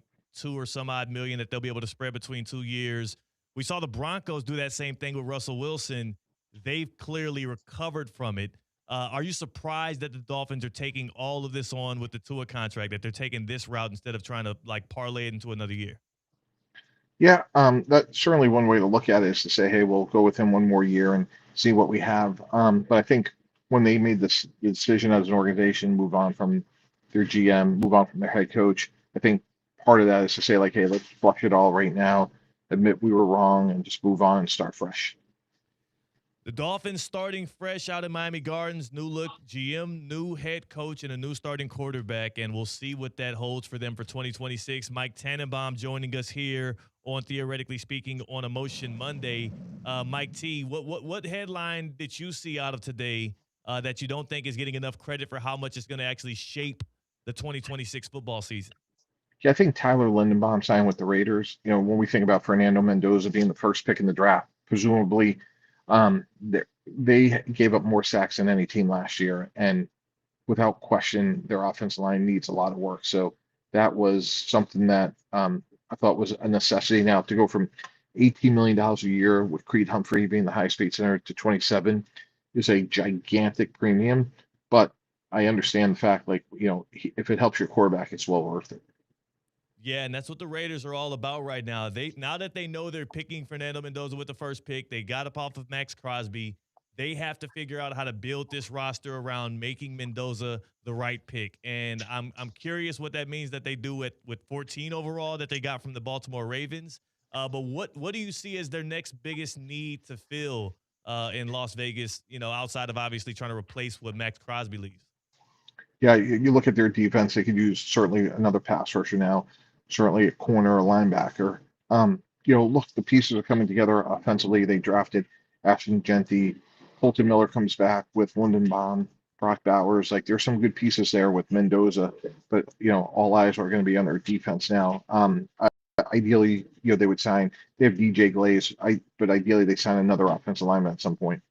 or some odd million that they'll be able to spread between 2 years. We saw the Broncos do that same thing with Russell Wilson. They've clearly recovered from it. Are you surprised that the Dolphins are taking all of this on with the TUA contract, that they're taking this route instead of trying to parlay it into another year?
Yeah, that's certainly one way to look at it, is to say, hey, we'll go with him one more year and see what we have. But I think when they made this decision as an organization, move on from their GM, move on from their head coach, I think part of that is to say, like, hey, let's flush it all right now, admit we were wrong, and just move on and start fresh.
The Dolphins starting fresh out in Miami Gardens, new look GM, new head coach, and a new starting quarterback, and we'll see what that holds for them for 2026. Mike Tannenbaum joining us here on Theoretically Speaking on Emotion Monday. Mike T, what headline did you see out of today that you don't think is getting enough credit for how much it's going to actually shape the 2026 football season?
Yeah, I think Tyler Lindenbaum signed with the Raiders. When we think about Fernando Mendoza being the first pick in the draft, presumably they gave up more sacks than any team last year, and without question, their offensive line needs a lot of work. So that was something that I thought was a necessity. Now, to go from $18 million a year with Creed Humphrey being the highest paid center to 27 is a gigantic premium. But I understand the fact, if it helps your quarterback, it's well worth it.
Yeah, and that's what the Raiders are all about right now. Now that they know they're picking Fernando Mendoza with the first pick, they got up off of Max Crosby. They have to figure out how to build this roster around making Mendoza the right pick. And I'm curious what that means that they do with 14 overall that they got from the Baltimore Ravens. But what do you see as their next biggest need to fill in Las Vegas, outside of obviously trying to replace what Max Crosby leaves?
Yeah, you look at their defense, they could use certainly another pass rusher now, certainly a corner or linebacker. Look, the pieces are coming together offensively. They drafted Ashton Genty. Holton Miller comes back with Lindenbaum, Brock Bowers. There's some good pieces there with Mendoza, but all eyes are going to be on their defense now. Ideally, they would sign. They have DJ Glaze, but ideally they sign another offensive lineman at some point.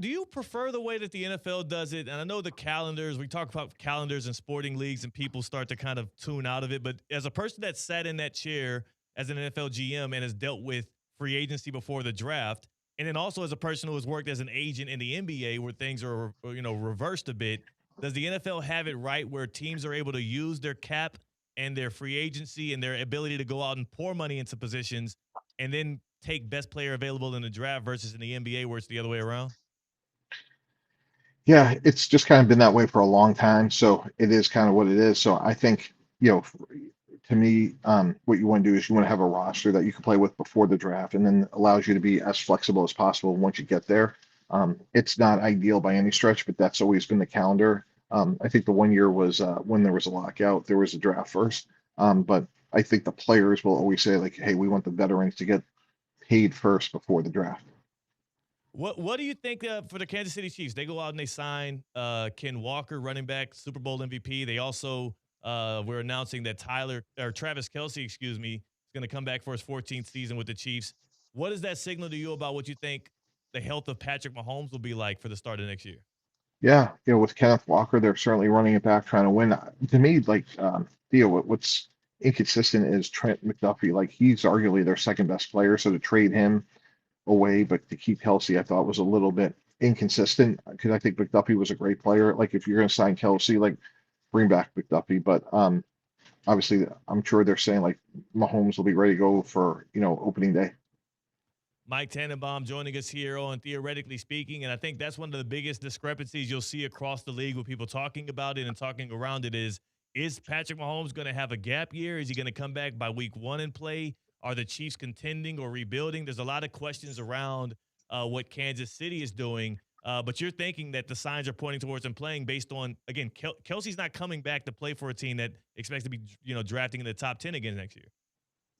Do you prefer the way that the NFL does it? And I know the calendars, we talk about calendars and sporting leagues and people start to kind of tune out of it. But as a person that sat in that chair as an NFL GM and has dealt with free agency before the draft, and then also as a person who has worked as an agent in the NBA where things are, reversed a bit, does the NFL have it right where teams are able to use their cap and their free agency and their ability to go out and pour money into positions and then take best player available in the draft versus in the NBA where it's the other way around?
Yeah, it's just kind of been that way for a long time. So it is kind of what it is. So I think, to me, what you want to do is you want to have a roster that you can play with before the draft, and then allows you to be as flexible as possible once you get there. It's not ideal by any stretch, but that's always been the calendar. I think the 1 year was when there was a lockout, there was a draft first. But I think the players will always say, hey, we want the veterans to get paid first before the draft.
What do you think for the Kansas City Chiefs? They go out and they sign Ken Walker, running back, Super Bowl MVP. They also were announcing that Travis Kelce, is going to come back for his 14th season with the Chiefs. What does that signal to you about what you think the health of Patrick Mahomes will be like for the start of next year?
Yeah, with Kenneth Walker, they're certainly running it back, trying to win. To me, Theo, what's inconsistent is Trent McDuffie. He's arguably their second best player, so to trade him away, but to keep Kelce, I thought was a little bit inconsistent because I think McDuffie was a great player. If you're going to sign Kelce, bring back McDuffie. But obviously, I'm sure they're saying Mahomes will be ready to go for opening day.
Mike Tannenbaum joining us here on Theoretically Speaking, and I think that's one of the biggest discrepancies you'll see across the league with people talking about it and talking around it is Patrick Mahomes going to have a gap year? Is he going to come back by week 1 and play? Are the Chiefs contending or rebuilding? There's a lot of questions around what Kansas City is doing, but you're thinking that the signs are pointing towards him playing based on, again, Kelce's not coming back to play for a team that expects to be, drafting in the top 10 again next year.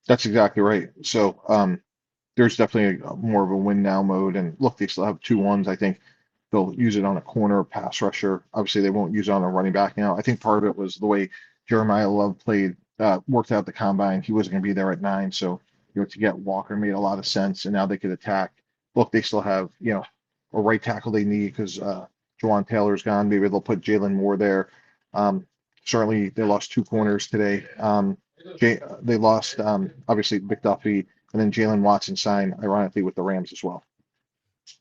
That's exactly right. So there's definitely more of a win now mode. And look, they still have 2-1s. I think they'll use it on a corner pass rusher. Obviously, they won't use it on a running back now. I think part of it was the way Jeremiah Love worked out the combine. He wasn't going to be there at 9, so to get Walker made a lot of sense. And now they could attack. Look, they still have a right tackle they need because Jawan Taylor's gone. Maybe they'll put Jalen Moore there. Certainly, they lost 2 corners today. They lost obviously McDuffie, and then Jalen Watson signed ironically with the Rams as well.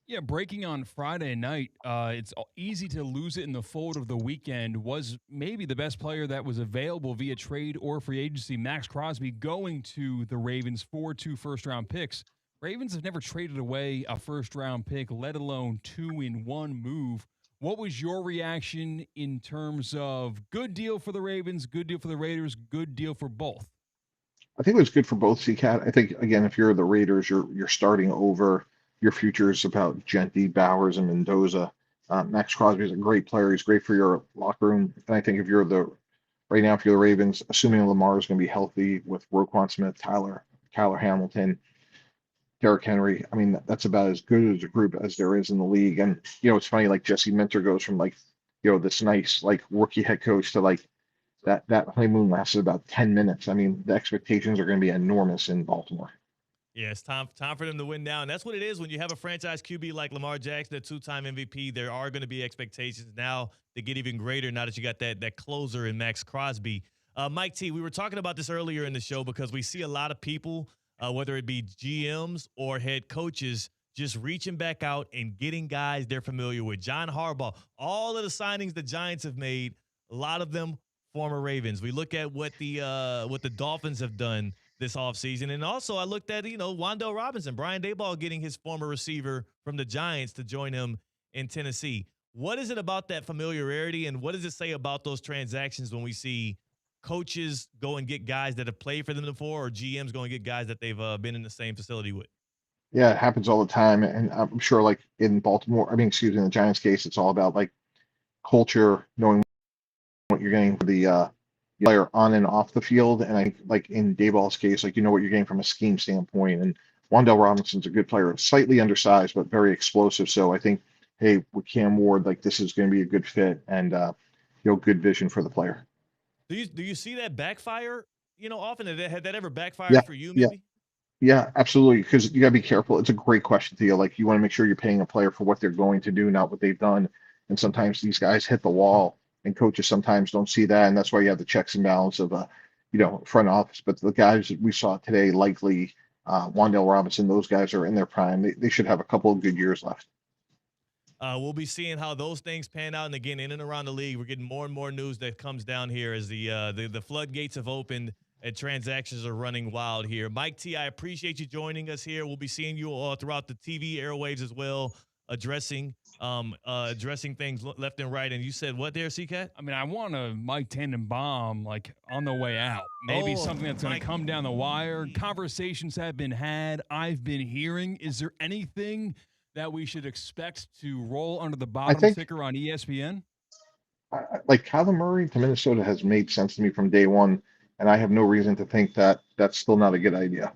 Yeah, breaking on Friday night, it's easy to lose it in the fold of the weekend. Was maybe the best player that was available via trade or free agency, Max Crosby, going to the Ravens for 2 first-round picks. Ravens have never traded away a first-round pick, let alone 2 in 1 move. What was your reaction in terms of good deal for the Ravens, good deal for the Raiders, good deal for both?
I think it was good for both, C-Kat. I think, again, if you're the Raiders, you're starting over. Your future is about Genty, Bowers, and Mendoza. Max Crosby is a great player. He's great for your locker room. And I think if you're the Ravens, assuming Lamar is going to be healthy with Roquan Smith, Tyler Hamilton, Derrick Henry, I mean, that's about as good as a group as there is in the league. And, it's funny, like Jesse Minter goes from this nice, rookie head coach to that honeymoon lasted about 10 minutes. I mean, the expectations are going to be enormous in Baltimore.
Yeah, it's time for them to win now. And that's what it is when you have a franchise QB like Lamar Jackson, a 2-time MVP. There are going to be expectations now to get even greater now that you got that closer in Max Crosby. Mike T, we were talking about this earlier in the show because we see a lot of people, whether it be GMs or head coaches, just reaching back out and getting guys they're familiar with. John Harbaugh, all of the signings the Giants have made, a lot of them former Ravens. We look at what the Dolphins have done this offseason. And also I looked at, Wan'Dale Robinson, Brian Daboll getting his former receiver from the Giants to join him in Tennessee. What is it about that familiarity, and what does it say about those transactions when we see coaches go and get guys that have played for them before, or GMs go and get guys that they've been in the same facility with?
Yeah, it happens all the time. And I'm sure in Baltimore, in the Giants case, it's all about culture, knowing what you're getting for the player on and off the field. And I think in Dayball's case, what you're getting from a scheme standpoint. And Wan'Dale Robinson's a good player, slightly undersized, but very explosive. So I think, hey, with Cam Ward, this is going to be a good fit and, good vision for the player.
Do you see that backfire, often? Had that ever backfired for you, maybe?
Yeah, absolutely. Because you got to be careful. It's a great question, Theo. You want to make sure you're paying a player for what they're going to do, not what they've done. And sometimes these guys hit the wall, and coaches sometimes don't see that, and that's why you have the checks and balance of front office. But the guys that we saw today, likely Wan'Dale Robinson, those guys are in their prime. They should have a couple of good years left.
We'll be seeing how those things pan out. And again, in and around the league, we're getting more and more news that comes down here as the floodgates have opened and transactions are running wild here. Mike T, I appreciate you joining us here. We'll be seeing you all throughout the TV airwaves as well, addressing things left and right. And you said what there, C-Katt?
I mean, I want a Mike Tannenbaum on the way out. Maybe something that's going to come down the wire. Conversations have been had. I've been hearing. Is there anything that we should expect to roll under the bottom ticker on ESPN?
Kyler Murray to Minnesota has made sense to me from day one, and I have no reason to think that that's still not a good idea.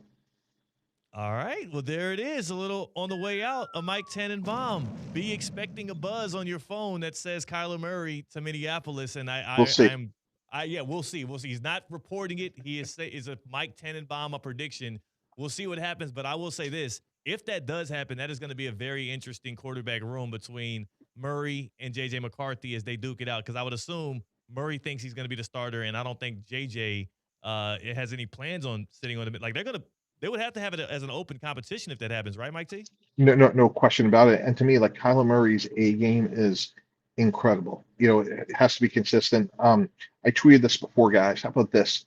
All right. Well, there it is. A little on the way out, a Mike Tannenbaum. Be expecting a buzz on your phone that says Kyler Murray to Minneapolis, and
we'll see.
We'll see. We'll see. He's not reporting it. He is a Mike Tannenbaum, a prediction. We'll see what happens, but I will say this. If that does happen, that is going to be a very interesting quarterback room between Murray and J.J. McCarthy as they duke it out, because I would assume Murray thinks he's going to be the starter, and I don't think J.J. Has any plans on sitting on the – they would have to have it as an open competition if that happens, right, Mike T?
No question about it. And to me, Kyler Murray's A game is incredible. It has to be consistent. I tweeted this before, guys. How about this?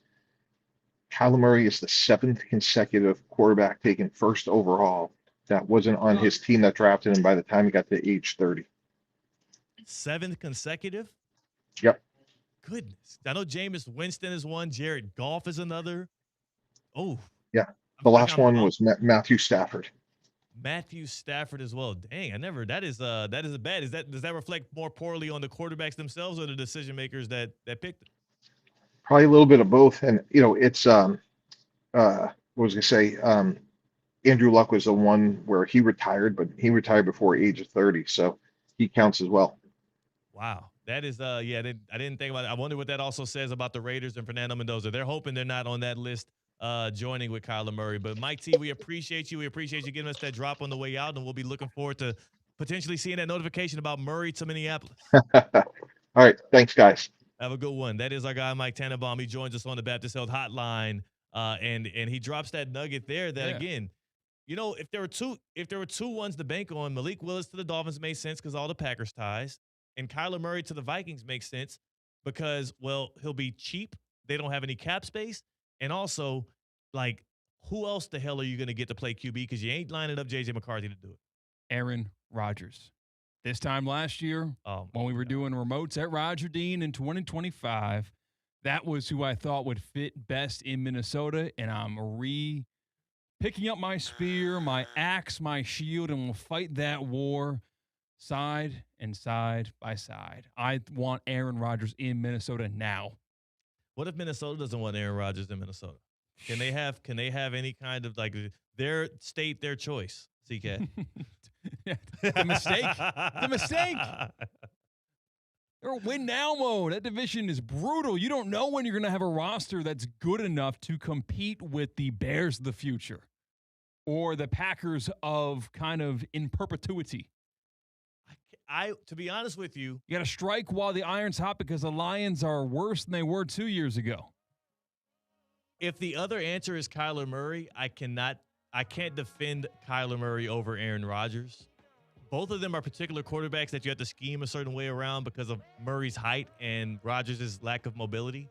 Kyler Murray is the 7th consecutive quarterback taken first overall that wasn't on his team that drafted him by the time he got to age 30.
7th consecutive?
Yep.
Goodness. I know Jameis Winston is one. Jared Goff is another. Oh.
Yeah. The last one was Matthew Stafford.
Matthew Stafford as well. Dang, that is a bad. Does that reflect more poorly on the quarterbacks themselves or the decision makers that picked it?
Probably a little bit of both. And it's what was I gonna say? Andrew Luck was the one where he retired, but he retired before age of 30, so he counts as well.
Wow. That is, I didn't think about it. I wonder what that also says about the Raiders and Fernando Mendoza. They're hoping they're not on that list joining with Kyler Murray. But Mike T, we appreciate you. We appreciate you giving us that drop on the way out, and we'll be looking forward to potentially seeing that notification about Murray to Minneapolis.
All right. Thanks, guys.
Have a good one. That is our guy, Mike Tannenbaum. He joins us on the Baptist Health Hotline, and he drops that nugget there that, again, you know, if there were two ones to bank on, Malik Willis to the Dolphins made sense because all the Packers ties, and Kyler Murray to the Vikings makes sense because, well, he'll be cheap. They don't have any cap space. And also, like, who else the hell are you going to get to play QB because you ain't lining up J.J. McCarthy to do it?
Aaron Rodgers. This time last year, when we were doing remotes at Roger Dean in 2025, that was who I thought would fit best in Minnesota, and I'm picking up my spear, my axe, my shield, and we'll fight that war side and side by side. I want Aaron Rodgers in Minnesota now.
What if Minnesota doesn't want Aaron Rodgers in Minnesota? Can they have any kind of, like, their state, their choice, C-Katt?
The mistake. The mistake. They're win now mode. That division is brutal. You don't know when you're going to have a roster that's good enough to compete with the Bears of the future or the Packers of kind of in perpetuity.
To be honest with you,
you got to strike while the iron's hot because the Lions are worse than they were 2 years ago.
If the other answer is Kyler Murray, I can't defend Kyler Murray over Aaron Rodgers. Both of them are particular quarterbacks that you have to scheme a certain way around because of Murray's height and Rodgers' lack of mobility.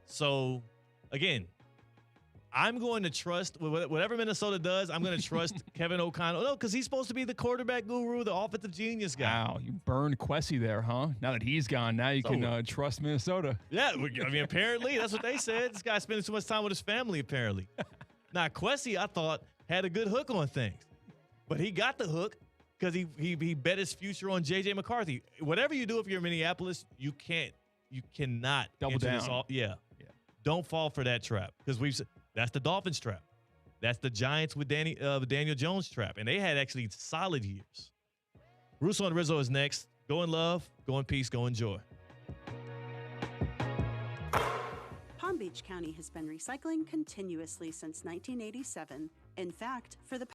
So, again, I'm going to trust whatever Minnesota does. I'm going to trust Kevin O'Connell. No, because he's supposed to be the quarterback guru, the offensive genius guy.
Wow, you burned Kwesi there, huh? Now that he's gone, now you can trust Minnesota.
Yeah, I mean, apparently that's what they said. This guy's spending too much time with his family, apparently. Now, Kwesi, I thought, had a good hook on things, but he got the hook because he bet his future on J.J. McCarthy. Whatever you do if you're in Minneapolis, you cannot
double down.
Don't fall for that trap because that's the Dolphins trap. That's the Giants with Daniel Jones trap, and they had actually solid years. Russo and Rizzo is next. Go in love, go in peace, go in joy.
Palm Beach County has been recycling continuously since 1987. In fact, for the